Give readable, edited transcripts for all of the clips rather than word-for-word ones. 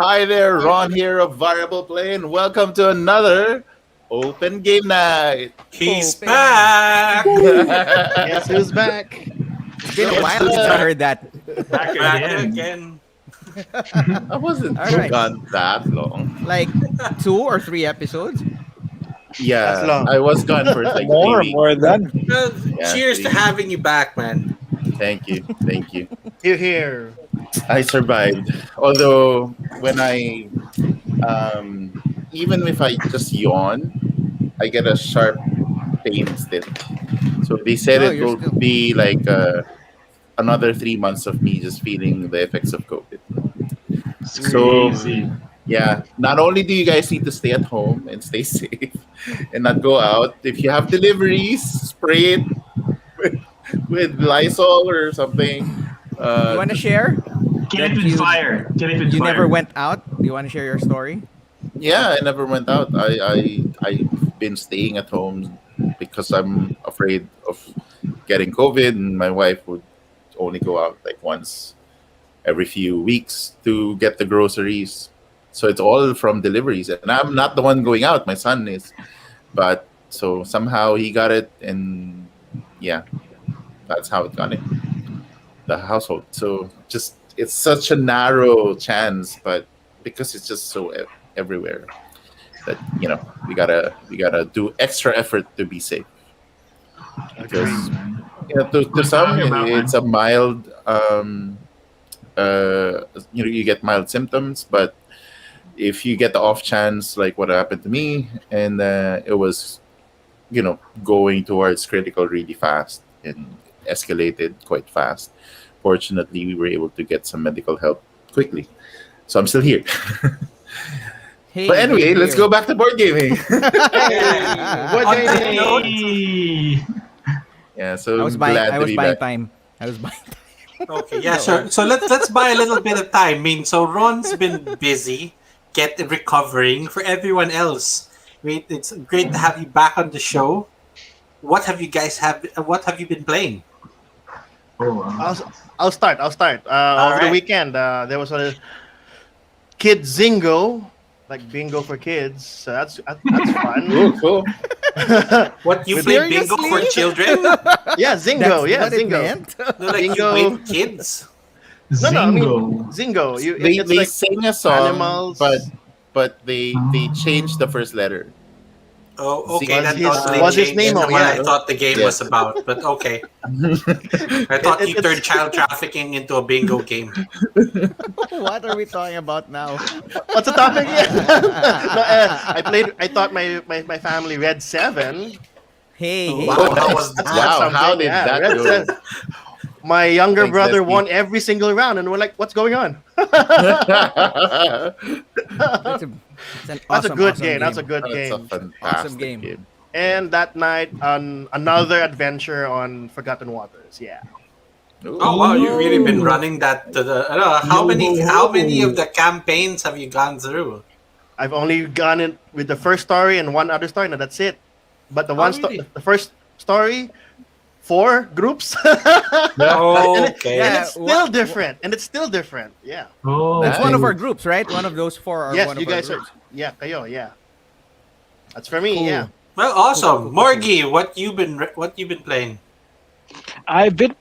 Hi there, Ron here of Variable Play, and welcome to another Open Game Night. He's Open. back. Guess who's back? It's been a Yes, while since I heard that. Back Back again. again. I wasn't All right. gone that long. Like 2 or 3 episodes. Yeah, That's long. I was gone for like More 3 weeks. than. Well, Yeah, cheers to please. having you back, man. Thank you, thank you. Here. I survived. Although when I, even if I just yawn, I get a sharp pain still. So they said Oh, it you're will still- be like another 3 months of me just feeling the effects of COVID. So Crazy. yeah, not only do you guys need to stay at home and stay safe and not go out, if you have deliveries, spray it with Lysol or something. You want to share? Kill it with You- fire. Kill it with You fire. never went out? Do you want to share your story? Yeah, I never went out. I've been staying at home because I'm afraid of getting COVID, and my wife would only go out like once every few weeks to get the groceries. So it's all from deliveries, and I'm not the one going out. My son is, but so somehow he got it, and yeah, that's how it got in the household. So just it's such a narrow chance, but because it's just so everywhere that we gotta do extra effort to be safe. Because to Who's some talking about, man? it's a mild you get mild symptoms, but if you get the off chance like what happened to me, and it was going towards critical really fast and escalated quite fast. Fortunately, we were able to get some medical help quickly, so I'm still here. Hey, But anyway, you're let's here. go back to board gaming. What On day that is note, Hey. Yeah, so I was glad buying. I to was be buying back. time. I was buying. okay, yeah, sure. So let's buy a little bit of time. I mean, so Ron's been busy, recovering. For everyone else, wait, it's great to have you back on the show. What have you guys What have you been playing? Oh, I'll start. Over right. the weekend, there was a Kid Zingo, like bingo for kids. So that's fun. Cool. What you With- play bingo for Seriously? children? Yeah, Zingo. That's Yeah, what it Zingo. meant? No, like you Bingo. play with kids. No, I mean Zingo. Zingo. They It's they like sing a song, animals. but they changed the first letter. Oh, okay. Was That his- totally was his changed name, what yeah. I thought the game was Yes. about. But okay, I thought you turned child trafficking into a bingo game. What are we talking about now? What's the topic? No, I thought my family read 7. Hey, Oh, hey. wow. How was that? Wow, how did that Read go? 7. My younger Thanks, brother Leslie. won every single round, and we're like, "What's going on?" That's a That's a good awesome game. That's a good That's a game. fantastic Awesome game. game. And that night, on another adventure on Forgotten Waters. Yeah, Ooh. Oh wow, you've really been running that to the. I don't know, how many Yo. of the campaigns have you gone through? I've only gone in with the first story and one other story, and that's it. But the really? the first story, 4 groups. Oh, okay. And Yeah. it's still what- different. And it's still different. Yeah. Oh, That's Nice. one of our groups, right? One of those 4 are Yes, one you of our guys are. groups. Yeah, kayo, yeah. That's for me. Cool. Yeah. Well, awesome, Morgie. What you been playing? I've been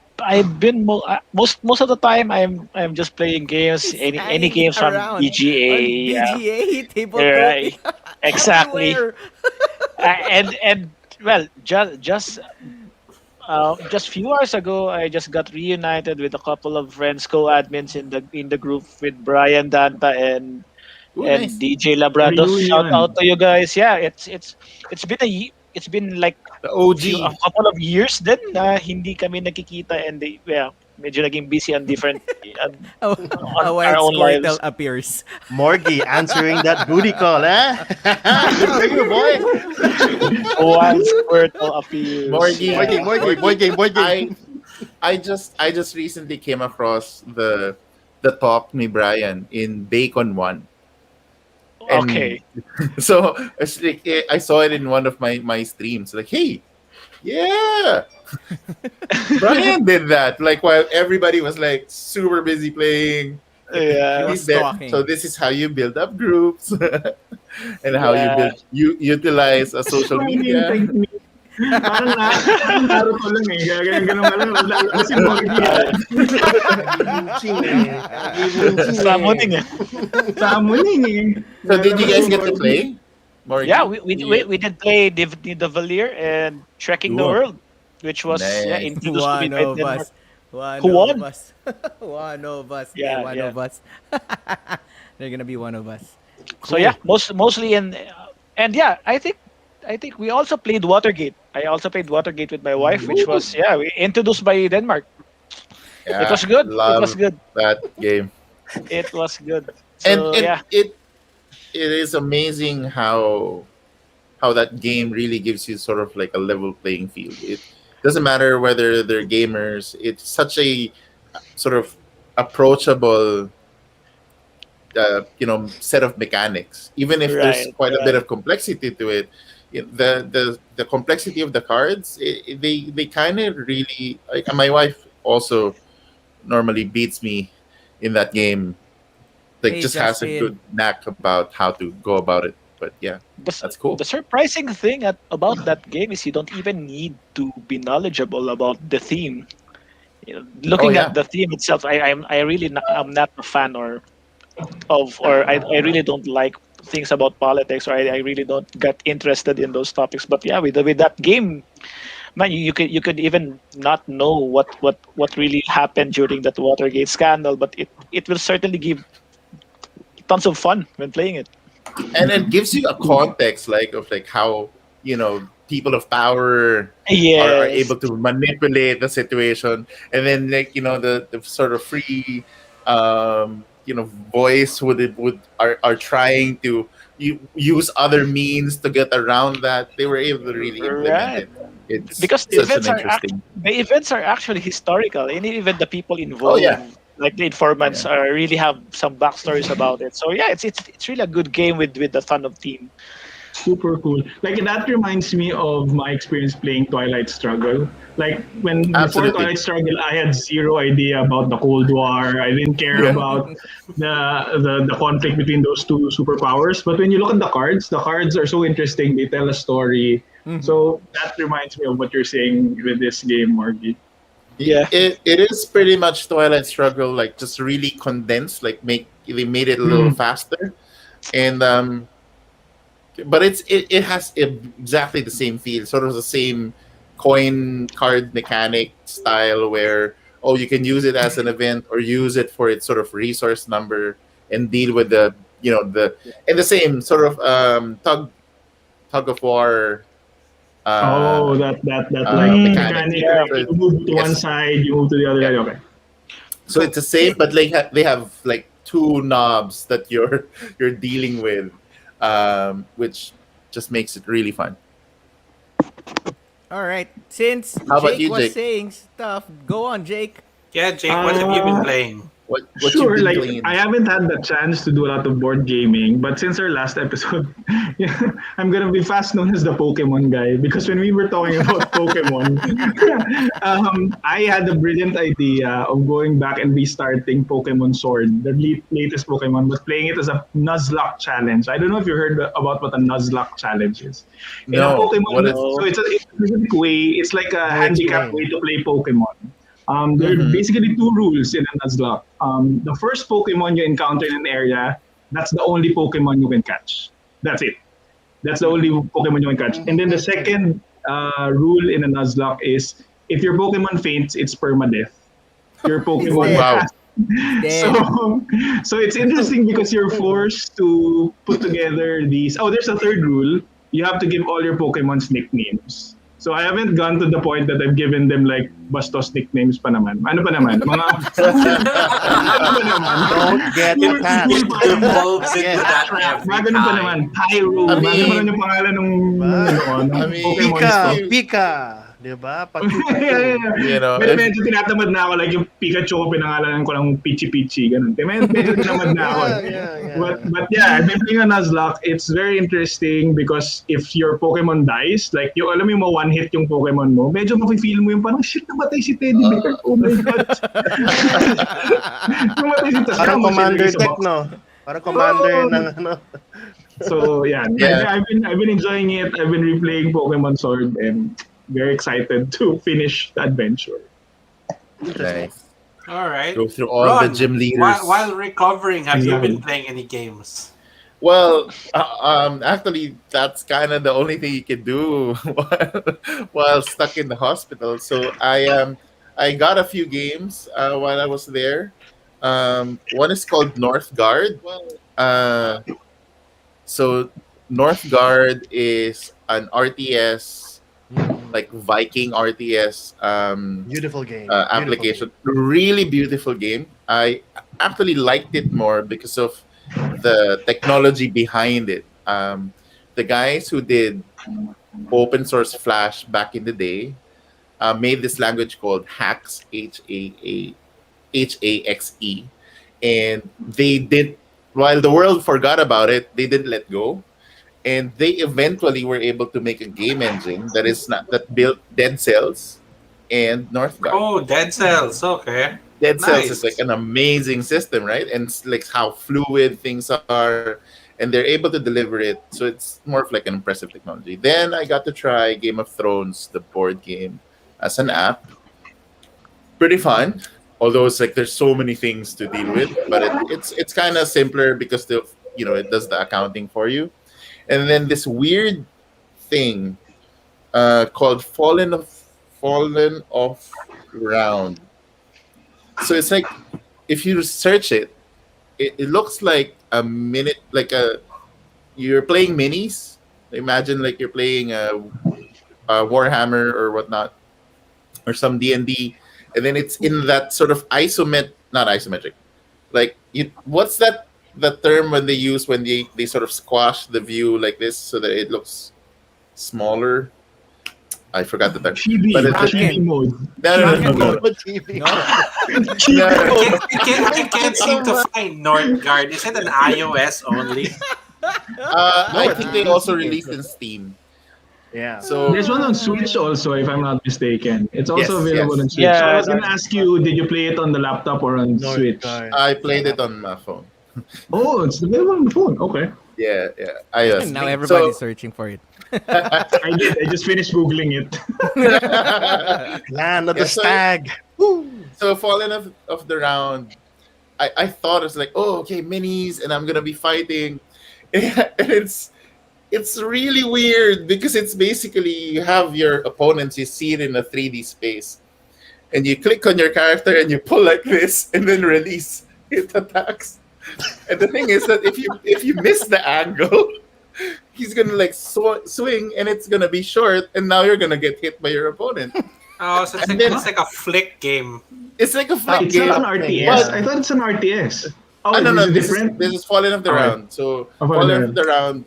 most of the time I'm just playing games. Any Hanging games from around BGA. on Yeah, BGA, Right. Tabletopia. exactly. Everywhere. And well, just few hours ago, I just got reunited with a couple of friends, co-admins in the group with Brian Danta and Ooh, and nice. DJ Labrados. Reunion. Shout out to you guys. Yeah, it's been it's been like The a OG. couple of years din na hindi kami nakikita, and medyo naging busy on different A our wild own Squirtle lives. appears. Morgie answering that booty call, eh? Good for you, boy. One Squirtle appears. Morgie. Boy game. I just recently came across the talk ni Brian in Bacon One. And Okay. So it's like, I saw it in one of my streams. Like, hey, yeah, Brian did that. Like while everybody was like super busy playing, Yeah. was stalking. So this is how you build up groups and how you utilize a social media. Parang Naruto lang eh. Ganun ka lang. Lalo si Morgy. Nag-imunching eh. Nag-imunching eh. Summoning eh. Summoning eh. So did you guys get to play? Morgan? Yeah, we did play the Valier and Trekking the Cool. World, which was Nice. introduced to me One by of Denmark. us. One Who won? of us. One of us. Yeah, One yeah. of us. They're gonna be one of us. So yeah, mostly and yeah, I think we also played Watergate. I also played Watergate with my wife, which was we introduced by Denmark. Yeah, It was good. Love It was good. that game. It was good. And, So and yeah, it is amazing how that game really gives you sort of like a level playing field. It doesn't matter whether they're gamers. It's such a sort of approachable set of mechanics. Even if there's Right, quite a right. bit of complexity to it, the complexity of the cards, they kind of really like. My wife also normally beats me in that game. Like, Hey, just has a Justin. good knack about how to go about it. But yeah, that's cool. The surprising thing about that game is you don't even need to be knowledgeable about the theme. Looking yeah. at the theme itself, I'm not a fan or I really don't like things about politics, or I really don't get interested in those topics. But yeah, with that game, man, you could even not know what really happened during that Watergate scandal, but it will certainly give tons of fun when playing it. And it gives you a context of how people of power are Yes. able to manipulate the situation, and then the sort of free voice are trying to use other means to get around that. They were able to really implement Right. it. It's Because the such events an are interesting. the events are actually historical, and even the people involved, yeah. like the informants, are really have some backstories about it. So yeah, it's really a good game with a ton of team. Super cool. Like, that reminds me of my experience playing Twilight Struggle. Like, before Absolutely. Twilight Struggle, I had zero idea about the Cold War. I didn't care about the conflict between those two superpowers. But when you look at the cards are so interesting. They tell a story. So that reminds me of what you're saying with this game, Morgy. Yeah. It is pretty much Twilight Struggle, like just really condensed. Like they made it a little faster, and but it has exactly the same feel, sort of the same coin card mechanic style, where you can use it as an event or use it for its sort of resource number and deal with the same sort of tug of war. That like mechanic. mechanic. Yeah. You move to one Yes. side, you move to the other side. Okay. So it's the same, but they have like two knobs that you're dealing with, which just makes it really fun. All right. Since How about Jake you, was Jake? saying stuff, go on, Jake. Yeah, Jake, what have you been playing? What Sure, you've been like, playing? I haven't had the chance to do a lot of board gaming, but since our last episode, I'm gonna be fast known as the Pokemon guy, because when we were talking about Pokemon, I had the brilliant idea of going back and restarting Pokemon Sword, the latest Pokemon, but playing it as a Nuzlocke challenge. I don't know if you heard about what a Nuzlocke challenge is. In a No, Pokemon, what is- so it's a specific way. It's like a handicap way to play Pokemon. There are basically two rules in a Nuzlocke. The first Pokemon you encounter in an area, that's the only Pokemon you can catch. That's it. That's the only Pokemon you can catch. And then the second rule in a Nuzlocke is, if your Pokemon faints, it's permadeath. Your Pokemon Wow. Damn. so it's interesting because you're forced to put together these. Oh, there's a third rule. You have to give all your Pokemons nicknames. So I haven't gone to the point that I've given them like bastos nicknames pa naman. Ano pa naman? Mga ano pa naman? Don't get attached. Evolves into Yes. that every Mga ganun pa naman. time. Pyro. I Mga mean- ganun yung pangalan ng I mean, Pokemon Pika, store. Pika. Diba? You know, Pero medyo tinatamad na ako, like yung Pikachu ko, pinangalanan ko lang Pichi Pichi, ganun. Medyo tinamad na ako. Yeah. But yeah, I've been playing on Nuzlocke. It's very interesting because if your Pokemon dies, like yung alam mo one hit yung Pokemon mo, medyo mafe-feel mo yung parang shit, namatay si Teddy Bear. Oh my god. Namatay si Teddy. Parang Commander Tech, no? Parang Commander ng ano. So yeah, Yeah. I've been enjoying it. I've been replaying Pokemon Sword and very excited to finish the adventure. nice. All right. Go through all the Ron, gym leaders. While recovering, have you Exactly. been playing any games? Well, actually, that's kind of the only thing you can do while stuck in the hospital. So I got a few games while I was there. One is called Northgard. So Northgard is an RTS, like Viking RTS Beautiful game. application. Really beautiful game. I actually liked it more because of the technology behind it. The guys who did open source Flash back in the day made this language called HAXE, HAXE, and they did. While the world forgot about it, they didn't let go, and they eventually were able to make a game engine that built Dead Cells and Northgard. Oh, Dead Cells. Okay. Dead Cells Nice. is like an amazing system, right? And it's like how fluid things are, and they're able to deliver it. So it's more of like an impressive technology. Then I got to try Game of Thrones, the board game, as an app. Pretty fun, although it's like there's so many things to deal with, but it's kind of simpler because it does the accounting for you. And then this weird thing called Fallen Off Round. So it's like if you search it looks like a minute, you're playing minis. Imagine like you're playing a Warhammer or whatnot, or some D&D, and then it's in that sort of not isometric. Like what's that the term when they use when they sort of squash the view like this so that it looks smaller? I forgot the term. But it's Chibi mode. no. TV. No. I can't seem to find Northgard. Is it an iOS only? I think they also released in Steam. Yeah. So There's one on Switch also, if I'm not mistaken. It's also Yes, available yes. on Switch. Yeah, So I was gonna ask you, did you play it on the laptop or on Switch? I played it on my phone. Oh, it's available on the phone. Okay. Yeah. iOS. And now everybody's So, searching for it. I did. I just finished googling it. Land of the Yeah, so- Stag. so Fallen of the Round, I thought it's like, oh, okay, minis, and I'm gonna be fighting, and it's really weird because it's basically you have your opponents, you see it in a 3D space, and you click on your character and you pull like this, and then release, it attacks. And the thing is that if you miss the angle, he's gonna like swing, and it's gonna be short, and now you're gonna get hit by your opponent. Oh, so And then- it's like a flick game. It's like a flick It's game. not an RTS. Yeah. I thought it's an RTS. Oh, No. is it This different? is Fallen of the Okay. Round. So Oh, Fallen of the Round,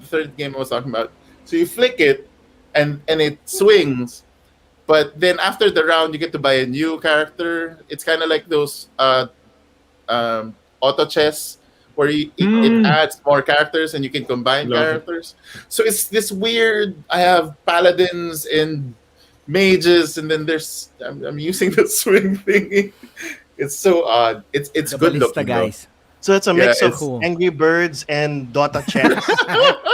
the third game I was talking about. So you flick it, and it swings, but then after the round you get to buy a new character. It's kind of like those auto chess where it adds more characters and you can combine Love it. characters. So it's this weird. I have paladins and mages, and then I'm using the swing thingy. It's so odd. It's The good Ballista looking though. guys. So it's a mix Yeah, of it's cool. Angry Birds and Dota chess.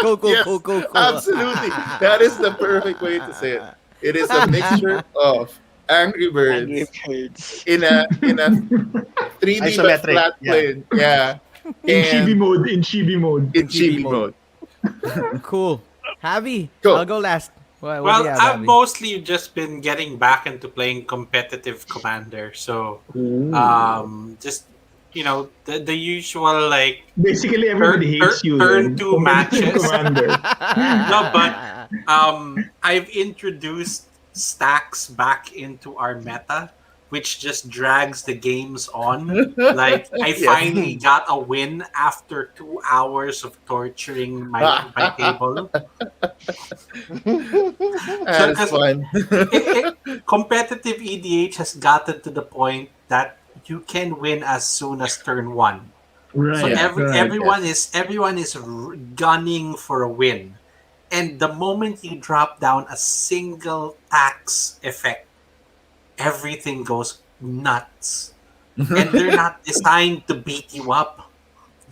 Go, go, Yes, go, go, go. Absolutely. That is the perfect way to say it. It is a mixture of Angry Birds Angry Birds. in a 3D but Isometric, flat yeah. plane. Yeah. In chibi And mode. In chibi mode. in chibi chibi mode. Cool. Javi, Go. I'll go last. What do Well, you have, I've Javi? mostly just been getting back into playing competitive Commander. So, just the usual like Basically, everybody Turn- hates you. turn then. two matches. Commander. No, but I've introduced stacks back into our meta which just drags the games on. Like I Yes. finally got a win after 2 hours of torturing my table. That is because- fun. Competitive EDH has gotten to the point that you can win as soon as turn one. Right. So Yeah. everyone is gunning for a win, and the moment you drop down a single tax effect, everything goes nuts. And they're not designed to beat you up.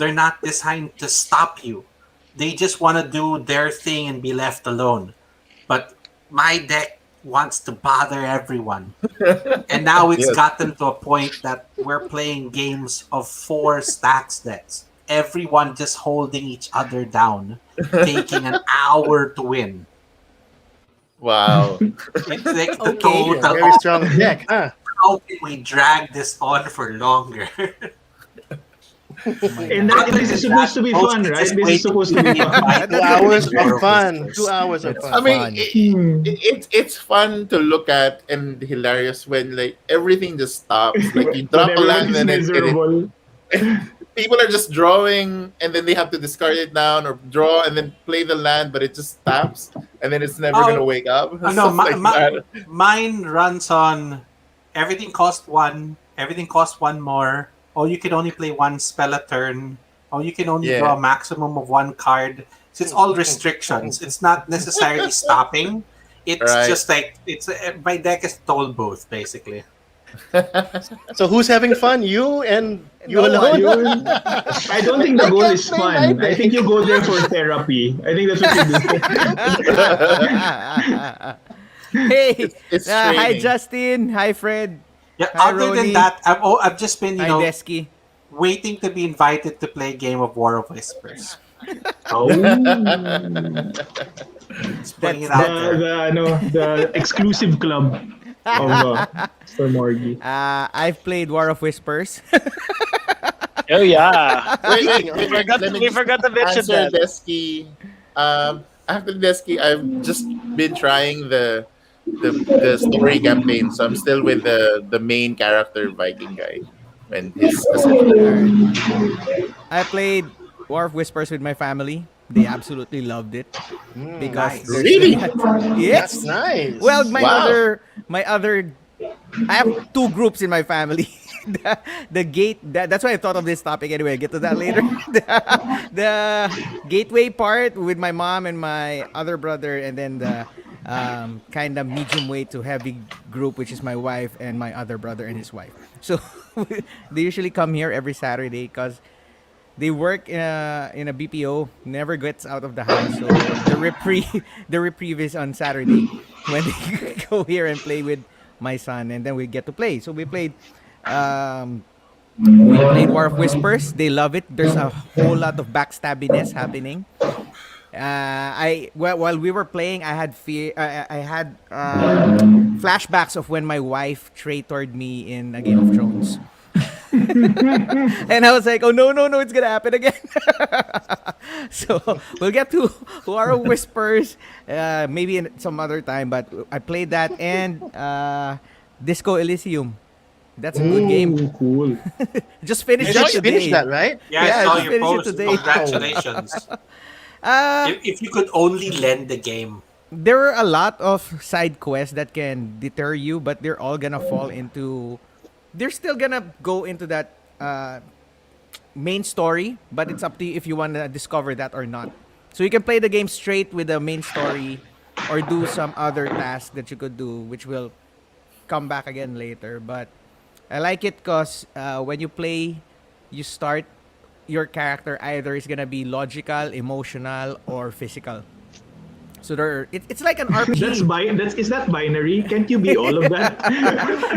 They're not designed to stop you. They just want to do their thing and be left alone. But my deck wants to bother everyone. And now it's Yes. gotten to a point that we're playing games of 4 stacks decks. Everyone just holding each other down, taking an hour to win. Wow. It's like the Okay. total. Very strong deck, huh? How can we drag this on for longer? And this is supposed to be fun, right? This is supposed to be fun. 2 hours of fun. 2 hours of It's fun. I mean, Fun. it's fun to look at and hilarious when like everything just stops. Like you When drop a everyone land is and then miserable. people are just drawing and then they have to discard it down or draw and then play the land, but it just stops and then it's never Oh, gonna wake up. no, Stuff like that. mine runs on everything costs one, everything costs one more, or you can only play one spell a turn, or you can only Yeah. draw a maximum of one card. So it's all restrictions. It's not necessarily stopping. It's Right. just like my deck is toll booth basically. So who's having fun? You and you No alone? Yun. I don't think the I goal can't is play fun. my I think you go there for therapy. I think that's what you do. Hey, It's hi training. Justin. Hi Fred. Yeah. Hi, Other Ronnie. than that, I've just been Hi Desky. waiting to be invited to play a game of War of Whispers. Oh. Just putting it That's- out there. The exclusive club of Mr. Morgie. I've played War of Whispers. Oh yeah. Wait, We forgot, let me we just forgot to mention answer that. Desky. After Desky, I've just been trying the story campaign, so I'm still with the main character Viking guy when his I played War of Whispers with my family. They absolutely loved it because Nice. there's- Really? yes. That's nice. Well, Wow. my other, I have 2 groups in my family. the gate. That's why I thought of this topic. Anyway, I'll get to that later. the gateway part with my mom and my other brother, and then the kind of medium weight to heavy group, which is my wife and my other brother and his wife. So they usually come here every Saturday because they work in a BPO, never gets out of the house. So the reprieve is on Saturday when they go here and play with my son, and then we get to play. So we played War of Whispers. They love it. There's a whole lot of backstabbiness happening. While we were playing, I had fear. I had flashbacks of when my wife traitored me in a Game of Thrones. And I was like, oh no, it's gonna happen again. So we'll get to War of Whispers maybe in some other time, but I played that and Disco Elysium. That's a good game. Ooh, cool. Just finished You it just today. finished that, right? Yeah, Yeah, I saw just your finished it post. today. Congratulations. If you could only lend the game. There are a lot of side quests that can deter you, but they're all gonna fall into. They're still gonna go into that main story, but it's up to you if you want to discover that or not. So you can play the game straight with the main story, or do some other task that you could do, which will come back again later. But I like it because when you play, you start your character either is gonna be logical, emotional, or physical. So it's like an RPG. Is that binary? Can't you be all of that?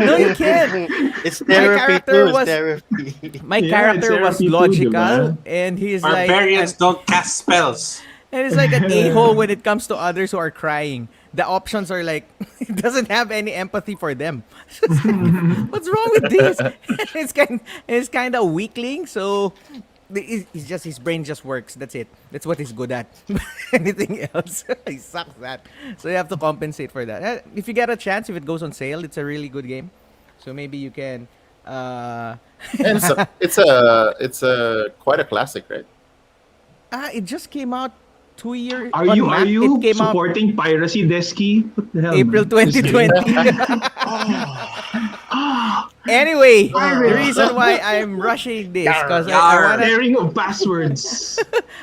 No, you can't. It's therapy character too. It's was- therapy. My Yeah, character it's was therapy too, logical, diba? and he's like, Barbarians don't cast spells. and it's like an a-hole when it comes to others who are crying. The options are like, it doesn't have any empathy for them. What's wrong with this? It's kind of weakling, so he's just, his brain just works. That's it. That's what he's good at. Anything else, he sucks at. So you have to compensate for that. If you get a chance, if it goes on sale, it's a really good game. So maybe you can. And it's a quite a classic, right? It just came out 2 years. Are on you Mac, it came out supporting piracy, Desky? What the hell? April man? Just kidding. 2020. Anyway, the reason why I'm rushing this because Yar. Sharing of passwords.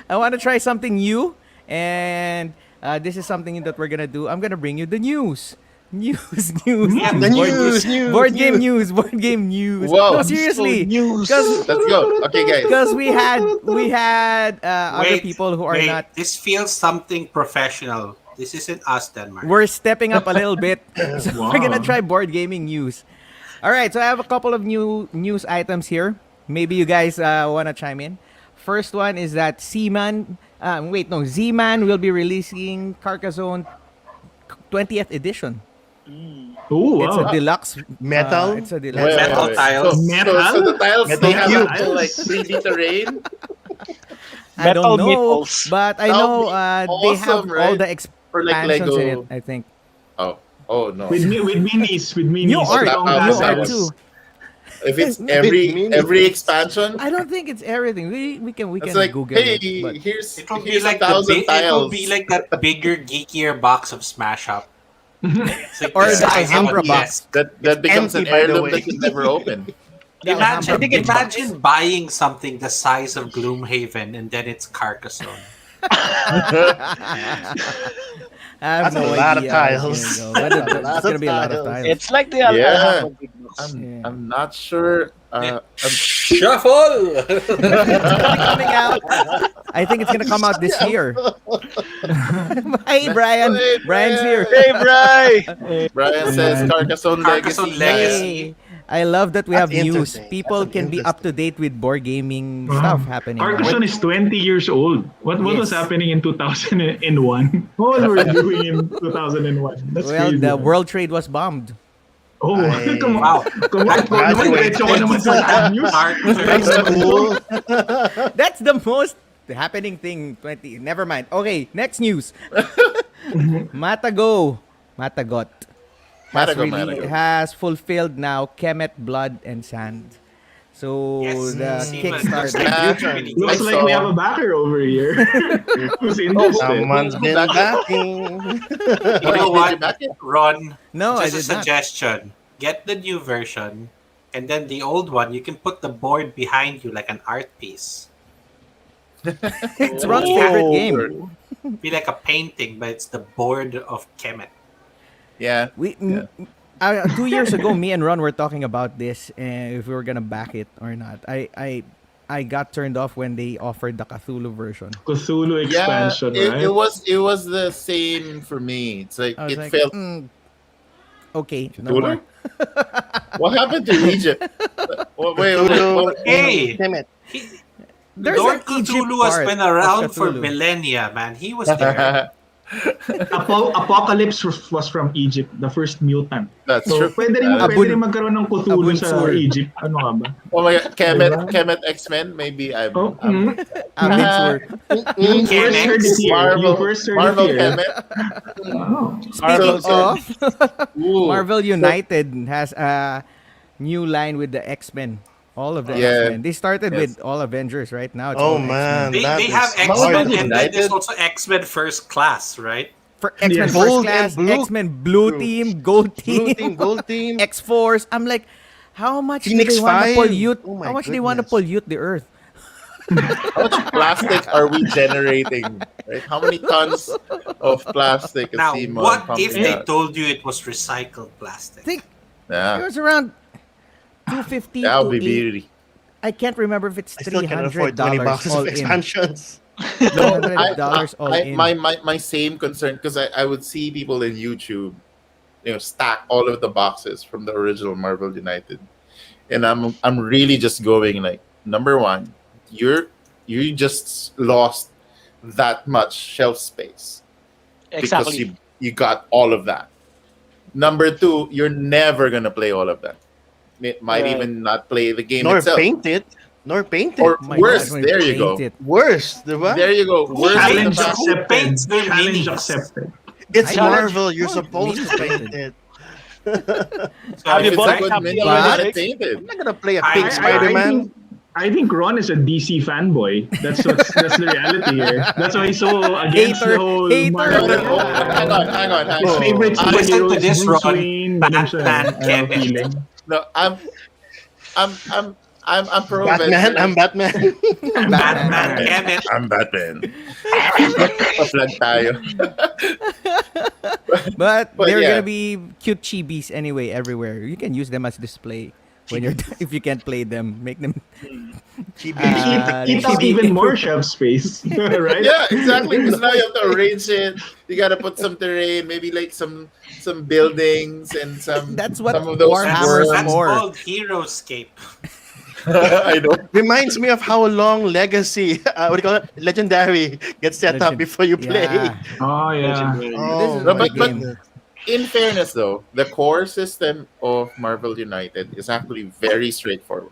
I want to try something new, and this is something that we're gonna do. I'm gonna bring you the news. News. The news. Board game news. Board game news. Whoa. No, seriously. News. Because Let's go. Okay, guys. we had other people who are wait, not. This feels something professional. This isn't us, Denmark. We're stepping up a little bit. So Wow. we're gonna try board gaming news. All right, so I have a couple of new news items here. Maybe you guys wanna chime in. First one is that Z-Man will be releasing Carcassonne 20th edition. Oh, It's a wow. deluxe Metal? It's a Wait, deluxe. Metal tiles. So the tiles Metal they have cubes. actual like 3D terrain. I Metal don't know, meeples. but I That know would be they have awesome, all right? the For like expansions in it. Lego. I think Oh no. With minis. new art, that- new that art was- too. If it's With every expansion, I don't think it's everything. We can it's like, Google hey, it. But here's It will be here's like a thousand it will tiles. be like that bigger, geekier box of Smash Up. It's like Or the the size of Alhambra a box. desk. that becomes an empty, by the heirloom way. that you never open. Imagine, Alhambra box. imagine buying something the size of Gloomhaven and then it's Carcassonne. I have That's a no lot of idea how tiles. it's gonna go. But That's a it's lot gonna of be a lot of tiles. tiles. It's like the Yeah. Alhambra big box. Yeah. I'm not sure. Shuffle! Coming out. I think it's gonna come out this year. Hey Brian. Hey, Brian's here. Hey, Bri! Brian says Carcassonne Carcassonne Legacy. Legacy. Hey, I love that we have That's news. interesting. People That's can be up to date with board gaming stuff happening. Carcassonne is 20 years old. What was Yes. happening in 2001? What were we doing in 2001? That's Well, crazy. the World Trade was bombed. Oh, Ay. come on. Wow. Come on. Diretso ka naman sa bad news. That's cool. That's the most happening thing 20. Never mind. Okay, next news. Matagot Matagot. has fulfilled now Kemet Blood and Sand. So Yes, the Seaman. Kickstarter. Looks I like we saw- have a backer over here who's Oh, interested. Someone's been backing. You know what, Did you back it? Ron? No, I Just did a not. suggestion. Get the new version, and then the old one, you can put the board behind you like an art piece. It's Ron's favorite game. Be like a painting, but it's the board of Kemet. Yeah. We Yeah. 2 years ago, me and Ron were talking about this and if we were gonna back it or not. I got turned off when they offered the Cthulhu version. Cthulhu Yeah, expansion, right? it was the same for me. It's like I was it like, felt. okay, no Cthulhu? more. What happened to Egypt? Wait. What? Hey! Damn it. There's Lord an Egypt Cthulhu has part been of around for Cthulhu. millennia, man. He was there. Apocalypse was from Egypt, the first mutant. That's So, true. pwede rin magkaroon ng Cthulhu Abun sa Sur. Egypt. Ano ka ba? Oh my God, Kemet X-Men. Maybe I'm. Oh, I'm Abin Sur. You first Kemet. heard it here. Marvel, You first heard Marvel it here. Kemet. Oh. Speaking So- of, Ooh. Marvel United has a new line with the X-Men. All of the Yeah. X-Men. They started Yes. with all Avengers, right? Now it's Oh, all man. They, That they is have hard. X-Men, and then United? there's also X-Men First Class, right? For X-Men Yes. First Gold Class, and blue. X-Men Blue Blue. Team, Gold Team, Blue team, gold team. X-Force. I'm like, how much Phoenix do they want to 5? pollute? Oh my how much do they want to goodness. pollute the Earth? How much plastic are we generating? Right? How many tons of plastic is Now, Simon what pumping if they out? told you it was recycled plastic? I think it Yeah, was around 250 that would to be beauty. I can't remember if it's I still can't afford $300 20 boxes all of in. expansions. $300 all in. My same concern because I would see people in YouTube, stack all of the boxes from the original Marvel United, and I'm really just going like, number one, you just lost that much shelf space because Exactly. you got all of that. Number two, you're never gonna play all of that. Might Right. even not play the game Nor itself. paint it. Nor paint it. Or Oh my worse, God, when there you go. paint it. Worse, diba? There you go. Worse than Challenge the box. accepted. paints their Challenge meanings? accepted. It's I- Marvel. You're Oh, supposed to means paint painted. it. So Have If you it's bought a good Happy mini, Holidays? I get it I'm not gonna play a I- pink I- Spider-Man. I think Ron is a DC fanboy. That's the reality here. That's why he's so against Hater, the whole hater. Marvel. No, hang on. His favorite Oh. Listen superhero to is this, Bruce Ron. Wayne. Ganun siya. Batman I have a Kevin. feeling. No, I'm pro Batman. Avenger. I'm Batman. Batman, Kemet. I'm Batman. Pa-flag tayo. But But they're yeah. gonna be cute chibis anyway everywhere. You can use them as display when you're if you can't play them. Make them. Eat up chibi- even more shelf space, right? Yeah, exactly. Because now you have to arrange it. You gotta put some terrain, maybe like some buildings and some. That's what some of those Warhammer is worms. That's for. called Heroescape. I know. Reminds me of how long Legacy, what do you call it? Legendary gets set up Legend- before you play. Yeah. Oh yeah. Oh, is No, my but game. in fairness, though, the core system of Marvel United is actually very straightforward,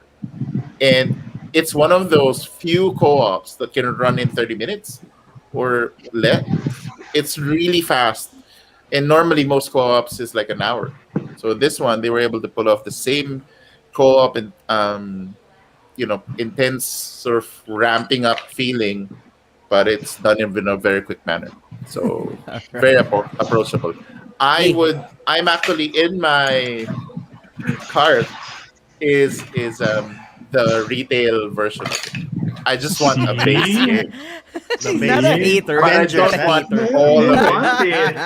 and it's one of those few co-ops that can run in 30 minutes or less. It's really fast, and normally most co-ops is like an hour. So this one, they were able to pull off the same co-op and intense sort of ramping up feeling, but it's done in a very quick manner. So very approachable. I'm actually in my cart is the retail version of it. I just want a base game. He's not a hater. But I He's not don't a want hater. all You of it. want it.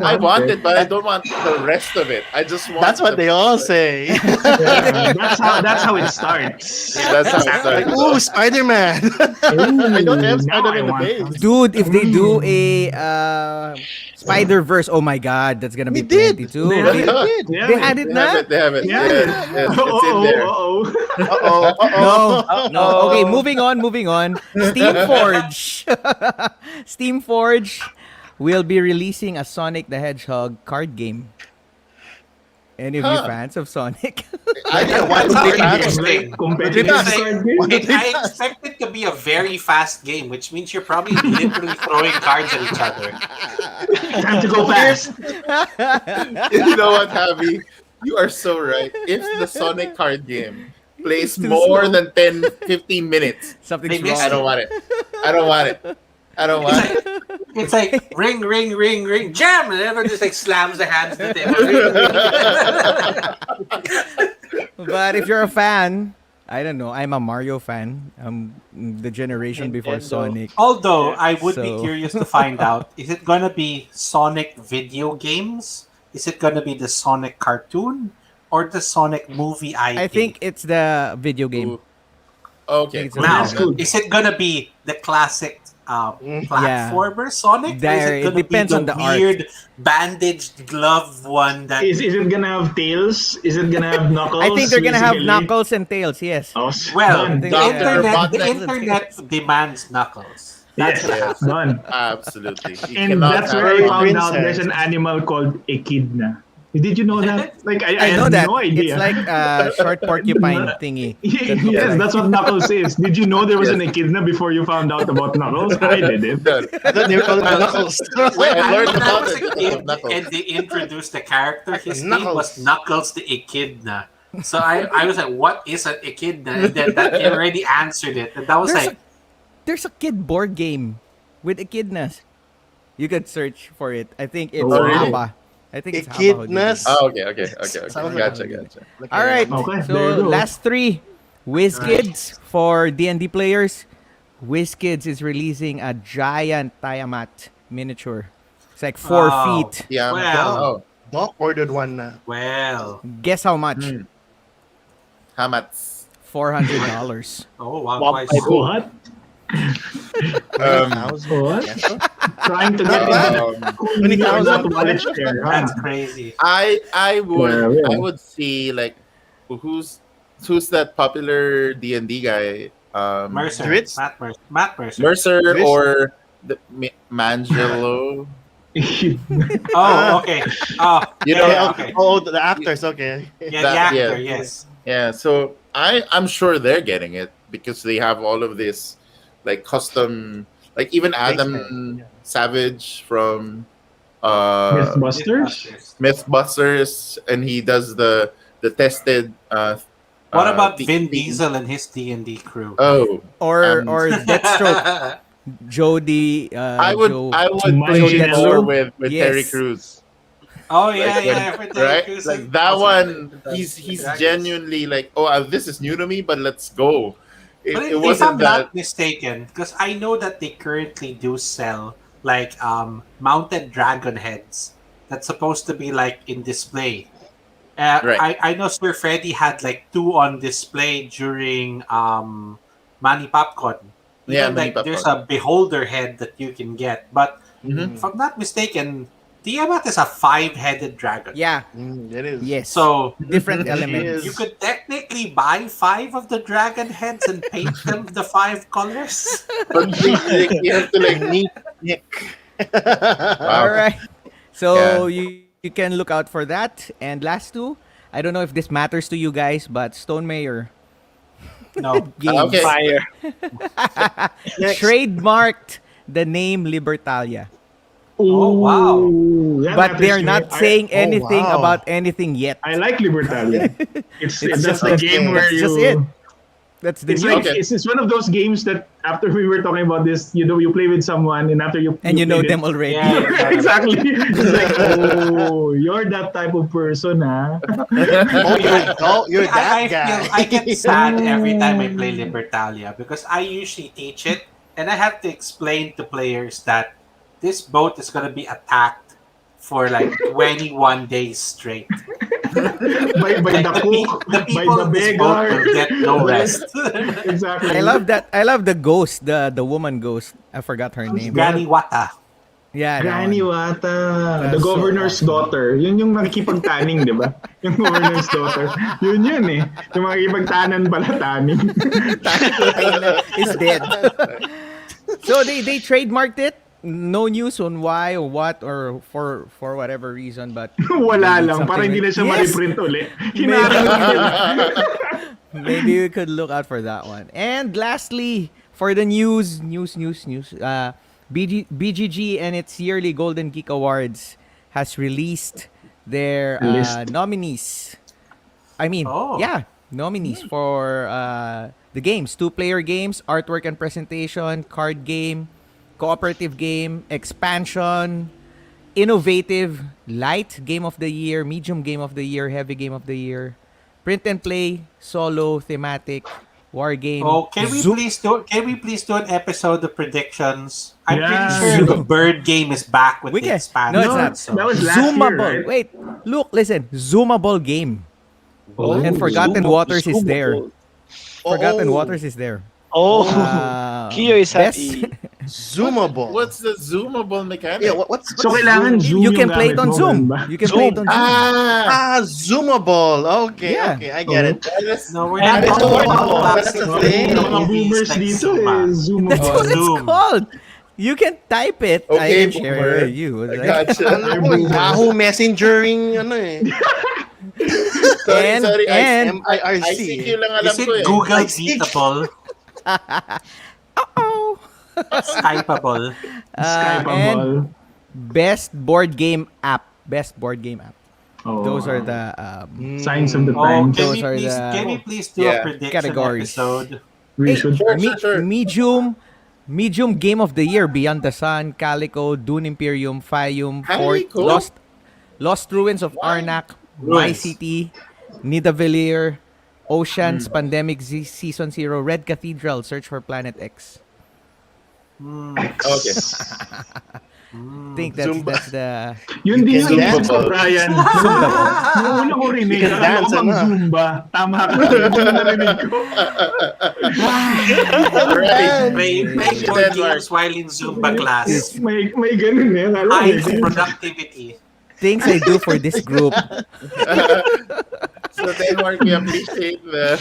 I want it, but I don't want the rest of it. I just want That's what the- they all say. Yeah, that's how it starts. That's how it Like, starts. ooh, Spider-Man. I don't have Now Spider-Man I in the want base. some. Dude, if they do a Spider Verse, oh my god, that's gonna be We did. 22. They They have did. Yeah, They had it They now. have it. They have it. Yeah. Yes, it's in there. Uh-oh. Uh-oh. Uh-oh. No. Okay, moving on. Steam Forge. Steam Forge will be releasing a Sonic the Hedgehog card game. Any of you Huh. fans of Sonic? I didn't want That's to how be it honest. is. Interesting. Competitive Because card game. I expect it to be a very fast game, which means you're probably literally throwing cards at each other. Time to go fast. You know what, Javi? You are so right. If the Sonic card game plays It's too more slow. than 10, 15 minutes, Something's They missed I wrong. don't want it. I don't want it. I don't want it. It's like ring, ring, ring, ring, jam, and everyone just like slams the hands to the table. But if you're a fan, I don't know. I'm a Mario fan. The generation before Nintendo. Sonic. Although I would be So- curious to find out, is it gonna be Sonic video games? Is it gonna be the Sonic cartoon or the Sonic movie IP? I think it's the video game. Ooh. Okay. It's cool. now That's good. is it gonna be the classic platformer Sonic? There, or is it it gonna depends be on the art. weird bandaged glove one that Is it gonna have tails? Is it gonna have knuckles? I think they're gonna have basically? Knuckles and Tails. Yes. Oh, well done. the Dr. internet the Robotnik. internet demands Knuckles. That's Yes, gonna happen. done. Absolutely. You And cannot that's have where I it. found out Princess. there's an animal called echidna. Did you know that? Like I I know had that. no idea. It's like a short porcupine thingy. that looks Yes, like- that's what Knuckles is. Did you know there was an Yes. echidna before you found out about Knuckles? I didn't. Done. I thought they were calling it Knuckles. Wait, I I learned when I about was it a because of kid Knuckles. and they introduced the character, his name Knuckles. was Knuckles the Echidna. So I was like, what is an echidna? And then that he already answered it. And that was There's like, There's a kid board game with echidnas. You could search for it. I think it's Oh, really? Haba. I think it's Haba who did it. Echidnas. Oh, okay. Sounds like Gotcha, a- gotcha. All right. Okay, there So you go. last three, WizKids for D&D players. WizKids is releasing a giant Tiamat miniature. It's like 4 Wow. feet. Yeah. Well. Oh, Doc ordered one na. well, Guess how much? Hmm. how much? $400. oh wow, Wow, quite I cool. What? What? Trying to get bad. into the 20,000. wallet share. Huh? That's crazy. I would Yeah, yeah. I would see like who's that popular D&D guy? Mercer, Dritz? Matt Mercer. Mercer Dritz? or the Mangelo? Oh, okay. Oh, You yeah, know, yeah, okay. Oh, the actors. Okay. Yeah, the that- yeah. actor, yes. Yeah, so I'm sure they're getting it because they have all of this like custom, like even Adam Basement, yeah. Savage from Mythbusters. Mythbusters, and he does the tested. What about the- Vin the- Diesel and his D&D crew? Oh, Or Um, or Deathstroke, Jody. I would Joe. play Mighty it more Deathstroke? with Yes. Terry Crews. Oh yeah, Like, yeah, for Terry right? Crews Like and that also one, the he's Dragons. genuinely like, oh, this is new to me, but let's go. But It if I'm wasn't that. not mistaken, because I know that they currently do sell like mounted dragon heads that's supposed to be like in display. Right. I know Sir Freddy had like 2 on display during Manny Popcorn. Yeah, Even, Manny like there's Popcorn. a beholder head that you can get. But Mhm. if I'm not mistaken, Tiamat is a 5-headed dragon. Yeah. It is. Yes. So different She elements. is. you could technically buy 5 of the dragon heads and paint them the 5 colors. But you have to like meet Nick. All right. So Yeah. you can look out for that. And last two, I don't know if this matters to you guys, but Stone Mayor No. Games Okay. Fire. Next. trademarked the name Libertalia. Oh, wow. Ooh, that But matters they're to not me. saying anything wow. about anything yet. I like Libertalia. It's It's that's just the the- game where that's you. just it. That's the It's news. like Okay. it's one of those games that after we were talking about this, you know, you play with someone and after you And you know played them it- already. Yeah. exactly. It's like, oh, you're that type of person, huh? You're that I guy. I get sad every time I play Libertalia because I usually teach it and I have to explain to players that this boat is going to be attacked for like 21 days straight. by Like the the, cook, the by people the in this boat beggar. will get no rest. Exactly. I love that. I love the ghost, the woman ghost. I forgot her name. Granny Wata. Yeah, that Granny one. Wata. That's The so governor's awesome. daughter. Yun yung makikipagtaning, di ba? Yung governor's daughter. Yun eh. Yung makikipagtanan pala taning. is dead. So they trademarked it. No news on why or what or for whatever reason, but Wala maybe lang. Para something hindi na siya Yes! ma-reprint ulit. Maybe Hinarap we nila. Maybe we could look out for that one. And lastly, for the news, BGG and its yearly Golden Geek Awards has released their List. nominees. I mean, Oh. yeah, nominees for the games: 2-player games, artwork and presentation, card game, cooperative game, expansion, innovative, light game of the year, medium game of the year, heavy game of the year, print and play, solo, thematic, war game. Oh, can we Zoom- please do an episode of predictions? I'm Yeah. pretty sure the bird game is back with We the can- expansion. no, it's not. so- That was last Zoomable. year, right? Wait, look, listen. Zoomable game. Oh, And Forgotten Waters is there. Forgotten Oh. Waters is there. Oh, Kyo is best- happy. Zoomable. What's the zoomable mechanic? Yeah, what's So kailangan zoom You can yung play it gamit on mo, Zoom. ganun ba? You can play it on Zoom. zoomable. Okay, Yeah. okay, I get it. No, we're And not it's talking all- about that's classic the thing. Yung mga movies boomers like dito Zuma. eh, zoom That's mo. what it's Zoom. called. You can type it. I Okay, can share boomer. it with you. I gotcha. Ano ko, Yahoo Messengering, ano eh. And- sorry, and- MIRC. ICQ lang alam Is it ko eh. Google I see. Beatable? Oh. Skypeable? And Skypeable. best board game app. Best board game app. Oh, Those are the signs of the Oh, times. Those are can we the please do Yeah. a prediction categories. episode? We Hey, should. Sure. medium game of the year: Beyond the Sun, Calico, Dune Imperium, Fayum, Fort, Calico? Lost Ruins of Why? Arnak, My Ruins. City, Nidavellir, Oceans, Pandemic Season 0, Red Cathedral, Search for Planet X. Okay. I think that's Zumba. the Yun din yung can iniisip dance. ko, Brian. Yung una ko rinig, You can akala ko dance, bang ano? Zumba. Tama ka. Yun yung narinig ko. Right. Play Denmark. board games while in Zumba class. May ganun eh. Akala ko High may ganun. productivity. things I do for this group. So Denmark, we appreciate the.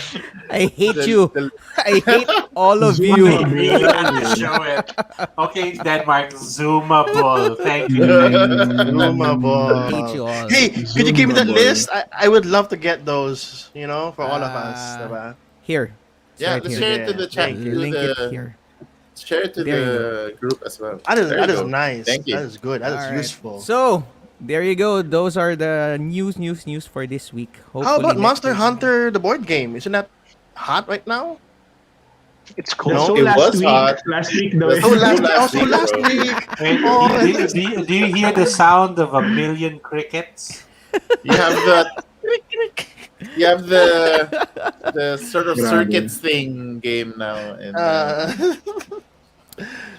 I hate the- you. the- I hate all of Zumba. you. Really have to show it. Okay, Denmark, Zoomable. Thank you. Zoomable. Hate you all. Hey, could you give me that Zoomable. list? I would love to get those, you know, for all of us. Ah. Diba? Here. It's Yeah, right let's here. share it to the chat. Thank To Link it the, here. Share it to There you the group as well. That is There you that is go. nice. Thank you. That is good. That is All right. useful. So there you go. Those are the news for this week. How Hopefully about next Monster week- Hunter, the board game? Isn't that hot right now? It's cool. That's so it last was week. hot. Last week though. That's Oh, so last last week, bro. week. Wait, Oh, do you hear the sound of a million crickets? You have the sort of Grabe. circuits thing game now, and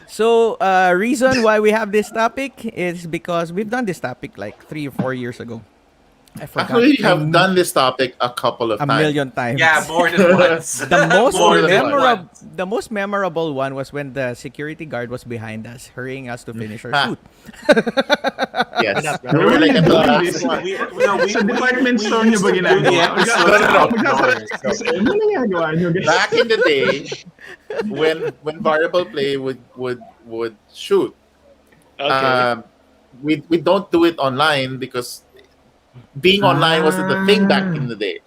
So, reason why we have this topic is because we've done this topic like 3 or 4 years ago. I forgot. actually we have done this topic a couple of a times. million times. Yeah, more than once. More than The most memorable one was when the security guard was behind us, hurrying us to finish our Ha. shoot. Yes, Wait, we were like at the wait, last wait, one. Sa department store niyo ba do the ginagawa? episode No, no, no. outdoors. Ano ginagawa niyo, guys? Back in the day, when variable play would shoot, Okay. we don't do it online because being online wasn't the thing back in the day.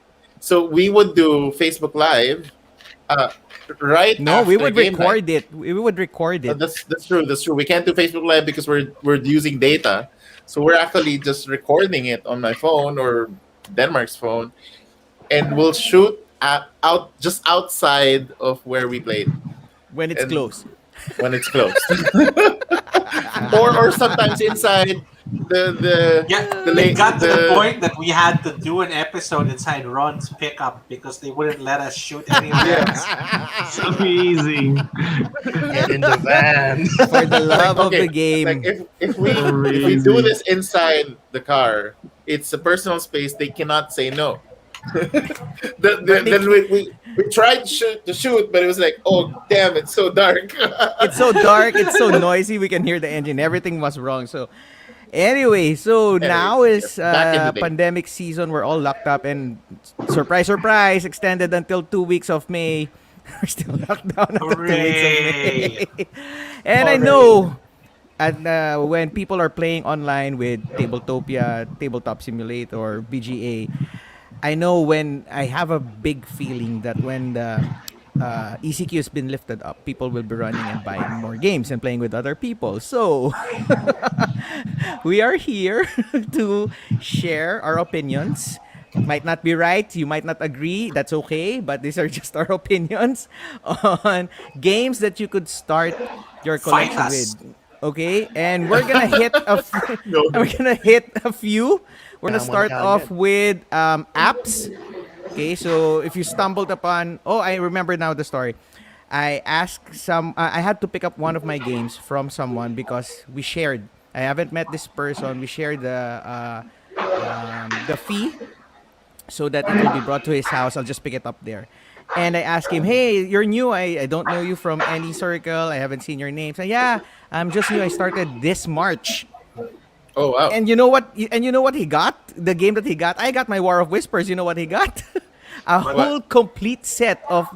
So we would do Facebook Live, right? No, we after would game night. record it. We would record it. That's true. That's true. We can't do Facebook Live because we're using data, so we're actually just recording it on my phone or Denmark's phone, and we'll shoot out just outside of where we played When it's and- closed. when it's closed, or sometimes inside the Yeah, The it la- got to the the- point that we had to do an episode inside Ron's pickup because they wouldn't let us shoot anywhere else. It's amazing. Get in the van. For the love of okay, the game. Like if we do this inside the car, it's a personal space. They cannot say no. Then we tried to shoot, but it was like, oh damn, it's so dark. It's so dark, it's so noisy, we can hear the engine. Everything was wrong. So anyway, so now is back in the day. pandemic season. We're all locked up and surprise, extended until 2 weeks of May. We're still locked down until 2 weeks of May. And I know when people are playing online with Tabletopia, Tabletop Simulator, or BGA, I know when I have a big feeling that when the ECQ has been lifted up, people will be running and buying more games and playing with other people. So we are here to share our opinions. Might not be right, you might not agree, that's okay, but these are just our opinions on games that you could start your Fight collection us. with. Okay, and we're gonna hit No. we're gonna hit a few. We're gonna Yeah, start one off with apps. Okay, so if you stumbled upon, I remember now the story. I asked I had to pick up one of my games from someone because we shared. I haven't met this person. We shared the fee so that it will be brought to his house. I'll just pick it up there. And I asked him, hey, you're new. I don't know you from any circle. I haven't seen your name. So yeah, I'm just new. I started this March. Oh wow. And you know what? He got? The game that he got. I got my War of Whispers. You know what he got? A whole complete set of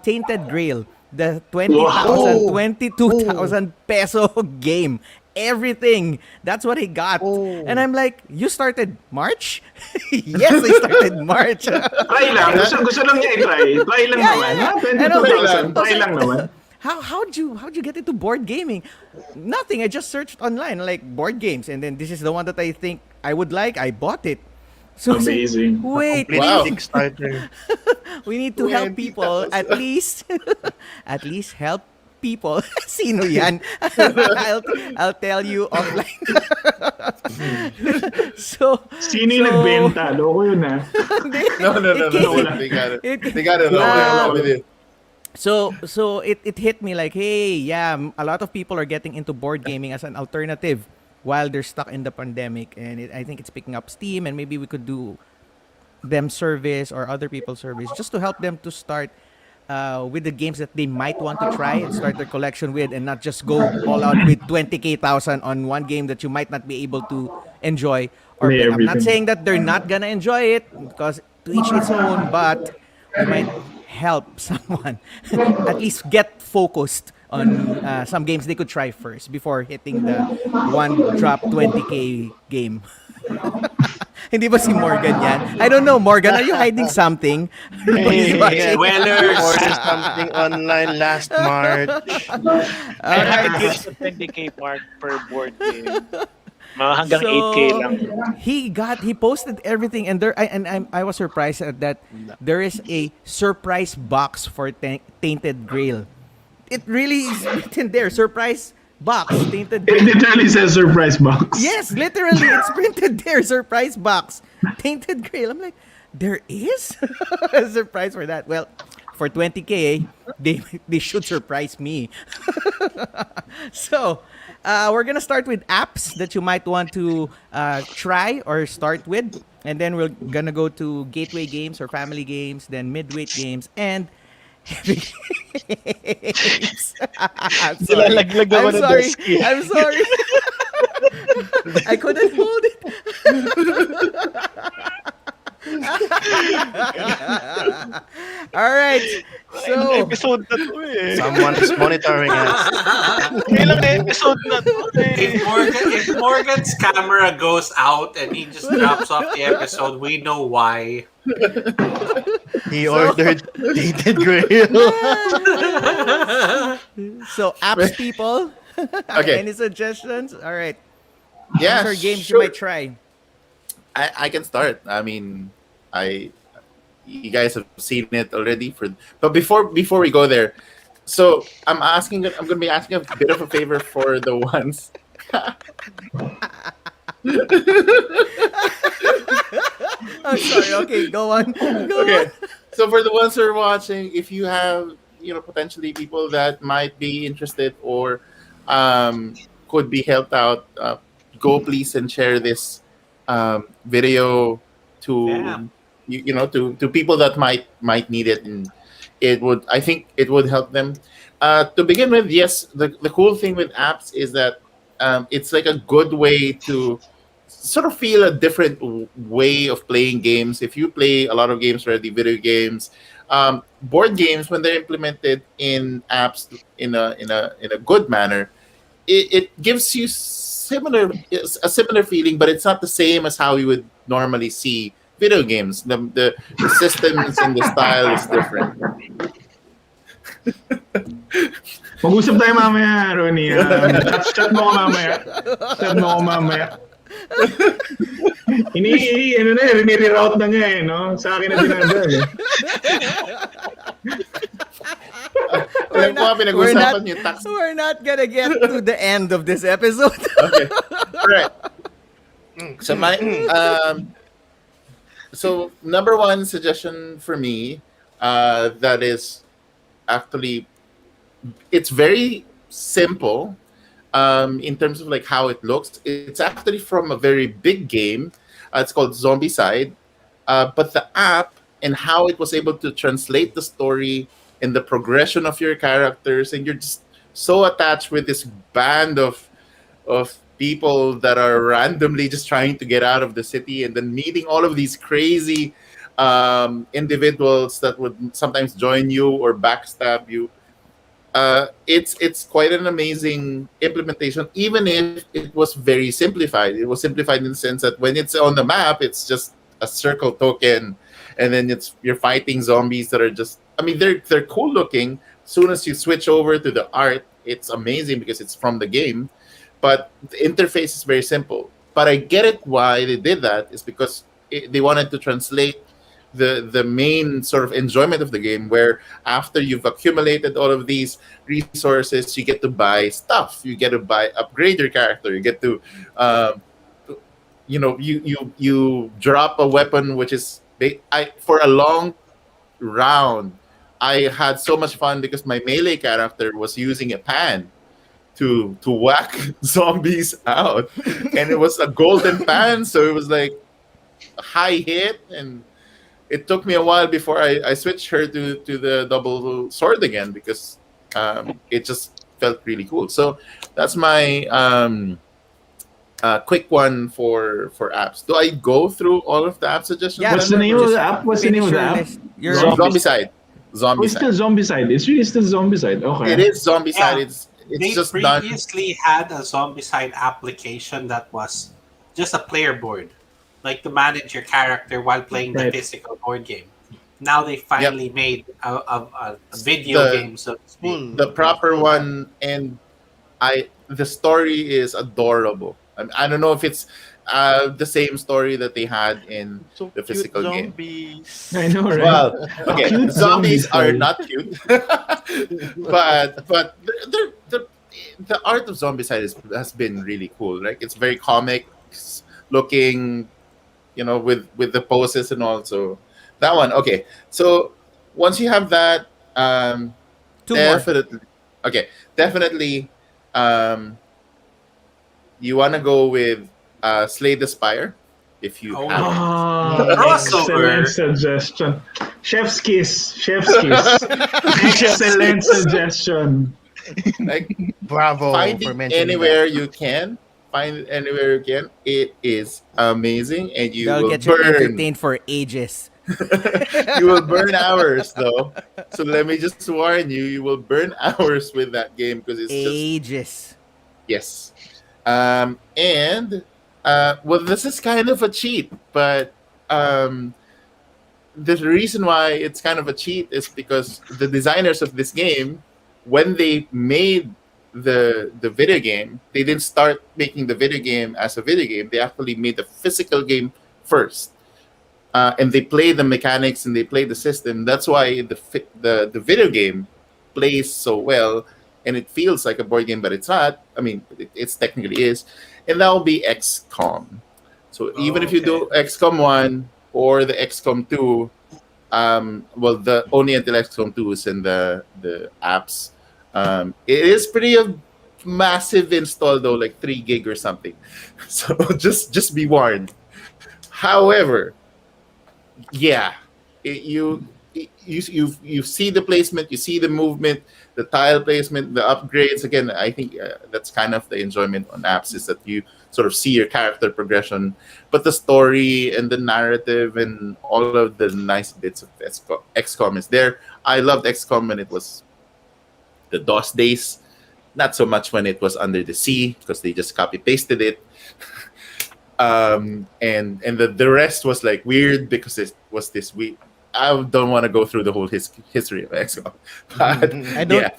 Tainted Grail, the 20,000, 22,000 peso game. Everything. That's what he got. And I'm like, you started March? Yes, I started March. Try lang. Gusto lang niya i-try. Try lang Yeah, naman. yeah, Ha? yeah. And I was 22,000. Try lang naman. How'd you get into board gaming? Nothing. I just searched online like board games, and then this is the one that I think I would like. I bought it. So I said, Amazing. wait, Complete Wow. Kickstarter. we need to help people at least help people. Sino yan? I'll tell you offline. Sino yung nagbenta? Loko yun ah. No. It came- They got it. it- They got it. With it. So it hit me like, hey, yeah, a lot of people are getting into board gaming as an alternative while they're stuck in the pandemic, and I think it's picking up steam, and maybe we could do them service or other people service just to help them to start with the games that they might want to try and start their collection with, and not just go all out with 20,000 on one game that you might not be able to enjoy. Or Play I'm not everything. saying that they're not gonna enjoy it, because to each its own, but we might help someone at least get focused on some games they could try first before hitting the one drop 20k game. Hindi ba si Morgan yan? I don't know, Morgan, are you hiding something? Hey, Hey, Wellers. ordered something online last March. I haven't reached the 20k mark per board game. Mga hanggang 8k lang. He posted everything, and I was surprised at that. There is a surprise box for Tainted Grail. It really is written there, surprise box, Tainted It Grail. literally says surprise box. Yes, literally, it's printed there, surprise box, Tainted Grail. I'm like, there is a surprise for that. Well, for 20k, they should surprise me. So, we're gonna start with apps that you might want to try or start with, and then we're gonna go to gateway games or family games, then midweight games, and heavy games. I'm sorry. Nilalaglag ako I'm ng sorry. desk eh. I'm sorry. I couldn't hold it. All right. So, Episode na to eh. Someone is monitoring us. Ilang episode na to eh. If Morgan's camera goes out and he just drops off the episode, we know why. He ordered Tainted Grail. so apps people. Okay. Any suggestions? All right. Yeah, These are games sure. you might try. I can start. I mean, you guys have seen it already. But before we go there, so I'm going to be asking a bit of a favor for the ones. I'm sorry. Okay, go on. Go Okay, on. so for the ones who are watching, if you have potentially people that might be interested or could be helped out, go please and share this video to to people that might need it, and I think it would help them. To begin with, yes, the cool thing with apps is that it's like a good way to sort of feel a different way of playing games. If you play a lot of games already, video games, board games, when they're implemented in apps in a good manner, it gives you a similar feeling, but it's not the same as how you would normally see video games. The systems and the style is different. Mag-usap tayo mamaya, Ronnie. Chat mo ko mamaya. Rini-reroute na niya eh, no? Sa akin na dinadaan eh. We're not gonna get to the end of this episode. Okay. All right. So so number one suggestion for me, that is actually, it's very simple in terms of like how it looks. It's actually from a very big game. It's called Zombicide, but the app and how it was able to translate the story and the progression of your characters, and you're just so attached with this band of people that are randomly just trying to get out of the city, and then meeting all of these crazy individuals that would sometimes join you or backstab you. It's quite an amazing implementation, even if it was very simplified. It was simplified in the sense that when it's on the map, it's just a circle token, and then you're fighting zombies that are just, I mean, they're cool looking. As soon as you switch over to the art, it's amazing because it's from the game, but the interface is very simple. But I get it why they did that, is because they wanted to translate the main sort of enjoyment of the game, where after you've accumulated all of these resources, you get to buy stuff, you get to upgrade your character, you get to you drop a weapon, which is for a long round I had so much fun because my melee character was using a pan to whack zombies out, and it was a golden pan, so it was like a high hit, and it took me a while before I switched her to the double sword again, because it just felt really cool. So that's my quick one for apps. Do I go through all of the app suggestions? Yeah, What's the name of the app? What's the name of the app? Zombicide. Oh, it's still Zombicide. It's really still Zombicide. Okay. It is Zombicide. Yeah. It's They just done. previously had a Zombicide application that was just a player board. like to manage your character while playing the Right. physical board game. Now they finally made a video The- game, so to speak. Full- The proper full- one, and the story is adorable. I don't know if it's the same story that they had in So the cute physical game. zombies. I know, right? Well, okay, Cute zombies zombies, are sorry. not cute, but the art of Zombicide has been really cool. Like it's very comic looking, with the poses and all. So that one, okay. So once you have that, Two more. definitely, okay, definitely, you want to go with Slay the Spire if you Oh, have it. Oh, Crossover. excellent suggestion. Chef's kiss. Chef's kiss. Excellent suggestion. Like Bravo find for it mentioning anywhere you can. Find it anywhere you can. It is amazing, and you That'll will get you burn. entertained for ages. You will burn hours though. So let me just warn you: you will burn hours with that game because it's just Ages. yes. And well, this is kind of a cheat, but the reason why it's kind of a cheat is because the designers of this game, when they made the video game, they didn't start making the video game as a video game. They actually made the physical game first, and they play the mechanics and they play the system. That's why the video game plays so well, and it feels like a board game, but it's not. I mean, it's technically is, and that will be XCOM. So even if you do XCOM 1 or the XCOM 2, well, the only until XCOM 2 is in the apps. It is pretty a massive install though, like 3 gig or something. So just be warned. However, yeah, you see the placement, you see the movement, the tile placement, the upgrades. Again, I think that's kind of the enjoyment on apps is that you sort of see your character progression, but the story and the narrative and all of the nice bits of XCOM is there. I loved XCOM when it was the DOS days, not so much when it was under the sea because they just copy pasted it. And the rest was like weird because it was this weird. I don't want to go through the whole history of XCOM, but I don't- yeah.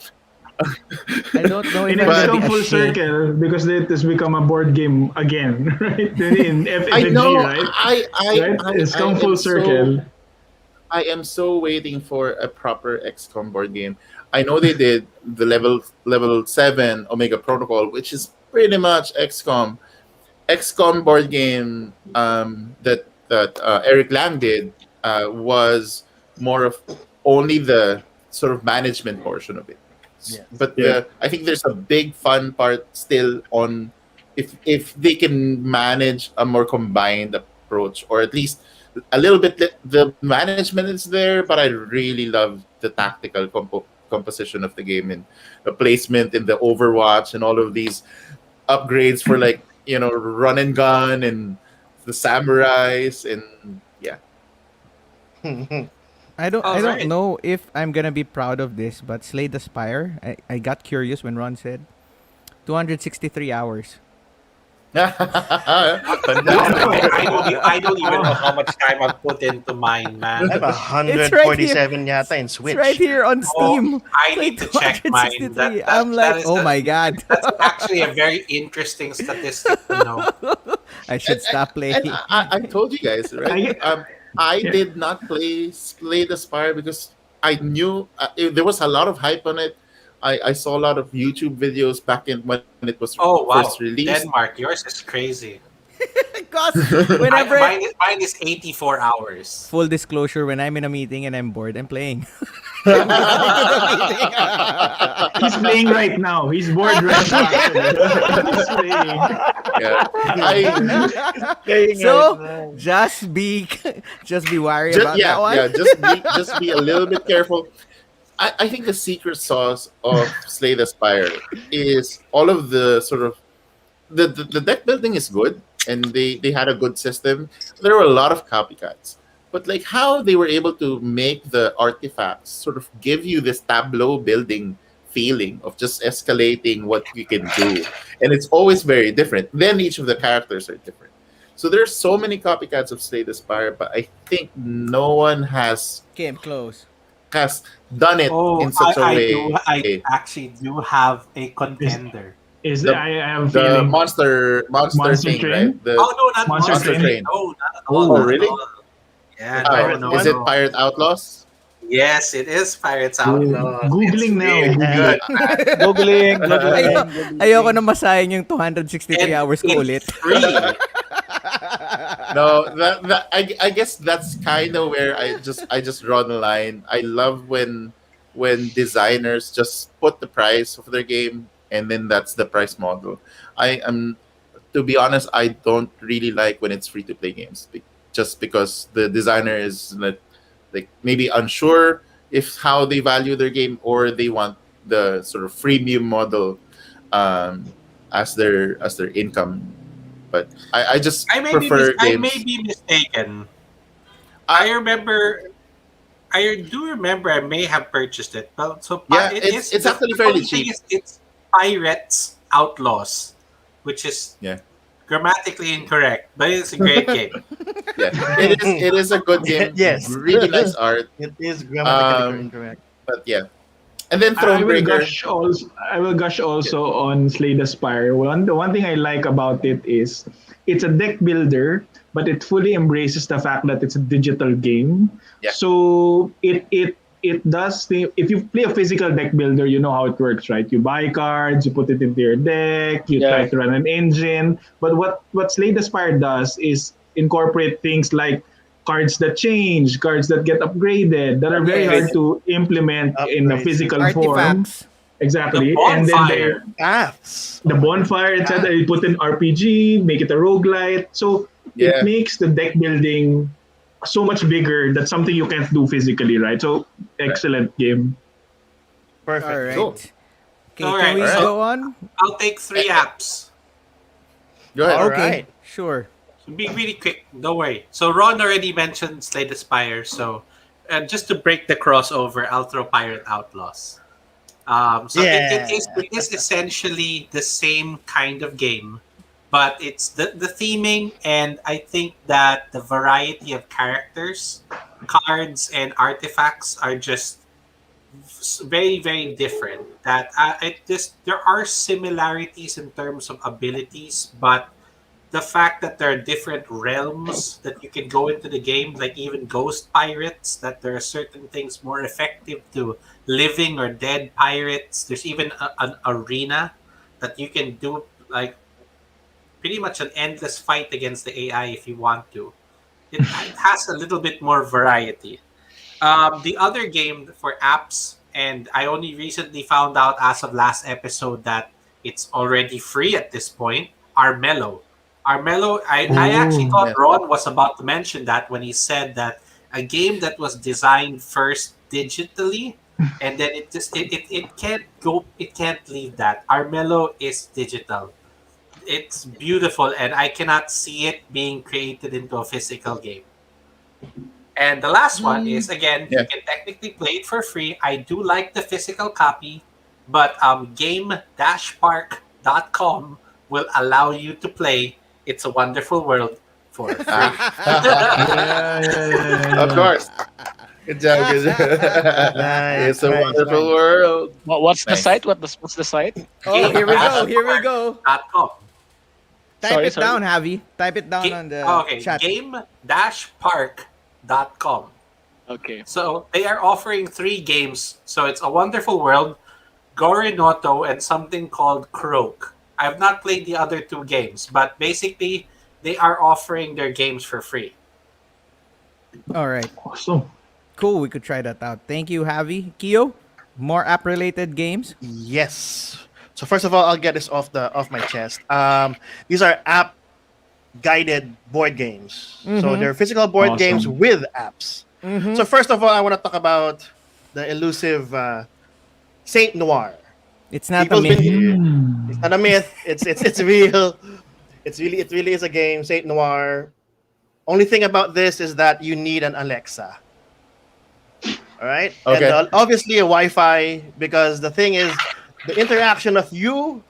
I don't know if And I'm it's gonna come be full ashamed. circle because it has become a board game again, right? In I FFG, know. right? I It's come I full am circle. I am so waiting for a proper XCOM board game. I know they did the level 7 Omega Protocol, which is pretty much XCOM. XCOM board game that Eric Lang did was more of only the sort of management portion of it. Yeah. But Yeah. I think there's a big fun part still on if they can manage a more combined approach, or at least a little bit. The management is there, but I really love the tactical composition of the game and the placement in the Overwatch and all of these upgrades for like run and gun and the samurais and yeah. I don't Alright. know if I'm gonna be proud of this, but Slay the Spire. I got curious when Ron said 263 hours. I don't even know how much time I've put into mine, I man. have It's right 147 yata in Switch. It's right here on Steam. I need to check mine. 263. I'm like, oh my god. That's actually a very interesting statistic to know. I should stop playing. And I told you guys, right? I Yeah. did not play the Spire because I knew there was a lot of hype on it. I saw a lot of YouTube videos back in when it was Oh wow, first released. Denmark, yours is crazy. Because whenever Mine is 84 hours. full disclosure, when I'm in a meeting and I'm bored, I'm playing. He's playing right now. He's bored right now. He's playing. Yeah. So just be wary about that one. Just be a little bit careful. I think the secret sauce of Slay the Spire is all of the sort of the deck building is good, and they had a good system. There were a lot of copycats, but like how they were able to make the artifacts sort of give you this tableau building feeling of just escalating what you can do, and it's always very different. Then each of the characters are different. So there's so many copycats of Slay the Spire, but I think no one Came close. has done it Oh, in such a way. I actually do have a contender. Is The- I have The feeling monster Monster thing, Train? right? The, Oh no, not Monster Monster Train. Train. No, not at all. Oh, not at really? all. Yeah, oh, no, is it no. Pirate Outlaws? Yes, it is Pirates Outlaws. Googling now. It's really Google. good, man. Googling, Ayoko na masayang yung 263 And hours ko it's ulit. free. No, I guess that's kind of where I just draw the line. I love when designers just put the price of their game and then that's the price model. I am, to be honest, I don't really like when it's free to play games, just because the designer is like maybe unsure if how they value their game, or they want the sort of freemium model as their income. But I just prefer I games. may be mistaken. I do remember I may have purchased it. But so Yeah, it's actually fairly cheap. It's Pirates Outlaws, which is Yeah. grammatically incorrect, but it's a great game. Yeah, it is a good game. Yes. Really nice art. It is grammatically Um, incorrect. But yeah, and then I will Thronebreaker. gush also on Slay the Spire. The one thing I like about it is it's a deck builder, but it fully embraces the fact that it's a digital game. Yeah. So it does if you play a physical deck builder, you know how it works, right? You buy cards, you put it into your deck, you try to run an engine. But what Slay the Spire does is incorporate things like cards that change, cards that get upgraded, that are very hard to implement in a Upgrades. physical form. Artifacts. Exactly. The And then bonfire. Paths. the bonfire, etc. You put in RPG, make it a roguelite. So Yeah. it makes the deck building so much bigger. That's something you can't do physically, right? So excellent game. Perfect. All right. Cool. Okay, All can right, we all right. go on? I'll take 3 apps. Go ahead. All Okay, right. sure. So be really quick. Don't worry. So Ron already mentioned Slay the Spire. So just to break the crossover, I'll throw Pirate Outlaws. So Yeah. it is essentially the same kind of game, but it's the theming, and I think that the variety of characters, cards, and artifacts are just very, very different. That there are similarities in terms of abilities, but the fact that there are different realms that you can go into the game, like even ghost pirates, that there are certain things more effective to living or dead pirates. There's even an arena that you can do, like pretty much an endless fight against the AI if you want to. It has a little bit more variety. The other game for apps, and I only recently found out as of last episode that it's already free at this point, Armello. Armello, I actually thought Yeah. Ron was about to mention that when he said that a game that was designed first digitally, and then it can't leave that. Armello is digital. It's beautiful, and I cannot see it being created into a physical game. And the last one is, again, Yeah. you can technically play it for free. I do like the physical copy, but game-park.com will allow you to play It's a Wonderful World for free. Of course. Good job. Good job. Nice, It's a nice, wonderful nice. world. What's the Nice. site? What's the site? Oh, here we go. Here we go. .com. Type Sorry, it sorry. down, Javi. Type it down on the Okay, chat. game-park.com. Okay. So they are offering 3 games. So it's A Wonderful World, Gorinoto, and something called Croak. I have not played the other 2 games, but basically they are offering their games for free. All right. Awesome. Cool. We could try that out. Thank you, Javi. Kyo, more app-related games? Yes. So first of all, I'll get this off my chest. These are app guided board games. So they're physical board Awesome. games with apps. So first of all, I want to talk about the elusive Saint Noir. It's not a People's myth. been- It's not a myth. It's real. It really is a game. Saint Noir. Only thing about this is that you need an Alexa. All right. Okay. And obviously a Wi-Fi, because the thing is, the interaction of you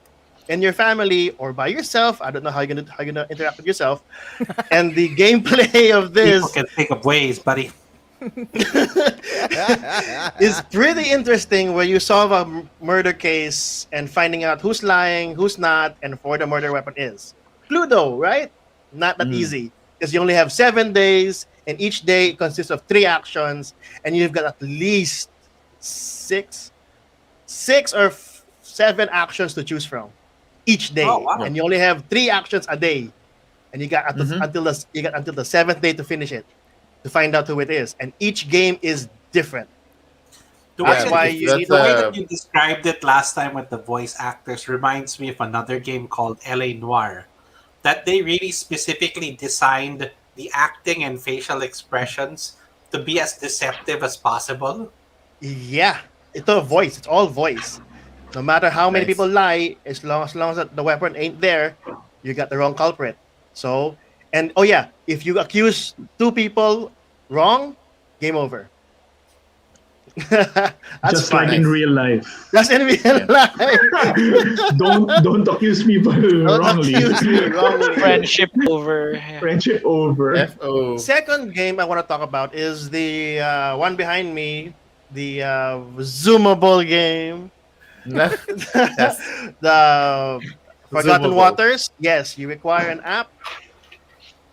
in your family or by yourself. I don't know how you're gonna interact with yourself. And the gameplay of People this can think of ways, buddy. is pretty interesting, where you solve a murder case and finding out who's lying, who's not, and where the murder weapon is. Cluedo, right? Not that easy, because you only have 7 days, and each day consists of 3 actions, and you've got at least six or 7 actions to choose from each day, Oh, wow. and you only have 3 actions a day, and you got until the 7th day to finish it, to find out who it is, and each game is different. That's why you the need way to- that you described it last time with the voice actors reminds me of another game called LA Noir. That they really specifically designed the acting and facial expressions to be as deceptive as possible. Yeah, it's all voice. It's all voice. No matter how many Nice. people lie, as long as that the weapon ain't there, you got the wrong culprit. So, and oh yeah, if you accuse 2 people wrong, game over. That's Just fine. like in real life. That's in real life. Don't accuse people Don't wrongly. accuse me wrongly. Friendship over. Friendship over. FO. Second game I want to talk about is the one behind me, the zoomable game. The Forgotten Zoomable. Waters. Yes, you require an app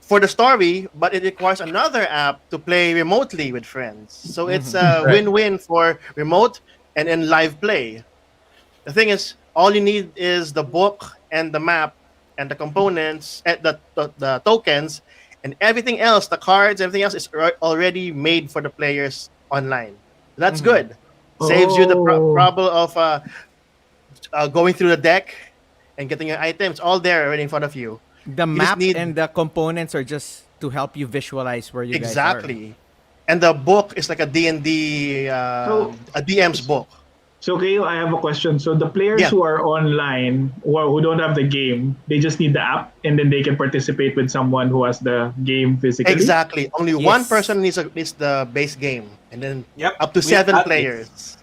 for the story, but it requires another app to play remotely with friends. So it's a Right. win-win for remote and in live play. The thing is, all you need is the book and the map and the components, and the tokens, and everything else, the cards, everything else is already made for the players online. That's good. Saves you the Oh. problem of going through the deck and getting your items all there already in front of you. The just map need- and the components are just to help you visualize where you Exactly. And the book is like a D&D, So- a DM's book. So, Kayo, I have a question. So, the players Yeah. who are online or who don't have the game, they just need the app, and then they can participate with someone who has the game physically. Exactly. Only one Yes. person needs the base game, and then Yep. up to we 7 got this. players.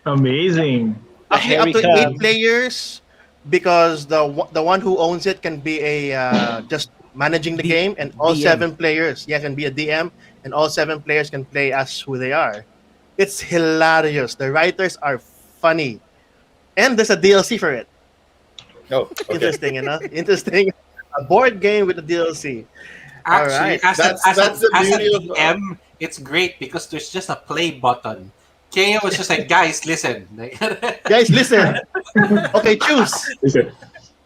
Amazing. Actually, up Harry to Cab. 8 players, because the one who owns it can be a just managing the game, and all DM. 7 players, can be a DM, and all 7 players can play as who they are. It's hilarious. The writers are funny, and there's a DLC for it. Oh, okay. Interesting, Interesting. A board game with a DLC. Actually, Alright. as, That's the as a beauty of- DM, it's great because there's just a play button. KO is just like, guys, listen. Like, Guys, listen. Okay, choose. Is it?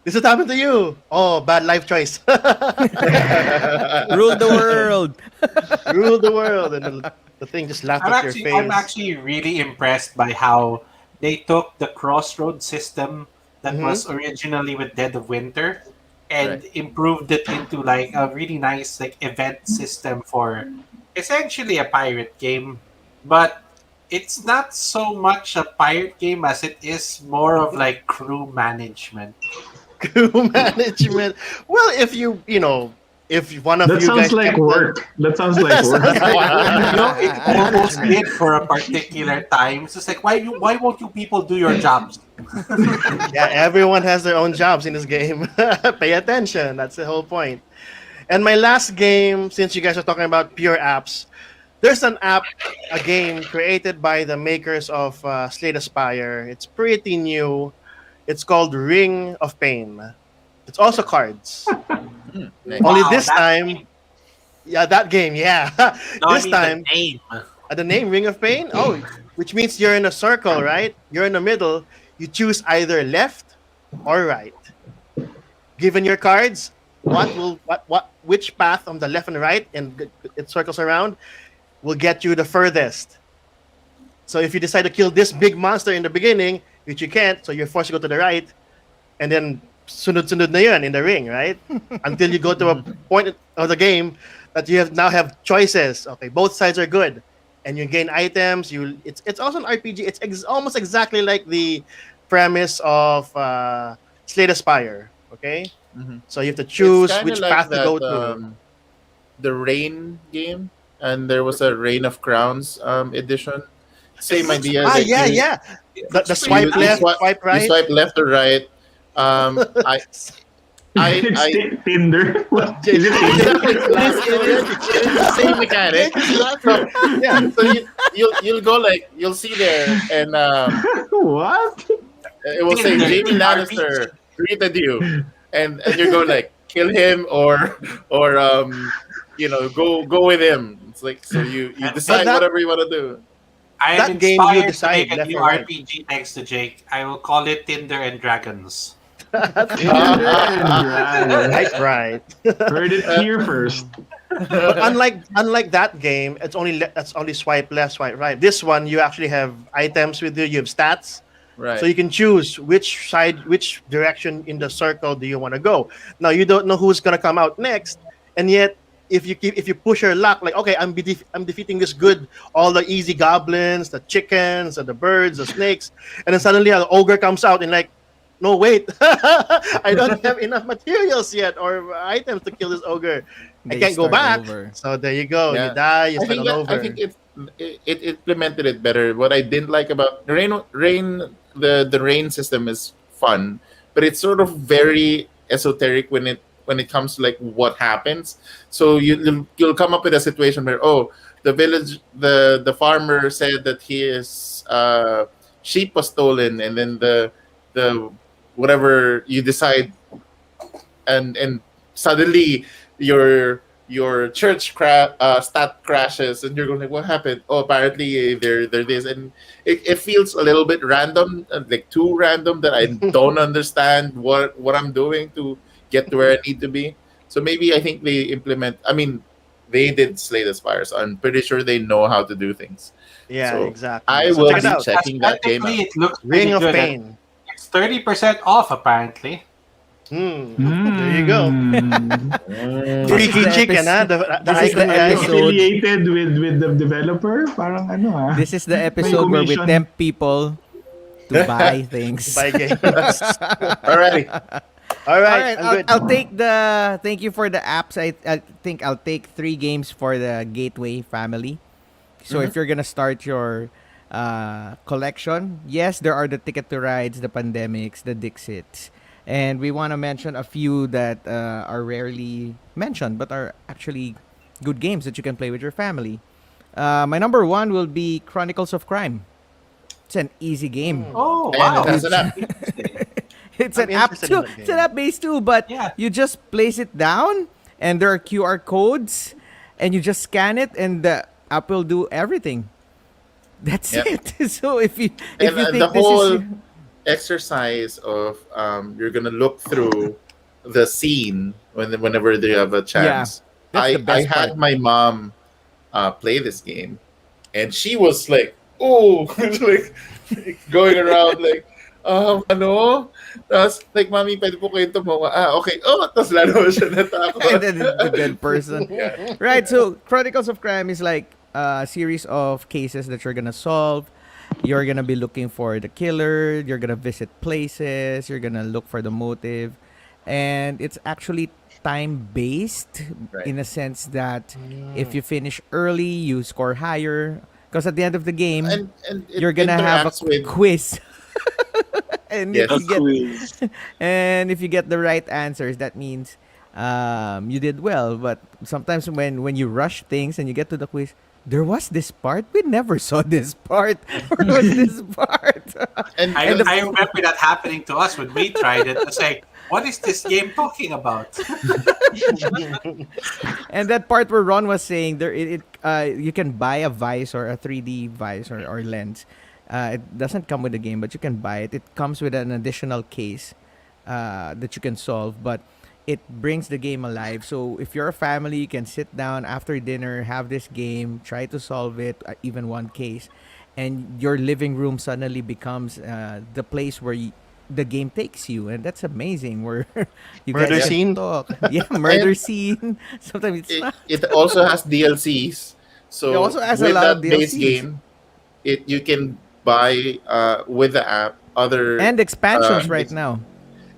This is happened to you. Oh, bad life choice. are. Rule the world. Rule the world, and the thing just laughed at your face. I'm actually really impressed by how they took the crossroad system that Mhm. was originally with Dead of Winter and Right. improved it into like a really nice like event system for essentially a pirate game. But it's not so much a pirate game as it is more of like crew management. Crew management. Well, if one of That you guys sounds like kept work. That sounds like work. You know, it almost did for a particular time. It's just like why won't you people do your jobs? Yeah, everyone has their own jobs in this game. Pay attention. That's the whole point. And my last game, since you guys are talking about pure apps, there's an app, a game created by the makers of Slay the Spire. It's pretty new. It's called Ring of Pain. It's also cards. Nice. Only Wow, this that time, game. yeah, that game, yeah. No, I This mean time, the name. the name Ring of Pain. Oh, which means you're in a circle, right? You're in the middle. You choose either left or right. Given your cards, which path on the left and right, and it circles around, will get you the furthest. So if you decide to kill this big monster in the beginning, which you can't, so you're forced to go to the right, and then sunod-sunod na yun in the ring, right? Until you go to a point of the game that you now have choices. Okay, both sides are good, and you gain items. It's also an RPG. It's almost exactly like the premise of Slay the Spire. Okay, Mhm. so you have to choose It's kinda which like path to that, go to. The Rain game, and there was a Reign of Crowns edition. Same idea. like you- Yeah. The It's swipe you left, swipe- swipe right. You swipe left or right. I I It's I Tinder. What? Is it Tinder? it is the same mechanic. So, Yeah. so you'll go like you'll see there, and What? it will say Tinder, Jamie Lannister greeted you, and you go like kill him or go with him. It's like so you decide that- whatever you want to do. I am That game you inspired to decide, make a left new or right. RPG thanks to Jake. I will call it Tinder and Dragons. Right. Heard it here first. But unlike that game, that's only swipe left, swipe right. This one you actually have items with you. You have stats, Right. so you can choose which direction in the circle do you want to go. Now you don't know who's gonna come out next, and yet if you push your luck, like okay, I'm defeating this good, all the easy goblins, the chickens, and the birds, the snakes, and then suddenly an ogre comes out and like, no wait, I don't have enough materials yet or items to kill this ogre. I They can't go start back. over. So there you go. Yeah. You die. You I start think all that, I over. think it implemented it better. What I didn't like about the rain system is fun, but it's sort of very esoteric when it comes to like what happens. So you'll come up with a situation where the farmer said that his sheep was stolen, and then the whatever you decide, and suddenly your church stat crashes, and you're going like, what happened? Oh, apparently they're this, and it feels a little bit random, like too random that I don't understand what I'm doing to get to where I need to be. So maybe I think they did Slay the Spire, so I'm pretty sure they know how to do things. Yeah, So, exactly. I So will check it be out. checking that game Aesthetically, out. it looks Ring pretty of good. Pain. It's 30% off apparently. There you go. Mm. This is Freaky the chicken, episode- huh? The this is the icon guy. episode- Affiliated with the developer? Parang ano ah. This is the episode where we commission. tempt people to buy things. Buy games. Alrighty. All All right, right, I'm good. I'll take the. Thank you for the apps. I think I'll take 3 games for the Gateway family. So if you're gonna start your collection, yes, there are the Ticket to Rides, the Pandemics, the Dixits, and we want to mention a few that are rarely mentioned but are actually good games that you can play with your family. My number 1 will be Chronicles of Crime. It's an easy game. Oh And wow! it has an app. It's I'm an app interested too. in that It's an game. app based too, but Yeah. you just place it down and there are QR codes and you just scan it and the app will do everything. That's Yep. it. So if you And, think the this whole is exercise of you're gonna look through the scene whenever they have a chance. that's the I best had part. my mom play this game, and she was like, "Oh," like going around like, ano? Tapos like, "Mami, pwede po kayo tumawa." Okay. Oh, tapos lalo siya and natakot. then the dead person. Yeah. Right, so Chronicles of Crime is like a series of cases that you're gonna solve. You're gonna be looking for the killer. You're gonna visit places. You're gonna look for the motive, and it's actually time based Right. in a sense that if you finish early, you score higher. Because at the end of the game, And it you're gonna have a interacts with quiz. And Yes. if you get quiz. and if you get the right answers, that means you did well. But sometimes when you rush things and you get to the quiz, there was this part. We never saw this part. Where was this part? and, I, and the- I remember that happening to us when we tried it. It's like, what is this game talking about? And that part where Ron was saying you can buy a visor, a 3D visor or lens. It doesn't come with the game, but you can buy it. It comes with an additional case that you can solve, but it brings the game alive. So if you're a family, you can sit down after dinner, have this game, try to solve it, even one case, and your living room suddenly becomes the place where the game takes you, and that's amazing. Where you Murder guys can scene? talk, yeah, murder scene. Sometimes it's not. it also has DLCs. So It also has a with lot that of base DLCs. game, you can buy with the app other And expansions right it's- now.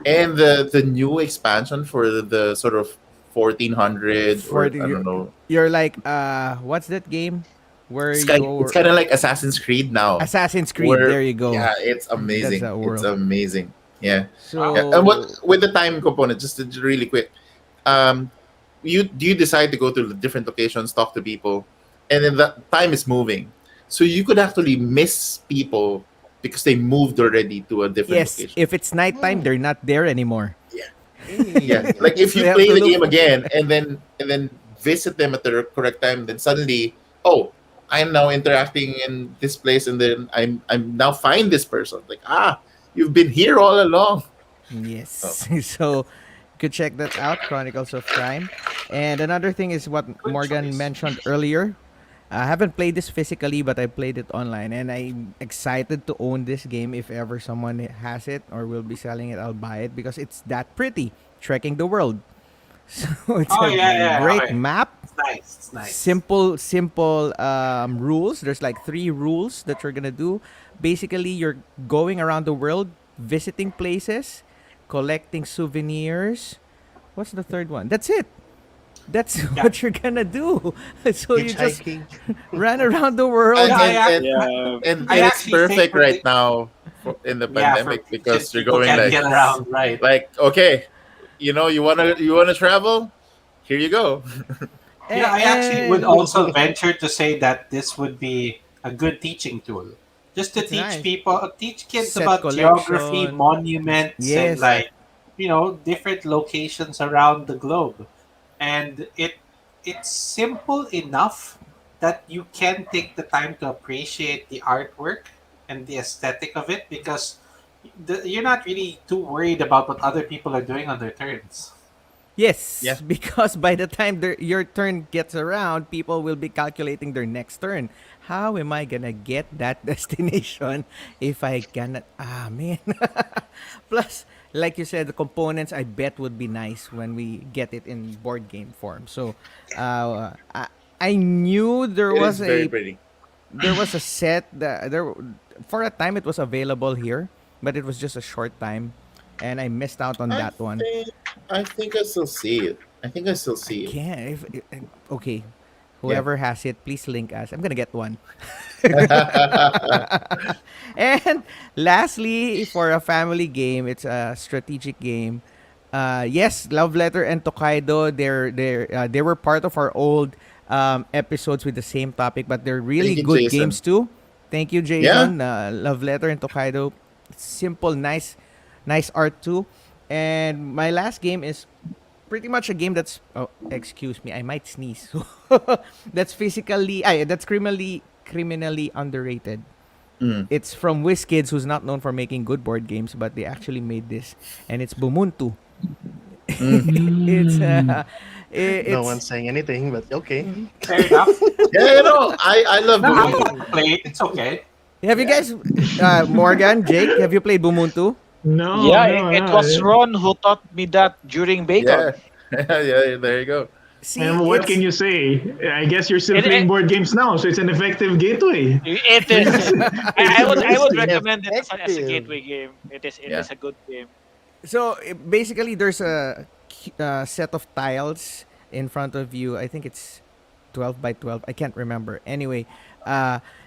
and the new expansion for the sort of 1400 For or the- I don't know. You're like, what's that game? Where It's you're kind of like Assassin's Creed now. Assassin's Creed. where- There you go. Yeah, it's amazing. That's that It's world. amazing. Yeah. So Yeah. And what with the time component, just really quick, um, you decide to go to the different locations, talk to people, and then the time is moving, so you could actually miss people because they moved already to a different yes, location. if it's nighttime, they're not there anymore. Yeah, like if So you you have play to the look game again and then visit them at the correct time, then suddenly, oh, I'm now interacting in this place, and then I'm now find this person. Like, you've been here all along. Oh, Yes. So you could check that out, Chronicles of Crime. And another thing is what Good Morgan choice. mentioned earlier. I haven't played this physically, but I played it online, and I'm excited to own this game. If ever someone has it or will be selling it, I'll buy it because it's that pretty. Trekking the world. So it's Oh a yeah, yeah. great Okay. map. It's nice. It's nice. Simple rules. There's like 3 rules that you're gonna do. Basically, you're going around the world, visiting places, collecting souvenirs. What's the third one? That's it. That's Yeah. what you're gonna do. So you just Hitchhiking. run around the world. and, Yeah, and, and, Yeah. and, I and it's actually think perfect for right the- now in the Yeah, pandemic for because since you're people going can't like get around, right? okay, you wanna travel, here you go. Yeah, I actually would And- also venture to say that this would be a good teaching tool. Just to It's teach nice. people, teach kids Set about geography, collection. monuments, and Yes. like, different locations around the globe. And it's simple enough that you can take the time to appreciate the artwork and the aesthetic of it because you're not really too worried about what other people are doing on their turns. Yes, Yeah. because by the time your turn gets around, people will be calculating their next turn. How am I gonna get that destination if I cannot? Ah, man. Plus, like you said, the components I bet would be nice when we get it in board game form. So, I knew there It was is very a pretty. set that there for a time it was available here, but it was just a short time, and I missed out on that one. I think I still see it. I think I still see it. Can't. Okay. Whoever has it, please link us. I'm gonna get one. And lastly, for a family game, it's a strategic game. Yes, Love Letter and Tokaido, they were part of our old episodes with the same topic, but they're really Thank you, good Jason. games too. Thank you, Jason. Love Letter and Tokaido, simple, nice art too. And my last game is pretty much a game that's excuse me, I might sneeze. That's that's criminally underrated. Mm. It's from WizKids, who's not known for making good board games, but they actually made this, and it's Bumuntu. It's No one's saying anything, but okay. Fair enough. Yeah, I love No, I Ubuntu. can play it. It's okay. Have you guys, Morgan, Jake, have you played Bumuntu? No. Yeah, no, it no. was Ron who taught me that during Bacon. Yeah. Yeah, there you go. See, And what it's- can you say? I guess you're still It- playing it- board games now, so it's an effective gateway. It is. I would Yes, recommend it as a effective. gateway game. It is Yeah. a good game. So basically, there's a set of tiles in front of you. I think it's 12 by 12. I can't remember. Anyway,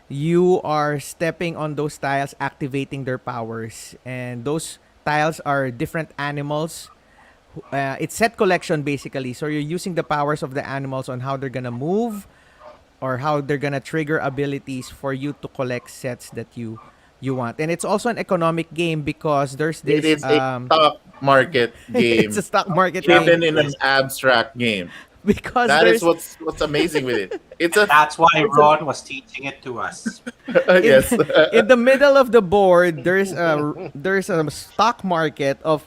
you are stepping on those tiles, activating their powers, and those tiles are different animals. It's set collection basically. So you're using the powers of the animals on how they're gonna move or how they're gonna trigger abilities for you to collect sets that you want. And it's also an economic game because there's It this is a stock market game, it's a stock market even game in an abstract game. because That there's is what's amazing with it. It's a That's why Ron was teaching it to us. yes. in the middle of the board there's a stock market of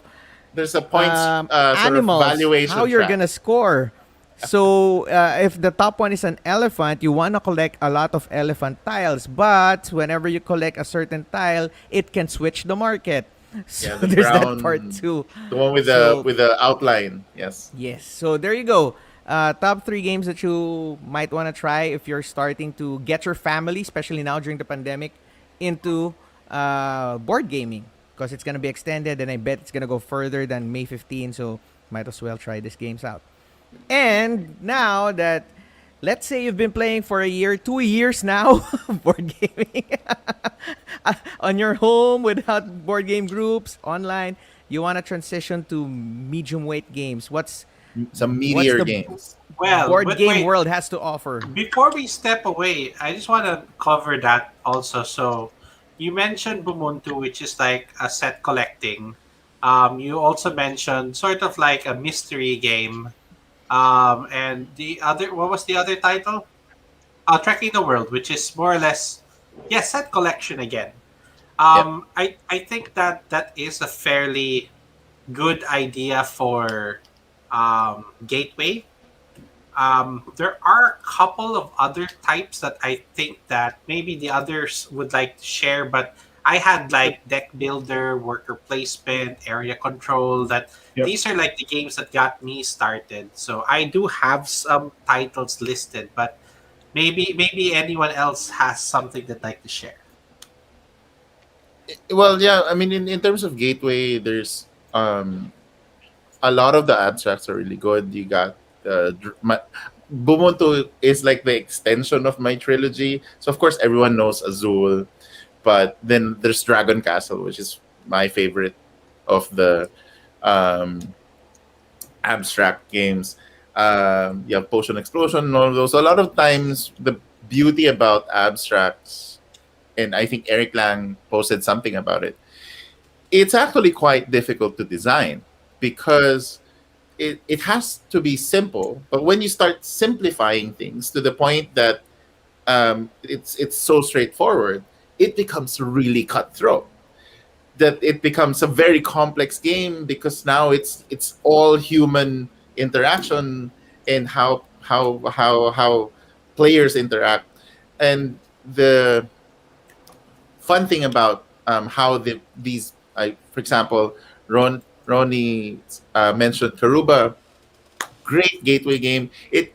There's a points sort of animals, valuation. how you're track. gonna score. So if the top one is an elephant, you want to collect a lot of elephant tiles, but whenever you collect a certain tile, it can switch the market. So Yeah, the there's that brown- part too. The one with So- the outline. Yes. Yes. So there you go. Top 3 games that you might want to try if you're starting to get your family, especially now during the pandemic, into board gaming because it's gonna be extended, and I bet it's gonna go further than May 15. So might as well try these games out. And now that, let's say you've been playing for a year, 2 years now, board gaming. on your home without board game groups online. You want to transition to medium weight games. Some meteor the games. Well, board but game wait, world has to offer? before we step away, I just want to cover that also. So, you mentioned Bumuntu, which is like a set collecting. You also mentioned sort of like a mystery game. And the other, what was the other title? Trekking the World, which is more or less, yeah, set collection again. Yep. I think that that is a fairly good idea for Gateway. There are a couple of other types that I think that maybe the others would like to share, but I had like deck builder, worker placement, area control. That Yep. these are like the games that got me started. So I do have some titles listed, but maybe anyone else has something they'd like to share. Well, yeah. I mean, in terms of Gateway, there's a lot of the abstracts are really good. You got Bumonto is like the extension of my trilogy. So of course everyone knows Azul, but then there's Dragon Castle, which is my favorite of the um, abstract games. You have Potion Explosion and all of those. A lot of times the beauty about abstracts, and I think Eric Lang posted something about it. It's actually quite difficult to design because it has to be simple. But when you start simplifying things to the point that it's so straightforward, it becomes really cutthroat. That it becomes a very complex game because now it's all human interaction and how players interact. And the fun thing about how these, for example, Ronnie mentioned Karuba, great gateway game. It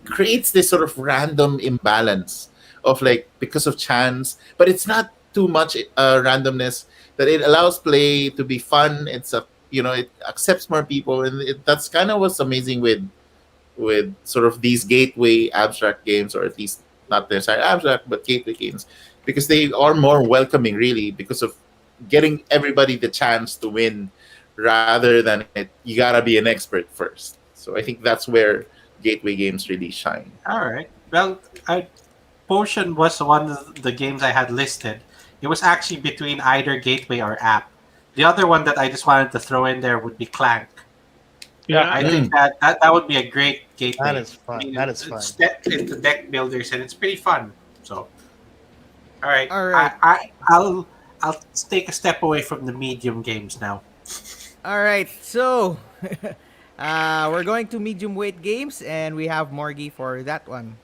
creates this sort of random imbalance of like because of chance, but it's not too much randomness that it allows play to be fun. It accepts more people, and that's kind of what's amazing with sort of these gateway abstract games, or at least not necessarily abstract, but gateway games, because they are more welcoming, really, because of getting everybody the chance to win, rather than you gotta be an expert first. So I think that's where gateway games really shine. All right. Well, Potion was one of the games I had listed. It was actually between either Gateway or App. The other one that I just wanted to throw in there would be Clank. Yeah, I think that would be a great gateway. That is fun. That is fun. Step into deck builders, and it's pretty fun. So, all right, All right. I'll take a step away from the medium games now. All right, so we're going to medium weight games, and we have Morgie for that one.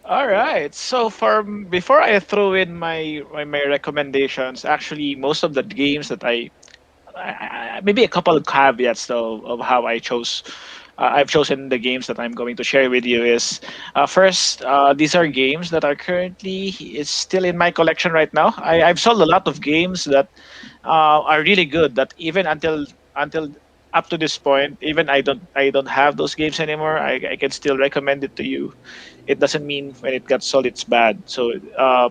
All right. So before I throw in my recommendations, actually most of the games that maybe a couple of caveats though of how I've chosen the games that I'm going to share with you is first, these are games that are currently is still in my collection right now. I've sold a lot of games that are really good that even until up to this point, even I don't have those games anymore. I can still recommend it to you. It doesn't mean when it got sold it's bad. So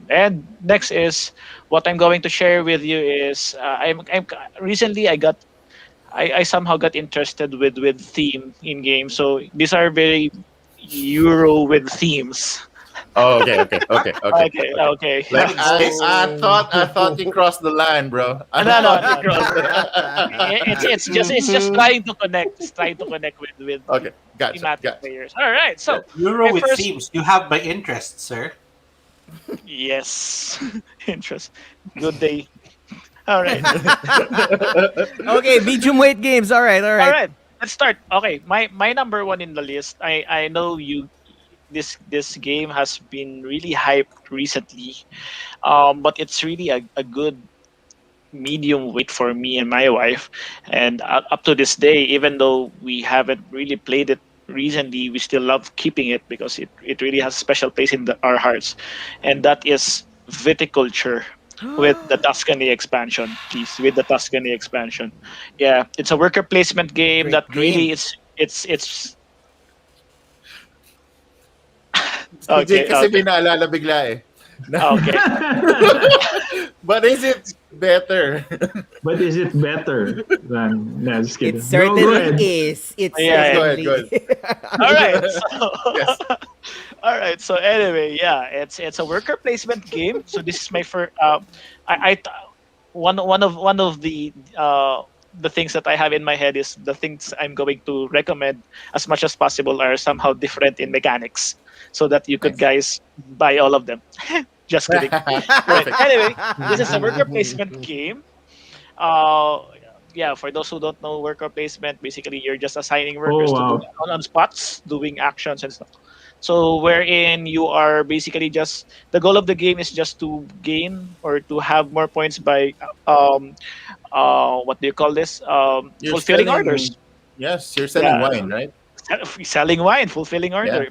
and next is what I'm going to share with you is I'm recently I somehow got interested with theme in games. So these are very Euro with themes. Oh, okay. Okay. Like, I thought you crossed the line, bro. No. It's just trying to connect. It's trying to connect with Okay, gotcha. thematic players. All right. So Euro my with first- themes. You have my interest, sir. yes, interest. Good day. All right. Okay, medium weight games. All right. All right. Let's start. Okay, my number one in the list. I know you. This game has been really hyped recently, but it's really a good medium weight for me and my wife. And up to this day, even though we haven't really played it recently, we still love keeping it because it really has a special place in our hearts. And that is Viticulture with the Tuscany expansion, please. With the Tuscany expansion. Yeah, it's a worker placement game Great that really game. it's Okay, okay. kasi may naalala bigla eh. Okay. But is it better? But is it better than? No, just It kidding. Go ahead. certainly is. It Yeah, go ahead, certainly. All right. So, Yes. all right. So anyway, yeah, it's a worker placement game. So this is my first. One of the things that I have in my head is the things I'm going to recommend as much as possible are somehow different in mechanics, so that you could guys buy all of them. Just kidding. Right. Perfect. Anyway, this is a worker placement game. Uh, yeah, for those who don't know worker placement, basically you're just assigning workers to wow. do on spots, doing actions and stuff. So wherein you are basically just the goal of the game is just to gain or to have more points by what do you call this? You're Fulfilling selling. orders. Yes, you're selling Yeah. wine, right? Selling wine, fulfilling order.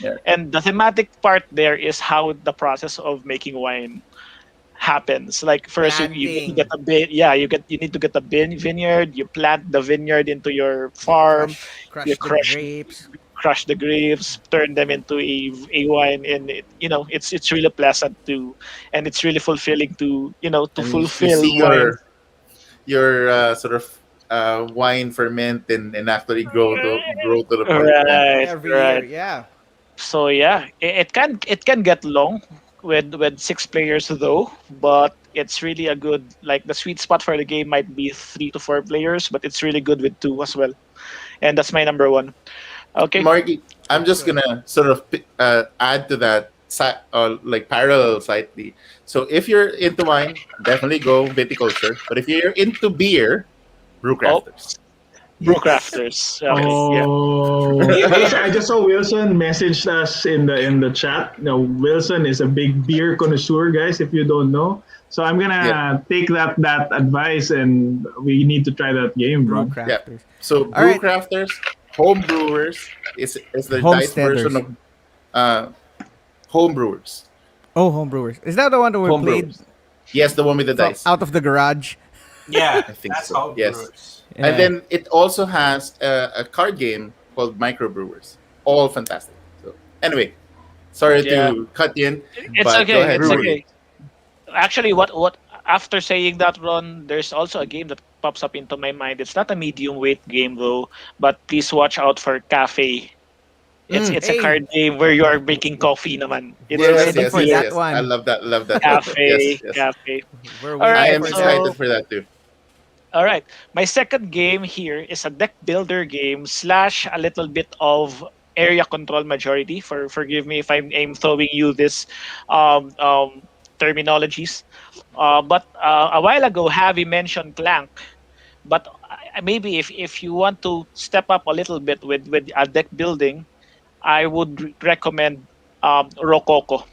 Yeah. And the thematic part there is how the process of making wine happens. Like first you need to Planting. get a bit you need to get a vineyard, you plant the vineyard into your farm, Crush you the crush grapes. crush the grapes, turn them into a wine, and it's really pleasant to, and it's really fulfilling to to And you fulfill see wine. your sort of wine ferment and actually grow to the point. Right, Every right. year, yeah. So yeah, it can get long with 6 players though, but it's really a good, like, the sweet spot for the game might be 3 to 4 players, but it's really good with 2 as well, and that's my number one. Okay. Marky, I'm just gonna sort of add to that, like parallel slightly. So if you're into wine, definitely go viticulture. But if you're into beer, brew crafters. Brew crafters. Okay. Yeah. Oh, I just saw Wilson messaged us in the chat. Now Wilson is a big beer connoisseur, guys. If you don't know, so I'm gonna Yeah. take that advice, and we need to try that game, Brew bro. crafters. So All brew right. crafters, home brewers is the dice Homesteaders. version of home brewers. Oh, homebrewers. Is that the one that we Home played brewers. Yes, the one with the from dice. out of the garage? Yeah, I think that's so, how yes. brewers. Yeah. And then it also has a card game called Microbrewers. All fantastic. So anyway, sorry Yeah. to cut you in. It's but okay. Go ahead, It's Rudy. okay. Actually, what after saying that, Ron, there's also a game that pops up into my mind. It's not a medium weight game though, but please watch out for Cafe. It's Hey. a card game where you are making coffee naman. It's Yes, ready yes, for yes, that yes. one. I love that. Love that. Cafe, Yes, yes. Cafe. We're All waiting I right, am for so- that. excited for that too. All right. My second game here is a deck builder game slash a little bit of area control majority. Forgive me if I'm throwing you this terminologies. But a while ago, Javi mentioned Clank. But maybe if you want to step up a little bit with a deck building, I would recommend Rococo.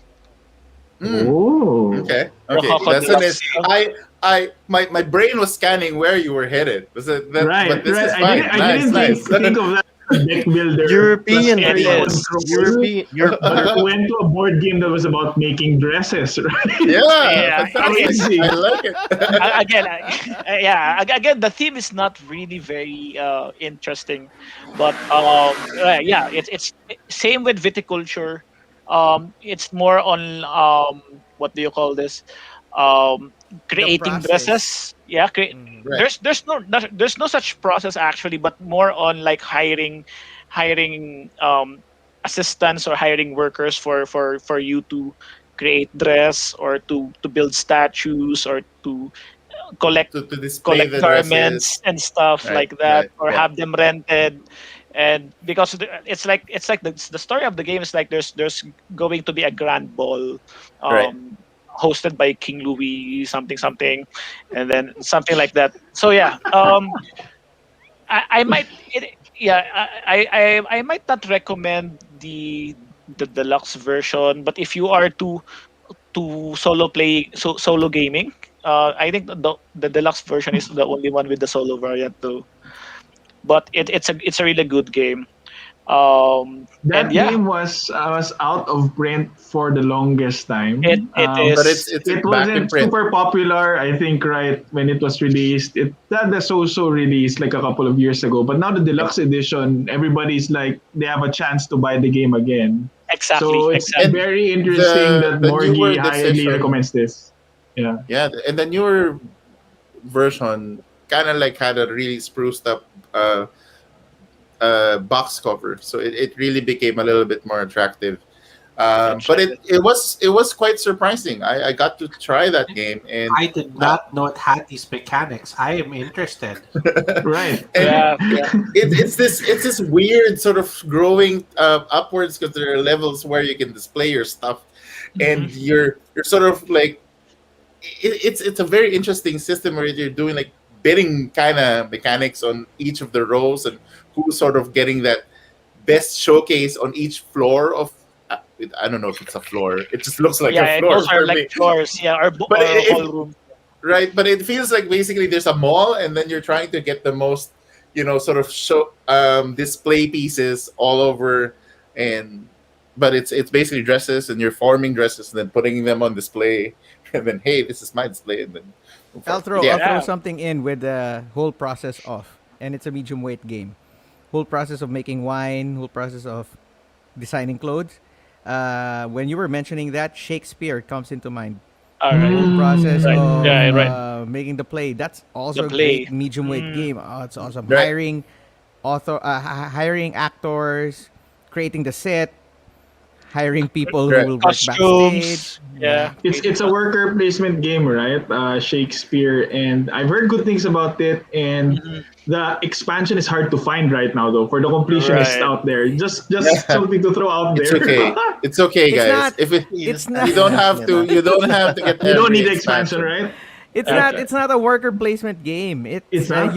Oh, Okay. Rococo That's an Deluxe. my brain was scanning where you were headed. right, But this right. is fine. I didn't Nice. think of that as a deck builder. European It Plus is. area control. European. But went to a board game that was about making dresses, right? Yeah, Yeah, fantastic. I like it. Again, the theme is not really very interesting, but yeah, it's same with viticulture. It's more on what do you call this? Creating process. dresses. Yeah, Mhm. Right. there's no such process actually, but more on like hiring assistants or hiring workers for you to create dress or to build statues or to collect To display collect the garments dresses. and stuff Right, like that, right, or yeah. have them rented. And because it's like the story of the game is like there's going to be a grand ball Right. hosted by King Louis something something, and then something like that. So yeah, I might I might not recommend the deluxe version, but if you are to solo gaming, I think the deluxe version is the only one with the solo variant though. But it's a really good game. That And yeah, game was out of print for the longest time. it is. But it's It back in wasn't print. super popular, I think, right when it was released. It had the so-so release like a couple of years ago. But now the deluxe edition, everybody's like they have a chance to buy the game again. Exactly. So it's Exactly. very interesting that the newer Morgie highly decision, recommends this. Yeah. yeah, and the newer version kind of like had a really spruced up box cover, so it really became a little bit more attractive. But it was quite surprising. I got to try that game, and I did not know it had these mechanics. I am interested. Right. and Yeah. Yeah. it's this weird sort of growing upwards, because there are levels where you can display your stuff, and you're sort of like it's a very interesting system where you're doing like bidding kind of mechanics on each of the rows, and who's sort of getting that best showcase on each floor of. I don't know if it's a floor. It just looks like Yeah. a floor Those are for like me. floors. Yeah. Or, But or it- hallroom. Right, but it feels like basically there's a mall, and then you're trying to get the most, sort of show display pieces all over, and but it's basically dresses, and you're forming dresses and then putting them on display, and then hey, this is my display, and then I'll throw Yeah. something in with the whole process of, and it's a medium weight game. Whole process of making wine, whole process of designing clothes. When you were mentioning that, Shakespeare comes into mind. All The right. whole process Right. of Yeah, right. making the play. That's also The a play. great medium weight game. Oh, it's awesome. Right. Hiring actors, creating the set, hiring people Right. who will work Costumes. backstage. Yeah. It's a worker placement game, right? Shakespeare, and I've heard good things about it. And the expansion is hard to find right now, though. For the completionists Right. out there, just Yeah. something to throw out it's there. okay. It's okay, It's guys. not- If it, It's not. you don't have to, you don't have to get. You don't every need the expansion, right? It's Okay. not. It's not a worker placement game. It's not?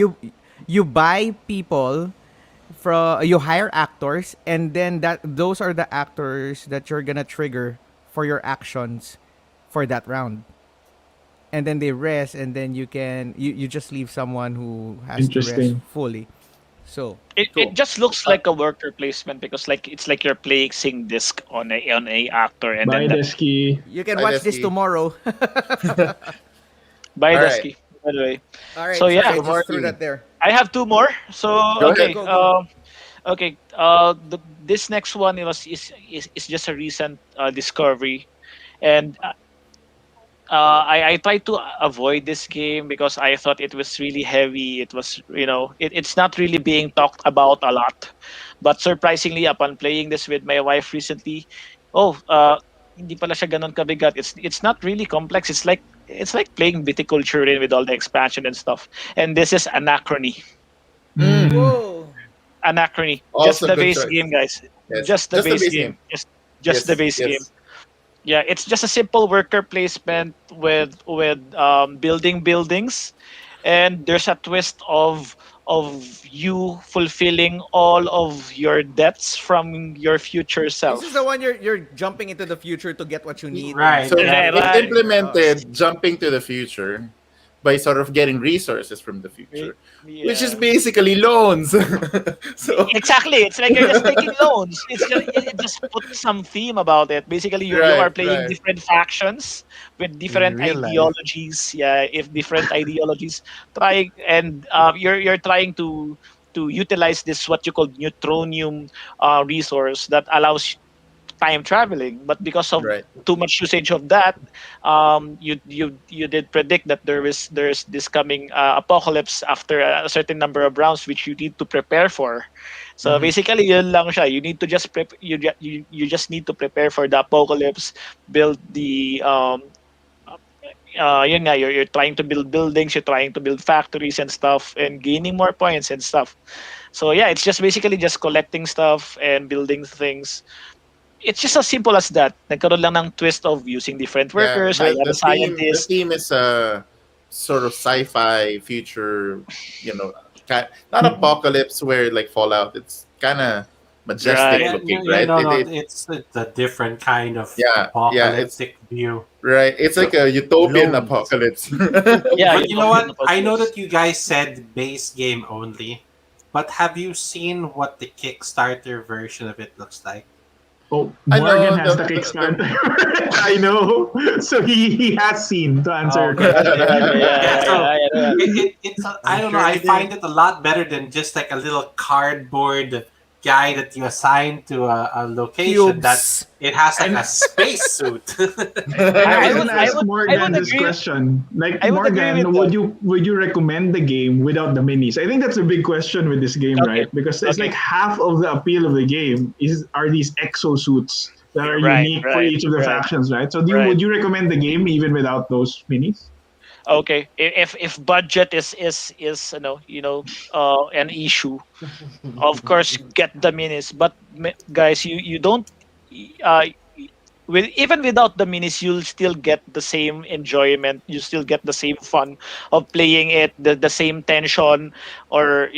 You buy people from, you hire actors, and then those are the actors that you're gonna trigger for your actions for that round. And then they rest, and then you just leave someone who has to rest Interesting. fully. So It just looks like a worker placement because it's like you're placing disc on a actor and Bye, then that, Desky. you can Hi, watch this Dusty. tomorrow. by All the right. ski. By the way, All right. So, yeah. I just threw that there. I have two more. So Go okay, ahead. Go. okay. This next one is just a recent discovery, and I tried to avoid this game because I thought it was really heavy. It was, it's not really being talked about a lot. But surprisingly, upon playing this with my wife recently, hindi pala siya ganun kabigat. It's not really complex. It's like playing Viticulture with all the expansion and stuff. And this is Anachrony. Whoa. Anachrony. Also Just the good base choice. game, guys. Yes. Just the base game. Just Yes, the base yes. game. Yeah, it's just a simple worker placement with building buildings, and there's a twist of you fulfilling all of your debts from your future self. This is the one you're jumping into the future to get what you need. Right. So Yeah, it right. implemented jumping to the future by sort of getting resources from the future, which is Yeah. basically loans. So Exactly, it's like you're just taking loans. It just put some theme about it. Basically, you Right, are playing right. different factions with different real life. ideologies. Yeah, if different ideologies try and you're trying to utilize this what you call neutronium resource that allows time traveling, but because of Right. too much usage of that, you did predict that there's this coming apocalypse after a certain number of rounds, which you need to prepare for. So basically, yun lang siya. You need to just you just need to prepare for the apocalypse, build the yun nga, you're trying to build buildings, you're trying to build factories and stuff, and gaining more points and stuff. So yeah, it's just basically just collecting stuff and building things. It's just as simple as that. Nagkaroon lang ng twist of using different workers, I the, had a the theme, the scientist. theme is a sort of sci-fi future, not apocalypse where like Fallout. It's kind of majestic Right. Yeah, looking, yeah, right? no, no, It- it's a different kind of Yeah, yeah, it's- apocalyptic view. right. It's like a utopian Loans. apocalypse. Yeah, But you know what? I know that. that you guys said base game only, but have you seen what the Kickstarter version of it looks like? Oh, I know, Morgan has the the- Kickstarter. I know. So he has seen to answer your Okay. question. It's I don't know. I find it a lot better than just like a little cardboard guy that you assign to a location that Cubes. it has like a space suit. I I would- would I ask would- Morgan I would this agree- question. Like I would agree Morgan, with would you recommend the game without the minis? I think that's a big question with this game, Okay. right? Because it's Okay. like half of the appeal of the game are these exosuits that are Right, unique for right, each of the right. factions, right? So Right. would you recommend the game even without those minis? Okay, if budget is an issue, of course get the minis. But guys, you don't uh, even without the minis, you'll still get the same enjoyment. You still get the same fun of playing it, the same tension, or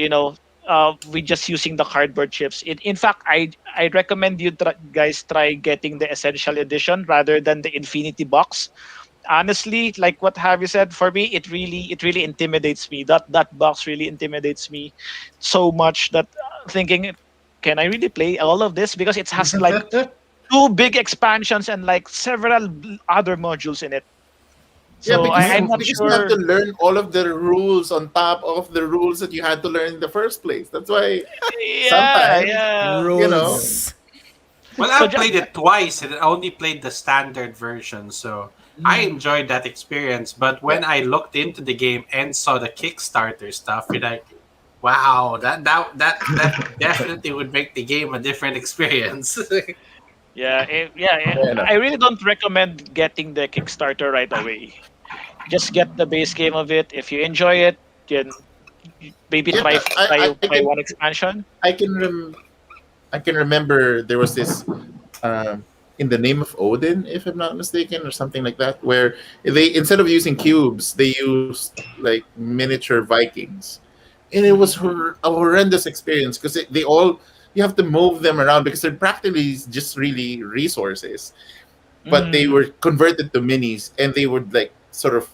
with just using the cardboard chips. In fact, I recommend you guys try getting the essential edition rather than the infinity box. Honestly, like what have you said, for me it really intimidates me. That box really intimidates me so much that thinking, can I really play all of this, because it has like two big expansions and like several other modules in it. Yeah, So because, I'm not because you have sure. to learn all of the rules on top of the rules that you had to learn in the first place. That's why Yeah, sometimes- yeah. Rules. Well, So I played it twice and I only played the standard version, so I enjoyed that experience. But when I looked into the game and saw the Kickstarter stuff, you're like, wow, that definitely would make the game a different experience. Fair enough. I really don't recommend getting the Kickstarter right away. Just get the base game of it. If you enjoy it, then maybe Yeah, I try can- one expansion. I can remember there was this in the name of Odin, if I'm not mistaken, or something like that, where they, instead of using cubes, they used like miniature Vikings, and it was a horrendous experience because they all, you have to move them around because they're practically just really resources, but they were converted to minis, and they would like sort of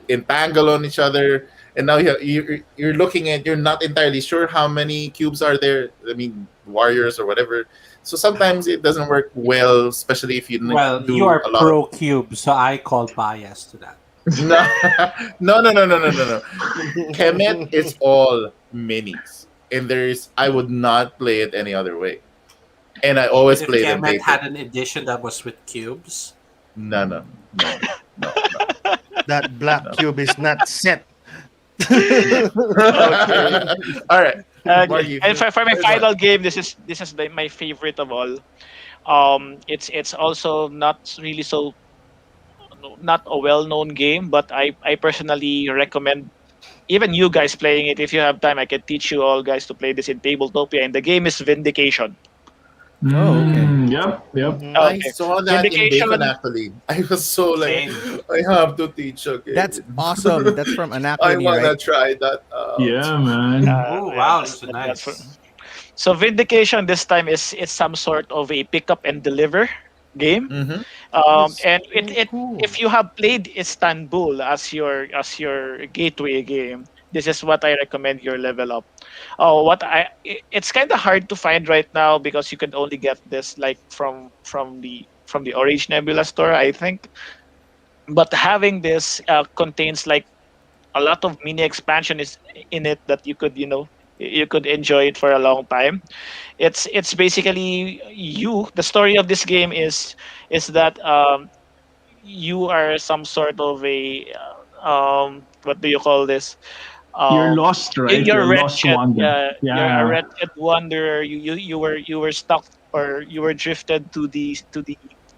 entangle on each other. And now you're looking at, you're not entirely sure how many cubes are there. I mean, warriors or whatever. So sometimes it doesn't work well, especially if you Well, do you are a lot pro cube, so I call bias to that. No, no. Kemet is all minis, and I would not play it any other way. And I always If play them Kemet basic. had an edition that was with cubes, No. That black cube is not set. All right. Mark, Okay. you- And for my you- final game, this is my favorite of all. It's also not really so, not a well-known game, but I personally recommend even you guys playing it. If you have time, I can teach you all guys to play this in Tabletopia. And the game is Vindication. Oh, okay. Yep. I Okay. saw that in Vindication- Bacon actually. I was so like, Same. I have to teach. Okay, That's awesome. That's from I Anachrony, wanna right? try that. Out. Yeah, man. oh wow, that's- that's that's nice. So Vindication this time is some sort of a pick up and deliver game. Mhm. And if you have played Istanbul as your gateway game, this is what I recommend your level up. It's kind of hard to find right now because you can only get this like from the Orange Nebula store, I think. But having this contains like a lot of mini expansion is in it that you could enjoy it for a long time. It's basically you. The story of this game is that you are some sort of a what do you call this? You're lost, right? You're lost wretched. wanderer. You're a wretched wanderer. You were stuck, or you were drifted to the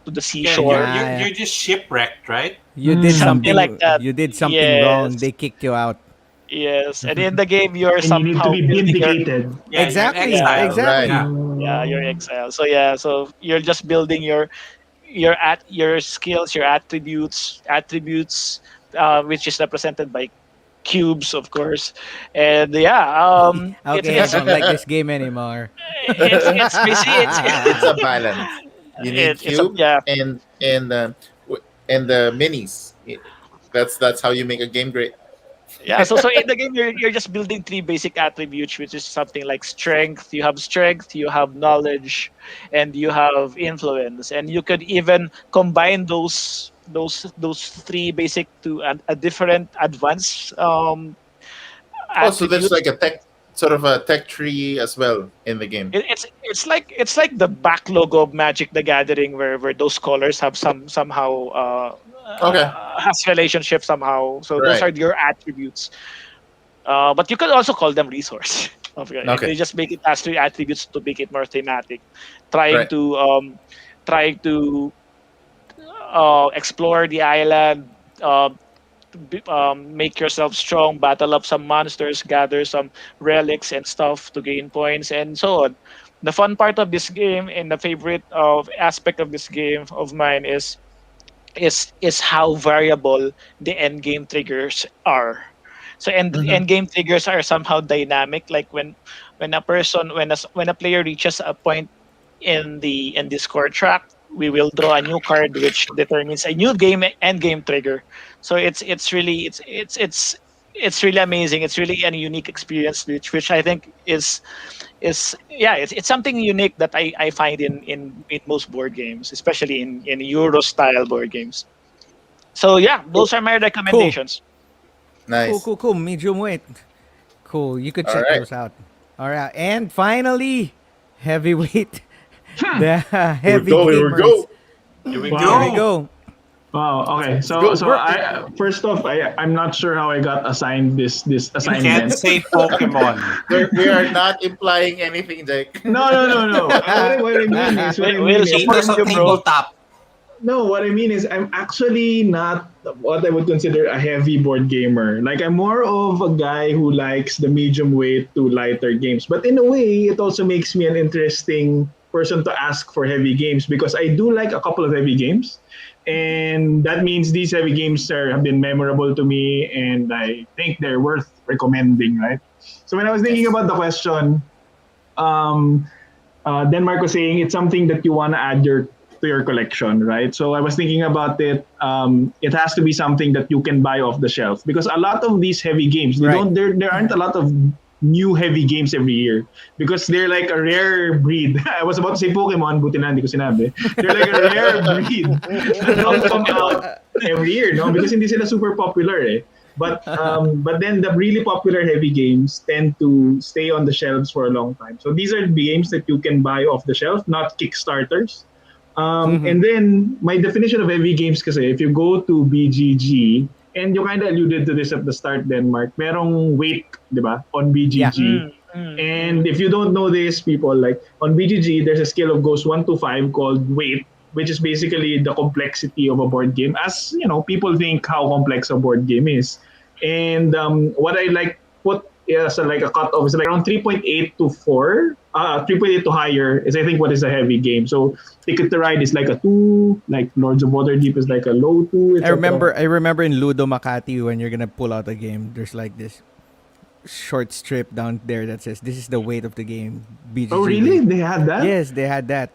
Yeah, seashore. Yeah. you're just shipwrecked, right? You did Something something like that. You did something Yes. wrong. They kicked you out. Yes, and in the game you're And you need to somehow be building your, vindicated. Yeah, Exactly, you're exiled. exactly. Yeah. yeah, you're exiled. So you're just building your skills, your attributes, which is represented by cubes, of course. And Okay, I don't like this game anymore. it's basically It's a balance. You need it's a- cube yeah. and the minis. That's how you make a game great. Yeah, so in the game you're just building three basic attributes, which is something like strength. You have strength, you have knowledge, and you have influence. And you could even combine those three basic to a different advanced Oh, so there's attributes. like a tech, sort of a tech tree as well in the game. it's like the backlog of Magic the Gathering, where those colors have somehow Okay. has relationship somehow. So those Right. are your attributes. But you could also call them resource. Okay. Okay. They just make it as three attributes to make it more thematic. Trying Right. to trying to explore the island, make yourself strong, battle up some monsters, gather some relics and stuff to gain points, and so on. The fun part of this game and the favorite of aspect of this game of mine is how variable the end game triggers are. So end game triggers are somehow dynamic. Like when a person when a player reaches a point in the score track, we will draw a new card which determines a new game end game trigger. So it's really it's really amazing. It's really a unique experience, which I think is yeah, it's something unique that I find in most board games, especially in Euro style board games. So yeah, those are my recommendations. Nice. Cool. Medium weight. Cool. You could All check right. those out. All right. And finally, heavyweight. The Here heavy we go. Here we gamers. go. Here we Wow. go. Here we go. Wow. Okay. go. So I first off, I'm not sure how I got assigned this You can't assignment. say Pokemon. We are not implying anything, Jake. No. What I mean is, We'll support There's a you, bro. tabletop. no, what I mean is I'm actually not what I would consider a heavy board gamer. Like I'm more of a guy who likes the medium weight to lighter games. But in a way, it also makes me an interesting person to ask for heavy games because I do like a couple of heavy games. And that means these heavy games have been memorable to me and I think they're worth recommending, right? So when I was thinking about the question, Denmark was saying it's something that you want to add to your collection, right? So I was thinking about it. It has to be something that you can buy off the shelf because a lot of these heavy games, Right. there aren't a lot of new heavy games every year because they're like a rare breed. I was about to say Pokemon, buti na hindi ko sinabi. They're like a rare breed that come out every year, no? Because hindi sila super popular, eh. But then the really popular heavy games tend to stay on the shelves for a long time. So these are the games that you can buy off the shelf, not Kickstarters. And then my definition of heavy games kasi, if you go to BGG, and you kind of alluded to this at the start, Denmark, merong weight, di ba, on BGG. And if you don't know this, people, like on BGG, there's a scale of goes 1 to 5 called weight, which is basically the complexity of a board game. As you know, people think how complex a board game is. And what I like put as like a cutoff is like around 3.8 to 4, 3.8 to higher is I think what is a heavy game. So Ticket to Ride is like a 2, like Lords of Waterdeep is like a low 2. I remember in Ludo Makati when you're gonna pull out a game, there's like this short strip down there that says this is the weight of the game. BGG Oh really? weight. They had that? Yes, they had that.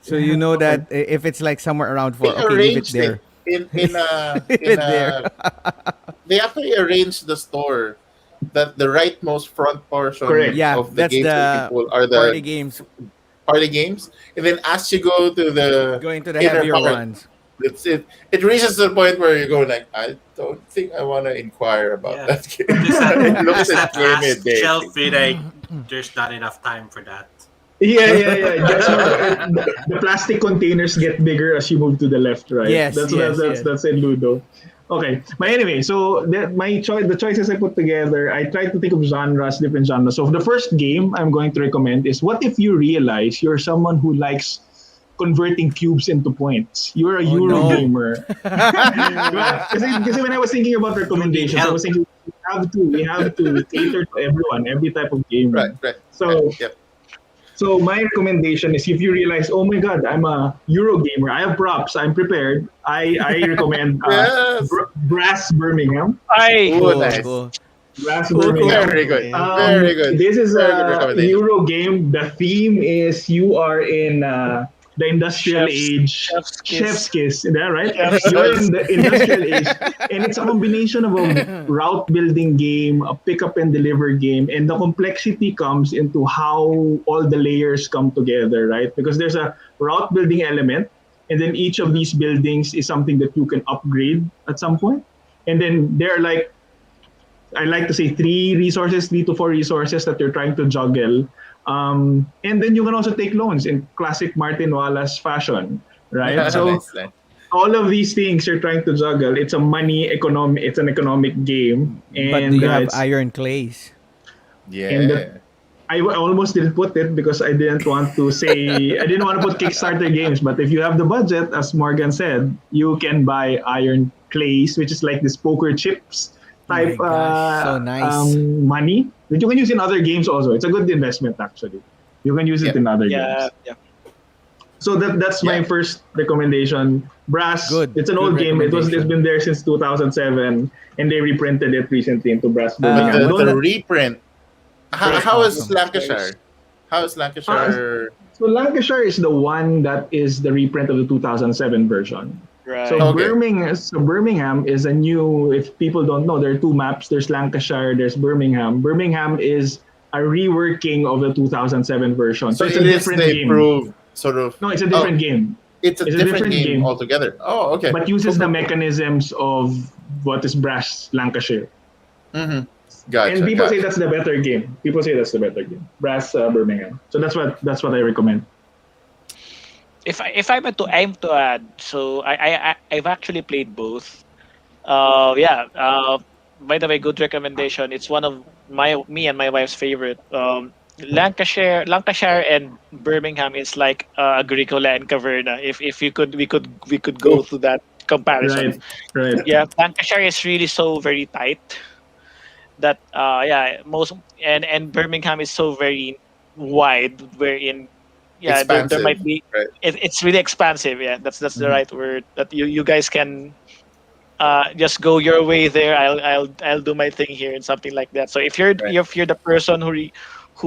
So you know that if it's like somewhere around 4, They okay, leave it arranged there. it Leave it there. they actually arranged the store that the rightmost front portion Correct. Yeah, of the that's games that the you pull are the party games. party games, and then as you go to the Going to the inner heavier part, ones. it reaches the point where you go like, I don't think I want to inquire about Yeah. that game. Just that, It looks just that last intimidating. shelf, like, there's not enough time for that. Yeah. The plastic containers get bigger as you move to the left, right? Yes, that's yes. that's in Ludo. Okay, but anyway, so the choices I put together, I tried to think of different genres. So the first game I'm going to recommend is what if you realize you're someone who likes converting cubes into points. You're a Oh, Euro no. gamer. Kasi when I was thinking about recommendations, I was thinking we have to cater to everyone, every type of gamer. Right. So Yep. So my recommendation is if you realize, oh my God, I'm a Euro gamer, I have props, I'm prepared. I recommend Yes. Brass Birmingham. Oh, Cool, nice. cool. Brass Cool, Birmingham. Very good. Um, Very good. This is Very good a recommendation. Euro game. The theme is you are in the industrial age. Chef's kiss. Is that right? Chef's You're kiss. in the industrial age. And it's a combination of a route building game, a pick up and deliver game. And the complexity comes into how all the layers come together, right? Because there's a route building element. And then each of these buildings is something that you can upgrade at some point. And then there are like I like to say 3 to 4 resources that you're trying to juggle. And then you can also take loans in classic Martin Wallace fashion, right? So Nice, nice. all of these things you're trying to juggle. It's a it's an economic game. And But do you have it's- iron clays? Yeah. I almost didn't put it because I didn't want to say I didn't want to put Kickstarter games. But if you have the budget, as Morgan said, you can buy iron clays, which is like this poker chips type my gosh, so nice. money that you can use in other games. Also, it's a good investment actually. You can use it Yeah. in other Yeah, games. yeah. So that's my Yeah. first recommendation. Brass. Good. It's an Good old game. It's recommendation. been there since 2007, and they reprinted it recently into Brass. But Birmingham. the reprint. How is Awesome. Lancashire? How is Lancashire? So Lancashire is the one that is the reprint of the 2007 version. Right. So Okay. Birmingham is a new. If people don't know, there are two maps. There's Lancashire. There's Birmingham. Birmingham is a reworking of the 2007 version. So, So it's it a is different the game. improved sort of. No, it's a different game, It's a it's a different, different game game. altogether. Oh, okay. but uses the Okay. mechanisms of what is Brass Lancashire. Mhm. Gotcha. And people say gotcha. that's the better game. People say that's the better game. Brass Birmingham. So that's what I recommend. If I'm to add, so I've actually played both. Yeah. By the way, good recommendation. It's one of me and my wife's favorite. Lancashire and Birmingham is like Agricola and Caverna. If you could, we could go through that comparison. Right. Yeah, Lancashire is really so very tight that yeah, most and Birmingham is so very wide, wherein yeah, there Expansive, might be right. it's really expansive. Yeah, that's the right word. That you guys can just go your way there. I'll do my thing here and something like that. So if you're Right. if you're the person who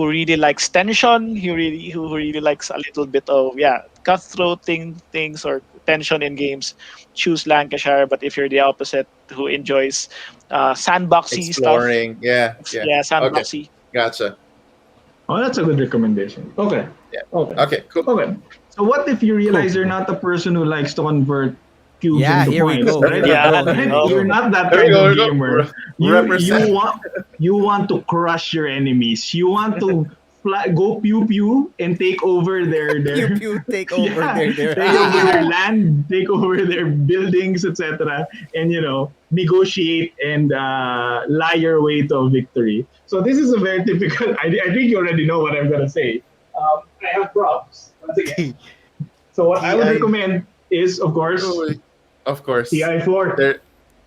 really likes tension, who really likes a little bit of cutthroat things or tension in games, choose Lancashire. But if you're the opposite, who enjoys sandboxy Exploring. Yeah. stuff, Yeah. sandboxy. Gotcha. Oh, that's a good recommendation. Okay. Yeah. Okay. Okay. Cool. Okay. So what if you realize you're not the person who likes to convert cubes Yeah, into here we points? go. Right? Yeah, Here we go. You're not that There we kind go. of there we gamer. go. Represent. You want to crush your enemies. You want to go pew pew and take over their Pew pew take over take their over their land, take over their buildings, etc., and negotiate and lie your way to a victory. So this is a very typical. I think you already know what I'm gonna say. I have props once again. So what I would TI. recommend is, of course, Of course. TI4. There.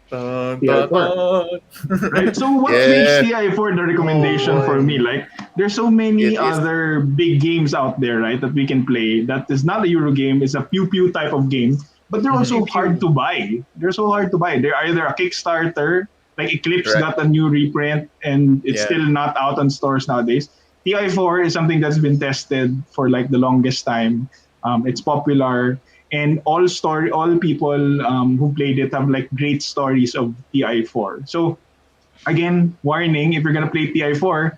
Dun, TI4. dun. Right. So what Yeah. makes TI4 the recommendation for me? Like, there's so many It is. other big games out there, right, that we can play. That is not a Euro game. It's a pew pew type of game, but they're also hard to buy. They're so hard to buy. They're either a Kickstarter, like Eclipse Correct. got a new reprint, and it's Yeah. still not out on stores nowadays. TI4 is something that's been tested for like the longest time. It's popular. And all people who played it have like great stories of TI4. So again, warning: if you're gonna play TI4,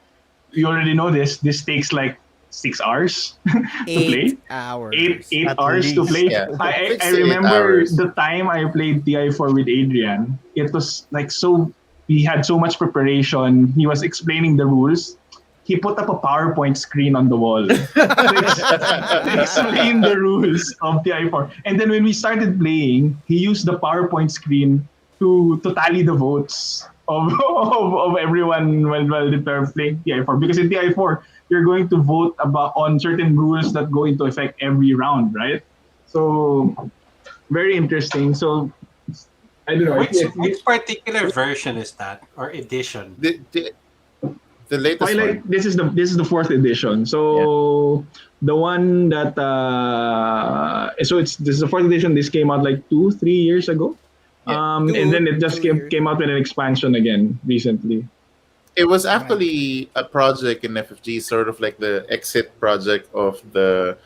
you already know this. This takes like 6 hours to play. 8 hours. Eight At hours to least, play. yeah. I 6 to 8 remember hours. the time I played TI4 with Adrian. It was like so. We had so much preparation. He was explaining the rules. He put up a PowerPoint screen on the wall to explain the rules of TI4. And then when we started playing, he used the PowerPoint screen to tally the votes of everyone while they're playing TI4. Because in TI4, you're going to vote on certain rules that go into effect every round, right? So very interesting. So I don't know. Which particular version is that or edition? The latest Twilight. one. This is the 4th edition. So the one that this is the 4th edition. This came out like 2-3 years ago. Yeah. And then it just 2 years. came out with an expansion again recently. It was actually a project in FFG, sort of like the exit project of the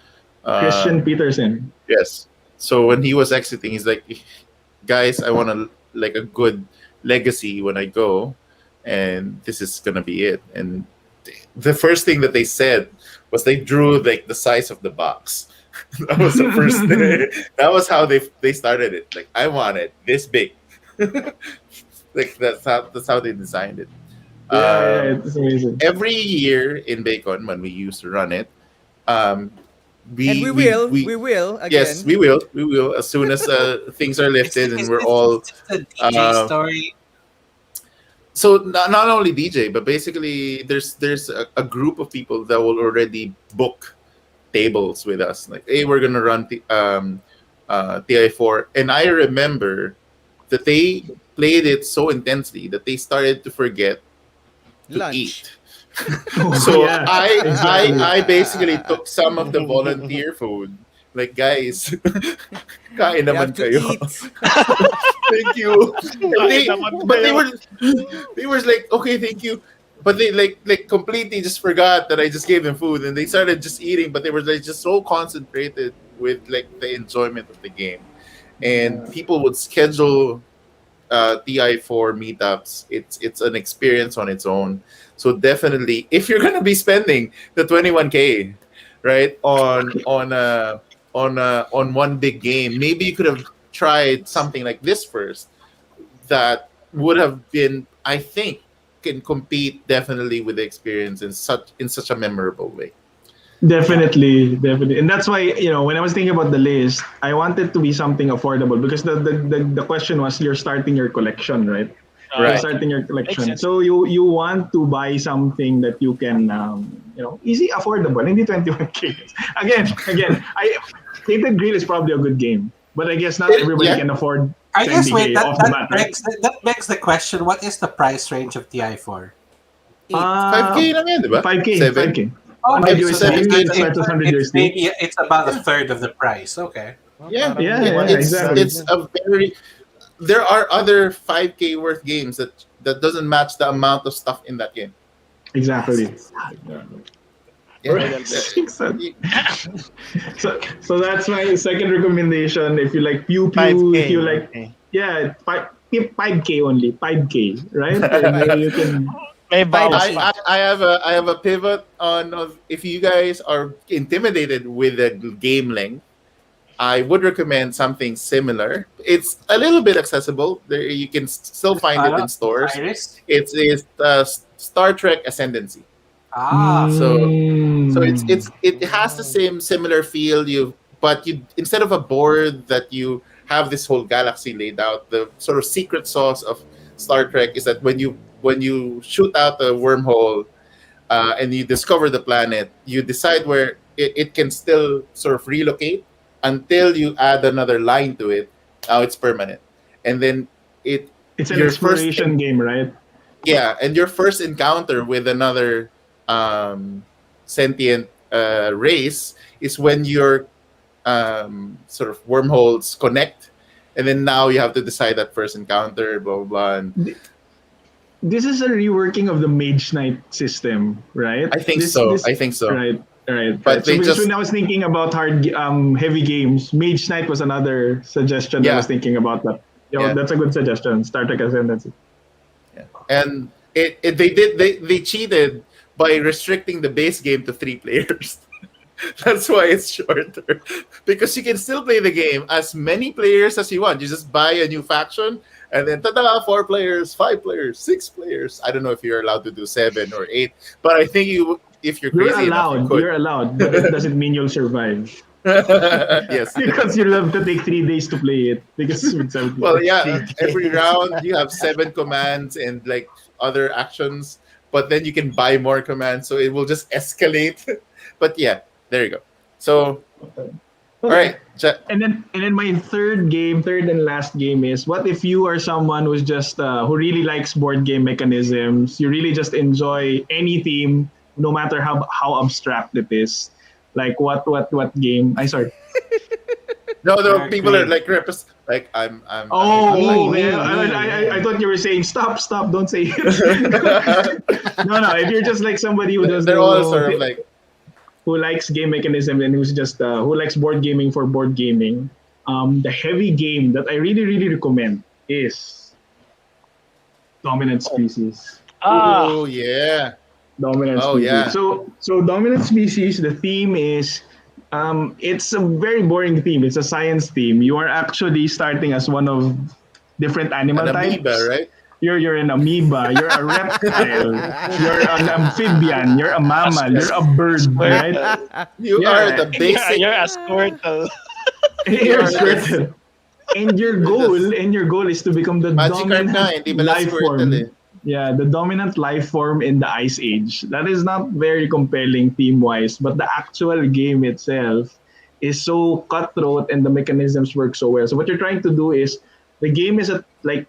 Christian Peterson. Yes. So when he was exiting, he's like, "Guys, I want a good legacy when I go, and this is gonna be it." And the first thing that they said was they drew like the size of the box. That was the first thing. That was how they started it. Like, I want it this big. Like that's how they designed it. Yeah, it's amazing. Every year in Bacon, when we used to run it, um, And we will yes, again. we will as soon as things are lifted and we're Is all. this the DJ Uh, story? so not only DJ, but basically there's a group of people that will already book tables with us. Like, hey, we're gonna run TI4, and I remember that they played it so intensely that they started to forget to Lunch. eat. Oh, So yeah, I exactly. I basically took some of the volunteer food. Like, guys, kain You naman have to kayo. eat. Thank you. And naman but kayo. they were like, okay, thank you. But they like completely just forgot that I just gave them food, and they started just eating. But they were like just so concentrated with like the enjoyment of the game, and people would schedule TI4 meetups. It's an experience on its own. So definitely, if you're gonna be spending the 21K, right, on one big game, maybe you could have tried something like this first. That would have been, I think, can compete definitely with the experience in such a memorable way. Definitely, and that's why when I was thinking about the list, I wanted to be something affordable because the question was you're starting your collection, right? You're Right. starting your Makes collection, sense. so you want to buy something that you can easy affordable, hindi 21K. Again, I Tainted Grail is probably a good game, but I guess not everybody Yeah. can afford I guess 20K wait, off the bat, right? that begs the question: what is the price range of TI4? 5K lang yan, di ba? 5K, 7? 5K. Okay, 100 so USD, it's- that's why it's 100 it's USD. maybe it's about a third of the price. Okay. Yeah, Yeah, exactly. It's a very. There are other 5K worth games that doesn't match the amount of stuff in that game. Exactly. Yeah. So that's my second recommendation. If you like Pew Pew, 5K. if you like, okay. yeah, 5K only, 5K, right? And you can. May Bye. bounce. I have a pivot on of if you guys are intimidated with the game length, I would recommend something similar. It's a little bit accessible. There you can still find it in stores. Iris? It's Star Trek Ascendancy. So Mm. it has the same similar feel. But instead of a board that you have this whole galaxy laid out, the sort of secret sauce of Star Trek is that when you shoot out a wormhole and you discover the planet, you decide where it can still sort of relocate until you add another line to it. Now it's permanent, and then It's an your first exploration game, right? yeah, and your first encounter with another sentient race is when your sort of wormholes connect, and then now you have to decide that first encounter, blah blah blah. And This is a reworking of the Mage Knight system, right? I think This- so. this- I think so. Right. But So they because just- when I was thinking about heavy games, Mage Knight was another suggestion I Yeah. was thinking about. That Yeah. that's a good suggestion. Star Trek Ascendancy. And they cheated by restricting the base game to 3 players. That's why it's shorter, because you can still play the game as many players as you want. You just buy a new faction, and then 4 players, 5 players, 6 players. I don't know if you're allowed to do 7 or 8, but I think if you're You're crazy enough, allowed. you You're allowed, but it doesn't mean you'll survive could. Yes. because you'll have to take 3 days to play it. Because with 70 Well, yeah. Every round you have 7 commands and like other actions, but then you can buy more commands, so it will just escalate. But yeah, there you go. So, all right. And then my third and last game is, what if you are someone who's just who really likes board game mechanisms? You really just enjoy any theme, no matter how abstract it is. Like what game? I sorry. No, Exactly. people are like like I'm. Oh, Me. I thought you were saying stop, don't say it. No. If you're just like somebody who does they're all sort of like who likes game mechanism and who's just who likes board gaming for board gaming, the heavy game that I really recommend is Dominant Species. oh yeah. Dominant Oh, Species. yeah. So Dominant Species, the theme is it's a very boring theme. It's a science theme. You are actually starting as one of different animal An types. amoeba, right? You're an amoeba. You're a reptile. You're an amphibian. You're a mammal. You're a bird, right? You Yeah. are the basic. You're a Squirtle. You're You're Squirtle. And your goal is to become the Magikarp dominant nga, hindi ba life Squirtle form. eh? Yeah, the dominant life form in the Ice Age. That is not very compelling theme-wise, but the actual game itself is so cutthroat and the mechanisms work so well. So what you're trying to do is the game is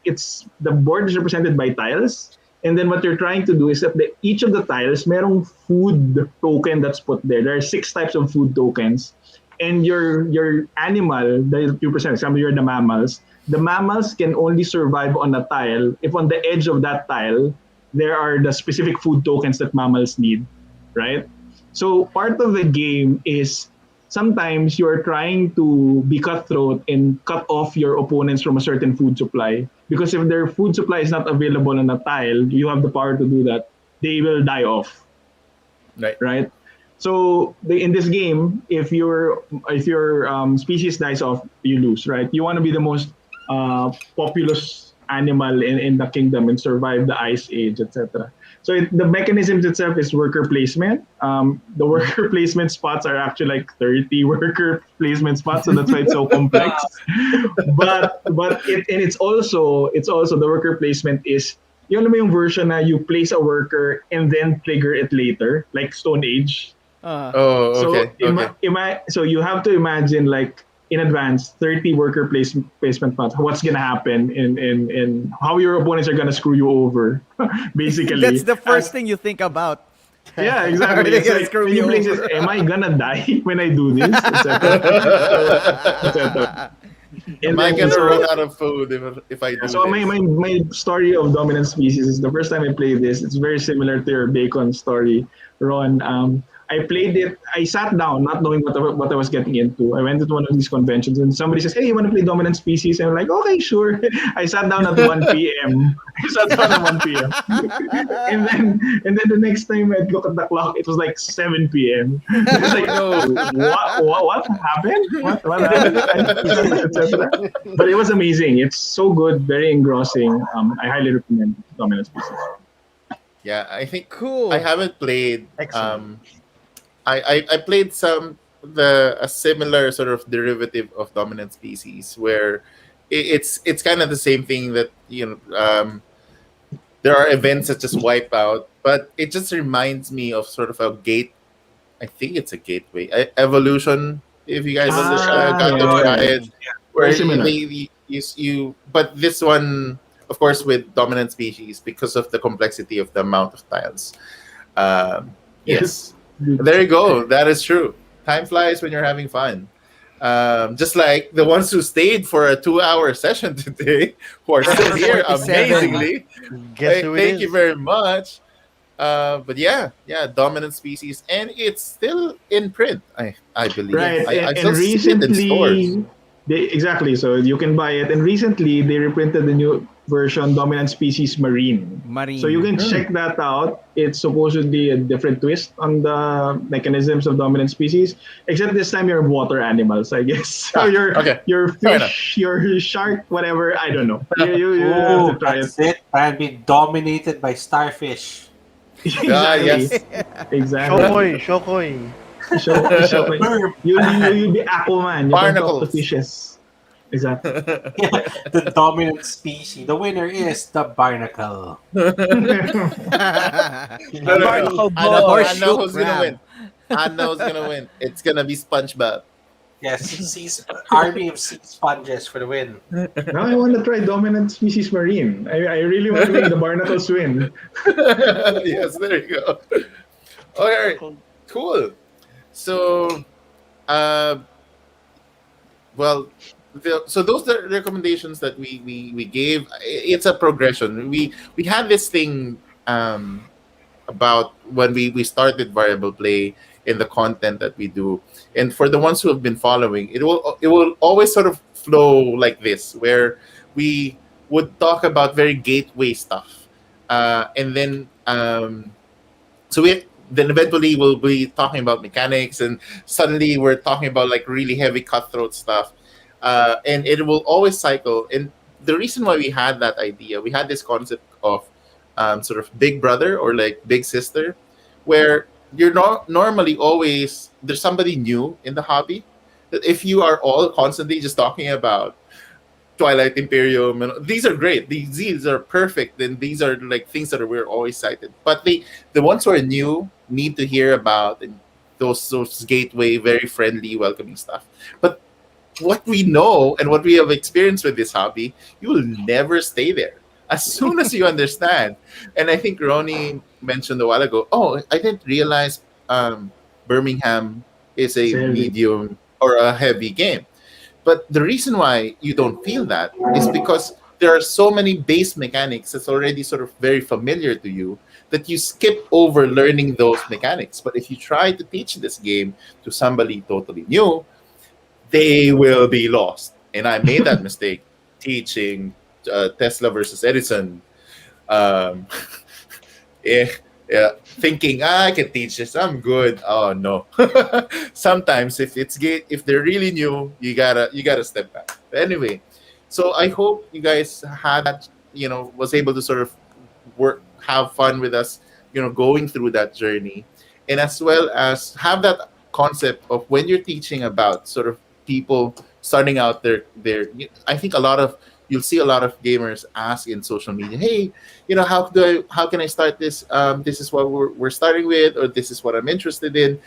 it's the board is represented by tiles, and then what you're trying to do is that each of the tiles merong food token that's put there. There are 6 types of food tokens, and your animal that you present, example, you're the mammals. The mammals can only survive on a tile if on the edge of that tile there are the specific food tokens that mammals need, right? So part of the game is sometimes you're trying to be cutthroat and cut off your opponents from a certain food supply. Because if their food supply is not available on a tile, you have the power to do that. They will die off, right? So in this game, if your species dies off, you lose, right? You want to be the most populous animal in the kingdom and survive the Ice Age, etc. So the mechanisms itself is worker placement. The worker placement spots are actually like 30 worker placement spots, so that's why it's so complex. but it's also the worker placement is yung alam mo yung version na you place a worker and then trigger it later, like Stone Age. Oh, okay. So you have to imagine like in advance 30 worker placement spots. What's gonna happen in how your opponents are gonna screw you over, basically. That's the first thing you think about. Yeah, exactly. They're It's gonna like, screw when me you place over. it, am I gonna die when I do this? Am I gonna run out of food if I do So this? my story of dominant species is the first time I played this. It's very similar to your bacon story, Ron. I played it. I sat down, not knowing what I was getting into. I went to one of these conventions, and somebody says, "Hey, you want to play dominant species?" And I'm like, "Okay, sure." I sat down at 1 p.m. I sat down at 1 p.m. and then the next time I look at the clock, it was like 7 p.m. I was like, what happened? What happened? etc. But it was amazing. It's so good, very engrossing. I highly recommend dominant species. Yeah, I think Cool. I haven't played. Excellent. I played a similar sort of derivative of dominant species where it's kind of the same thing that there are events such as Wipeout, but it just reminds me of sort of a gate. I think it's a gateway evolution. If you guys got to try it, where Very similar. but this one, of course, with dominant species because of the complexity of the amount of tiles. Yes. There you go. That is true. Time flies when you're having fun. Just like the ones who stayed for a 2-hour session today, who are still here 47. amazingly. Guess who it Thank is? you very much. But yeah, dominant species, and it's still in print. I believe. Right, I and still see it in stores. recently, exactly. So you can buy it, and recently they reprinted the new version, Dominant Species Marine. Marine. So you can check that out. It's supposedly a different twist on the mechanisms of dominant species, except this time you're water animals, I guess. So your Fair fish, your shark, whatever. I don't know. You have Oh, to try that's it. it. I'll be dominated by starfish. Exactly. Yes. Exactly. Shokoy. Show. You'll be Aquaman. You can talk to Barnacles. fishes. Exactly. The dominant species. The winner is the barnacle. No. Barnacle I know horseshoe who's gonna crab. win. I know who's gonna win. It's gonna be SpongeBob. Yes, army of sea sponges for the win. Now I want to try Dominant Species Marine. I really want to make the barnacles win. Yes, there you go. All right, cool. So, so those are the recommendations that we gave. It's a progression. We had this thing about when we started variable play in the content that we do, and for the ones who have been following, it will always sort of flow like this, where we would talk about very gateway stuff, and then then eventually we'll be talking about mechanics, and suddenly we're talking about like really heavy cutthroat stuff, and it will always cycle. And the reason why we had that idea, we had this concept of sort of big brother or like big sister, where you're not normally always there's somebody new in the hobby. That if you are all constantly just talking about Twilight Imperium, and these are great. These are perfect, and these are like things that we're always cited. But the ones who are new need to hear about and those gateway, very friendly, welcoming stuff. But what we know and what we have experienced with this hobby, you will never stay there. As soon as you understand, and I think Ronnie mentioned a while ago, oh, I didn't realize Birmingham is a It's heavy. medium or a heavy game. But the reason why you don't feel that is because there are so many base mechanics that's already sort of very familiar to you that you skip over learning those mechanics. But if you try to teach this game to somebody totally new, they will be lost. And I made that mistake teaching Tesla versus Edison. Um, eh, yeah, thinking I can teach this, I'm good. Oh no! Sometimes if they're really new, you gotta step back. But anyway, so I hope you guys had that, was able to sort of have fun with us, going through that journey, and as well as have that concept of when you're teaching about sort of people starting out their. I think you'll see a lot of gamers ask in social media, hey, how can I start this? This is what we're starting with, or this is what I'm interested in.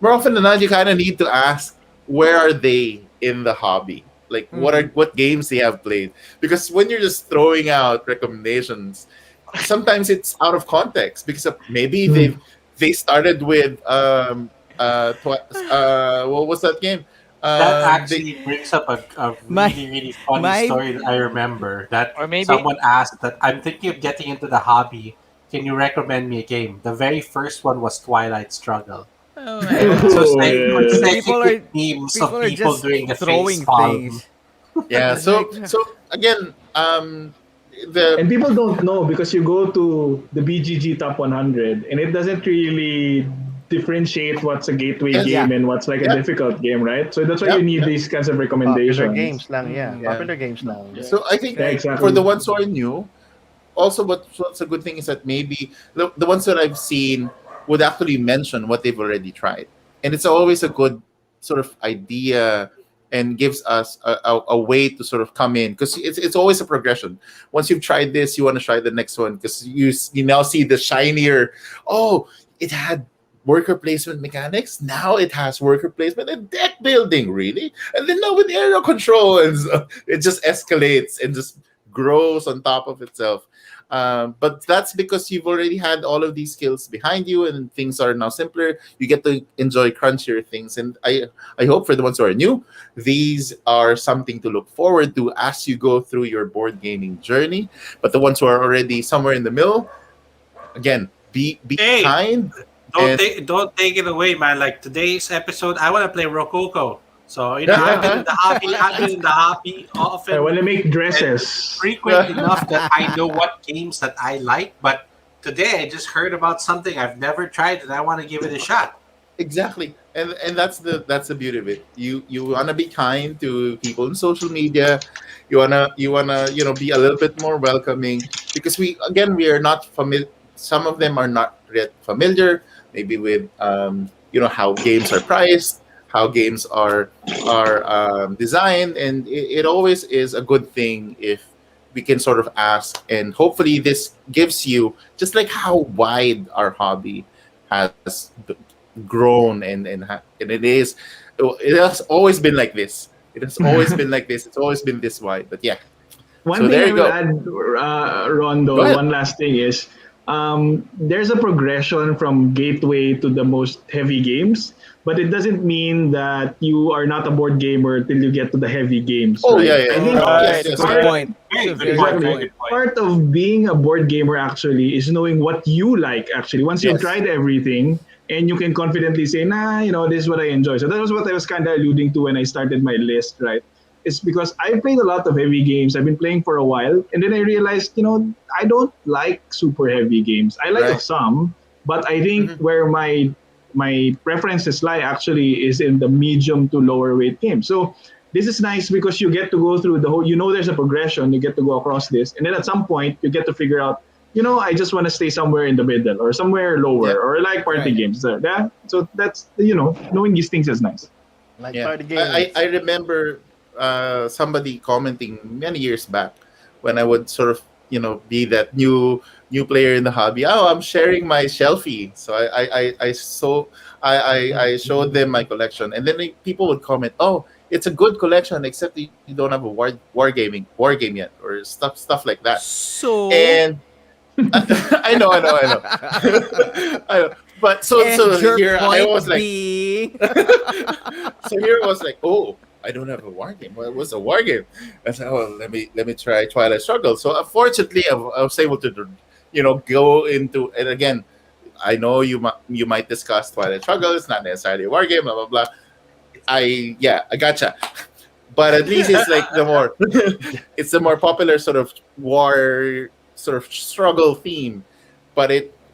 More often than not, you kind of need to ask, where are they in the hobby? Like, what games they have played? Because when you're just throwing out recommendations, sometimes it's out of context because maybe they started with what was that game? That They, actually brings up a My- really, really funny my- story that I remember. That Or maybe- someone asked that I'm thinking of getting into the hobby. Can you recommend me a game? The very first one was Twilight Struggle. Oh, So it's like yeah. consecutive People are- memes people of are people just doing the throwing face palm. things. yeah. So Like- so again, And the people don't know because you go to the BGG Top 100 and it doesn't really differentiate what's a gateway Yes. game and what's like a Yeah. difficult game, right? So that's why Yep. you need these kinds of Popular recommendations. games lang, yeah. Mm, yeah. Popular games lang. so I think Yeah, exactly. for the ones who are new, also what's a good thing is that maybe the ones that I've seen would actually mention what they've already tried, and it's always a good sort of idea and gives us a way to sort of come in because it's always a progression. Once you've tried this, you want to try the next one because you now see the shinier. Oh, it had worker placement mechanics. Now it has worker placement and deck building, really. And then now with aerial control, and so it just escalates and just grows on top of itself. But that's because you've already had all of these skills behind you, and things are now simpler. You get to enjoy crunchier things, and I hope for the ones who are new, these are something to look forward to as you go through your board gaming journey. But the ones who are already somewhere in the middle, again, be Hey! kind. Don't And- don't take it away, man. Like today's episode, I want to play Rococo. So I've been in the hobby. I've been in the hobby I often, want to make dresses. frequent enough that I know what games that I like. But today, I just heard about something I've never tried, and I want to give it a shot. Exactly, and that's the beauty of it. You wanna be kind to people in social media. You wanna be a little bit more welcoming because we are not familiar. Some of them are not yet familiar, maybe with how games are priced, how games are designed, and it always is a good thing if we can sort of ask, and hopefully this gives you just like how wide our hobby has grown and it has always been like this. It has always been like this. It's always been this wide. But yeah, One So thing there I you will go. add, Rondo, Go ahead. one last thing is there's a progression from gateway to the most heavy games, but it doesn't mean that you are not a board gamer till you get to the heavy games. Oh, right? yeah, yeah. I think Right. Yes, yes, That's a yes. good point. Hey, That's a good very point, good very point. good point. part of being a board gamer actually is knowing what you like actually. Once you've Yes. tried everything and you can confidently say, this is what I enjoy. So that was what I was kind of alluding to when I started my list, right? It's because I played a lot of heavy games. I've been playing for a while, and then I realized, I don't like super heavy games. I like Right. some, but I think Mhm. where my preferences lie actually is in the medium to lower weight games. So this is nice because you get to go through the whole. You know, there's a progression. You get to go across this, and then at some point you get to figure out. I just want to stay somewhere in the middle or somewhere lower, Yeah. or like party Right. games. So that's knowing these things is nice. Like Yeah. party games. I remember somebody commenting many years back when I would sort of be that new player in the hobby. Oh, I'm sharing my shelfie, so I showed them my collection, and then people would comment, "Oh, it's a good collection, except you don't have a war game yet, or stuff like that." So And I know. I know. But so and your here I point was like, being- so here I was like, oh, I don't have a war game. Well, what's a war game? I said, oh, let me try Twilight Struggle. So unfortunately, I was able to, go into. And again, I know you might discuss Twilight Struggle. It's not necessarily a war game. Blah blah blah. I gotcha. But at least it's like it's the more popular sort of war sort of struggle theme. But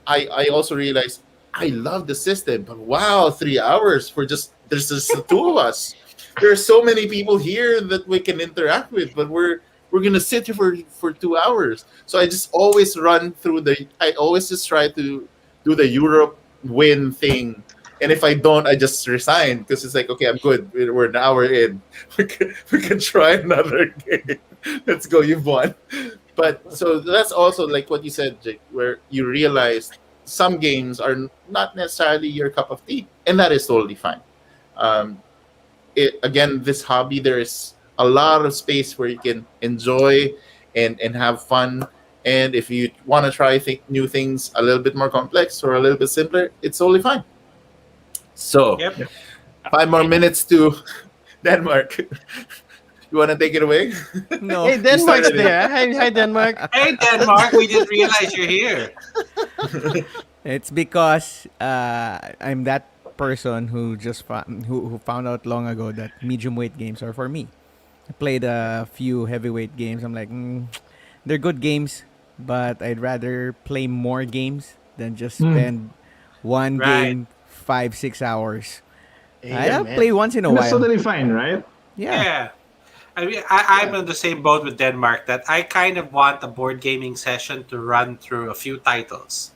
I also realized I love the system, but wow, 3 hours for there's just the two of us. There are so many people here that we can interact with, but we're gonna sit here for 2 hours. So I just always I always just try to do the Europe win thing. And if I don't, I just resign because it's like, okay, I'm good. We're an hour in. We can try another game. Let's go. You've won. But so that's also like what you said, Jake, where you realize some games are not necessarily your cup of tea, and that is totally fine. Again, this hobby, there is a lot of space where you can enjoy and have fun. And if you want to try new things a little bit more complex or a little bit simpler, it's totally fine. So, Yep. 5 more minutes to Denmark. You want to take it away? no. Hey, Denmark's started it. there. Hi, Denmark. Hey, Denmark, we didn't realize you're here. It's because I'm that person who just who found out long ago that medium weight games are for me. I played a few heavyweight games. I'm like, they're good games, but I'd rather play more games than just spend one Right. game 5-6 hours. Hey, I'll man. play once in a And that's while. totally fine, right? Yeah. Yeah. I mean, I'm on the same boat with Denmark that I kind of want a board gaming session to run through a few titles.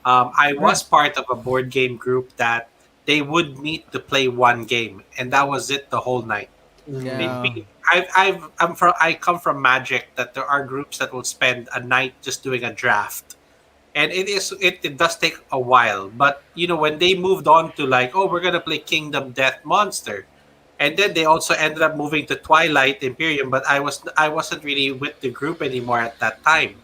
I was part of a board game group that they would meet to play one game, and that was it the whole night. Yeah. I come from Magic that there are groups that will spend a night just doing a draft, and it does take a while. But when they moved on to like, oh, we're gonna play Kingdom Death Monster, and then they also ended up moving to Twilight Imperium. But I wasn't really with the group anymore at that time.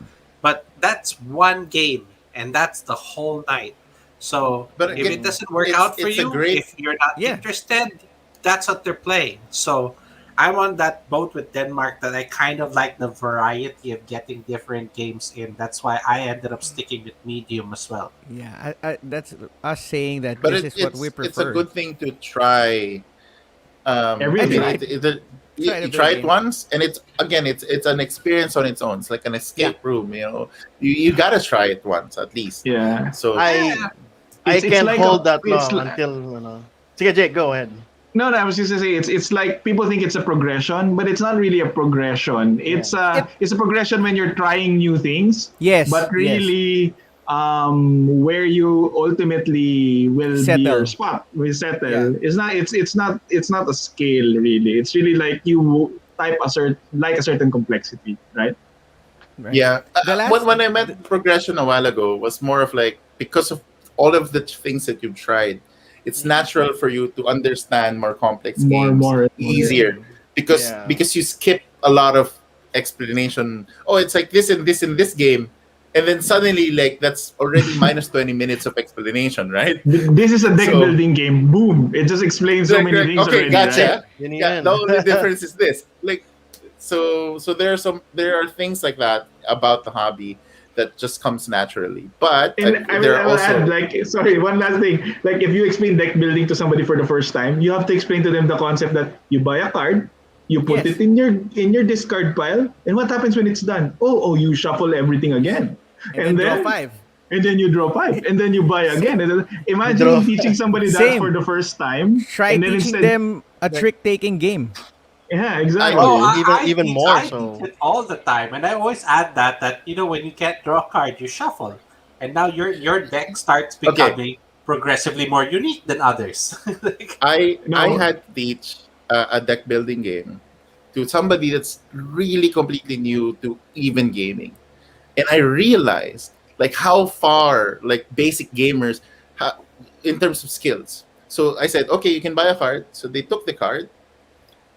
But that's one game, and that's the whole night. So But if again, it doesn't work it's- out for it's a you, great- if you're not Yeah. interested, that's what they're playing. So I'm on that boat with Denmark that I kind of like the variety of getting different games in. That's why I ended up sticking with medium as well. Yeah, that's us saying that But this is what we prefer. it's a good thing to try. Every I mean, night. you Try to try play it once, and it's an experience on its own. It's like an escape room. You gotta try it once at least. Yeah. So I It's can't like hold a- that long it's like- until. Sige, Jake, go ahead. No, I was just gonna say it's like people think it's a progression, but it's not really a progression. It's a progression when you're trying new things. Yes, But yes. really, where you ultimately will be Settle. your spot, will settle. It's not a scale really. It's really like you type a certain complexity, right? Right. yeah, The last- when I met progression a while ago, was more of like, because of all of the things that you've tried, it's natural for you to understand more complex games More. easier because Yeah. you skip a lot of explanation. Oh, it's like this and this in this game, and then suddenly like that's already minus 20 minutes of explanation, right? This is a deck So- building game. Boom! It just explains so many things Okay, already. gotcha. Right? Yun Yeah, yan. the only difference is this. Like, so there are things like that about the hobby that just comes naturally. But And I there will are also add, one last thing. Like, if you explain deck building to somebody for the first time, you have to explain to them the concept that you buy a card, you put Yes. it in your discard pile, and what happens when it's done? Oh, you shuffle everything again, and then draw 5. and then you draw 5, and then you buy again. And then, imagine Draw teaching somebody that Same. for the first time. Try and then teaching instead- them a trick-taking game. Yeah, exactly. Even more I so. teach it all the time, and I always add that when you can't draw a card, you shuffle, and now your deck starts Okay. becoming progressively more unique than others. Like, I No. had to teach a deck building game to somebody that's really completely new to even gaming, and I realized like how far like basic gamers in terms of skills. So I said, okay, you can buy a card. So they took the card,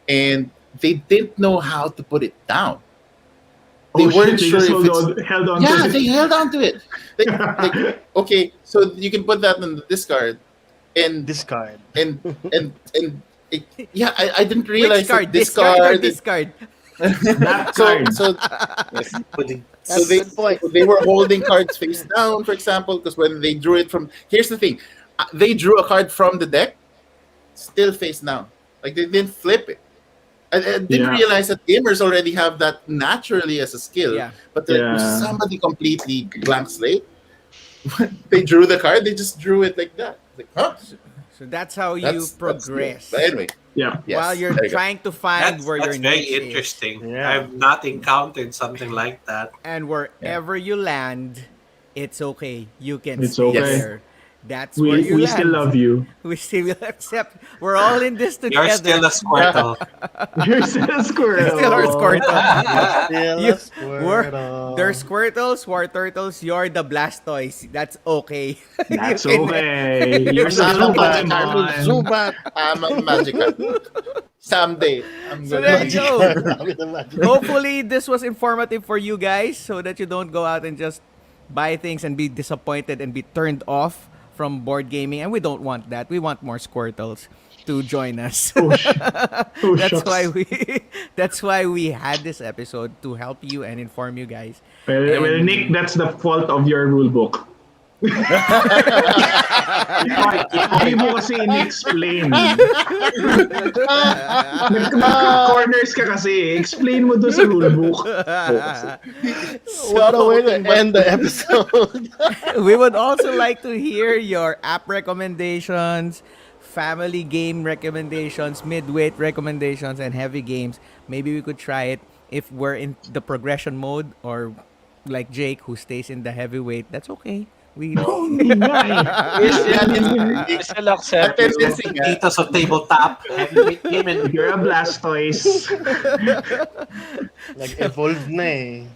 and they didn't know how to put it down. They Oh weren't shit! They sure just if it's held on yeah, to they it. held on to it. Like okay, so you can put that in the discard, and Discard. and yeah, I didn't Which realize card? that this Discard or card. discard? That So card. so putting- so That's they a good point. so they were holding cards face down, for example, because when they drew it from here's the thing, they drew a card from the deck, still face down, like they didn't flip it. I didn't Yeah. realize that gamers already have that naturally as a skill, Yeah. but Yeah. somebody completely blank slate. They drew the card, they just drew it like that. Like, huh? So that's how you That's good. progress. But anyway, Yeah. yes, While you're there you go. trying to find that's where your very niche is. interesting. Yeah. I've not encountered something like that. And wherever you land, it's okay. You can It's stay okay. there. That's where We you we land. still love you. We still will accept. We're all in this together. You're still a Squirtle. You're still a squirrel. Still our Squirtle. Still You- a Squirtle. They're Squirtles, War Turtles. You're the Blastoise. That's okay. That's You can- okay. You're still Zubat. a Pokemon. Zubat. I'm a magical. Someday, I'm So gonna there you go. With the magic. Hopefully, this was informative for you guys so that you don't go out and just buy things and be disappointed and be turned off from board gaming. And we don't want that. We want more Squirtles to join us. Oh, That's shucks. why we had this episode to help you and inform you guys. Well, Nick, that's the fault of your rule book. Hindi mo kasi in-explain. Nagka-corners ka kasi. Explain mo doon sa rule book. What a way to end the episode. We would also like to hear your app recommendations, family game recommendations, midweight recommendations, and heavy games. Maybe we could try it if we're in the progression mode, or like Jake who stays in the heavyweight. That's okay. We Hindi nga eh. We still accept Ang you. tendency nga, Dito sa tabletop, heavyweight game, and You're a Blastoise. Nag-evolve na eh.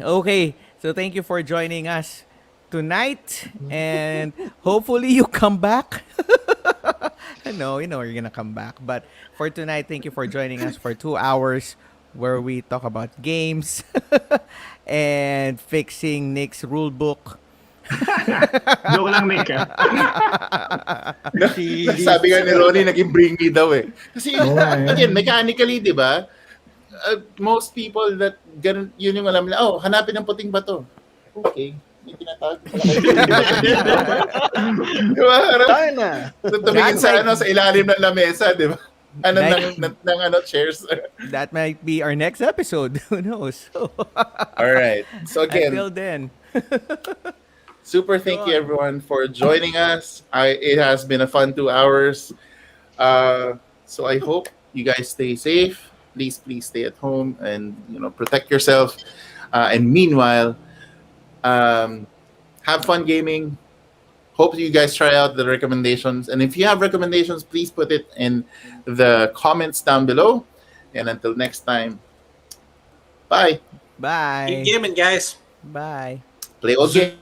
Okay, so thank you for joining us tonight, and hopefully you come back. I know, you're gonna come back, but for tonight, thank you for joining us for 2 hours where we talk about games and fixing Nick's rule book. Joke lang, Nick. Ah. sabi nga ni Ronnie, naging bring me daw eh. Kasi, Oo nga eh. again, mechanically, di ba? Most people that, ganun, yun yung alam nila, oh, hanapin ang puting bato. Okay. May tinatawag. Di ba? Tayo na. Tumingin sa ilalim ng lamesa, di ba? Ano, Like- ng chairs. That might be our next episode. Who knows? So, All right. So again, until then, super thank you everyone for joining us. It has been a fun 2 hours. So I hope you guys stay safe. Please stay at home and protect yourself. And meanwhile, have fun gaming. Hope you guys try out the recommendations. And if you have recommendations, please put it in the comments down below. And until next time, bye. bye. keep gaming, guys. Bye. Play all game.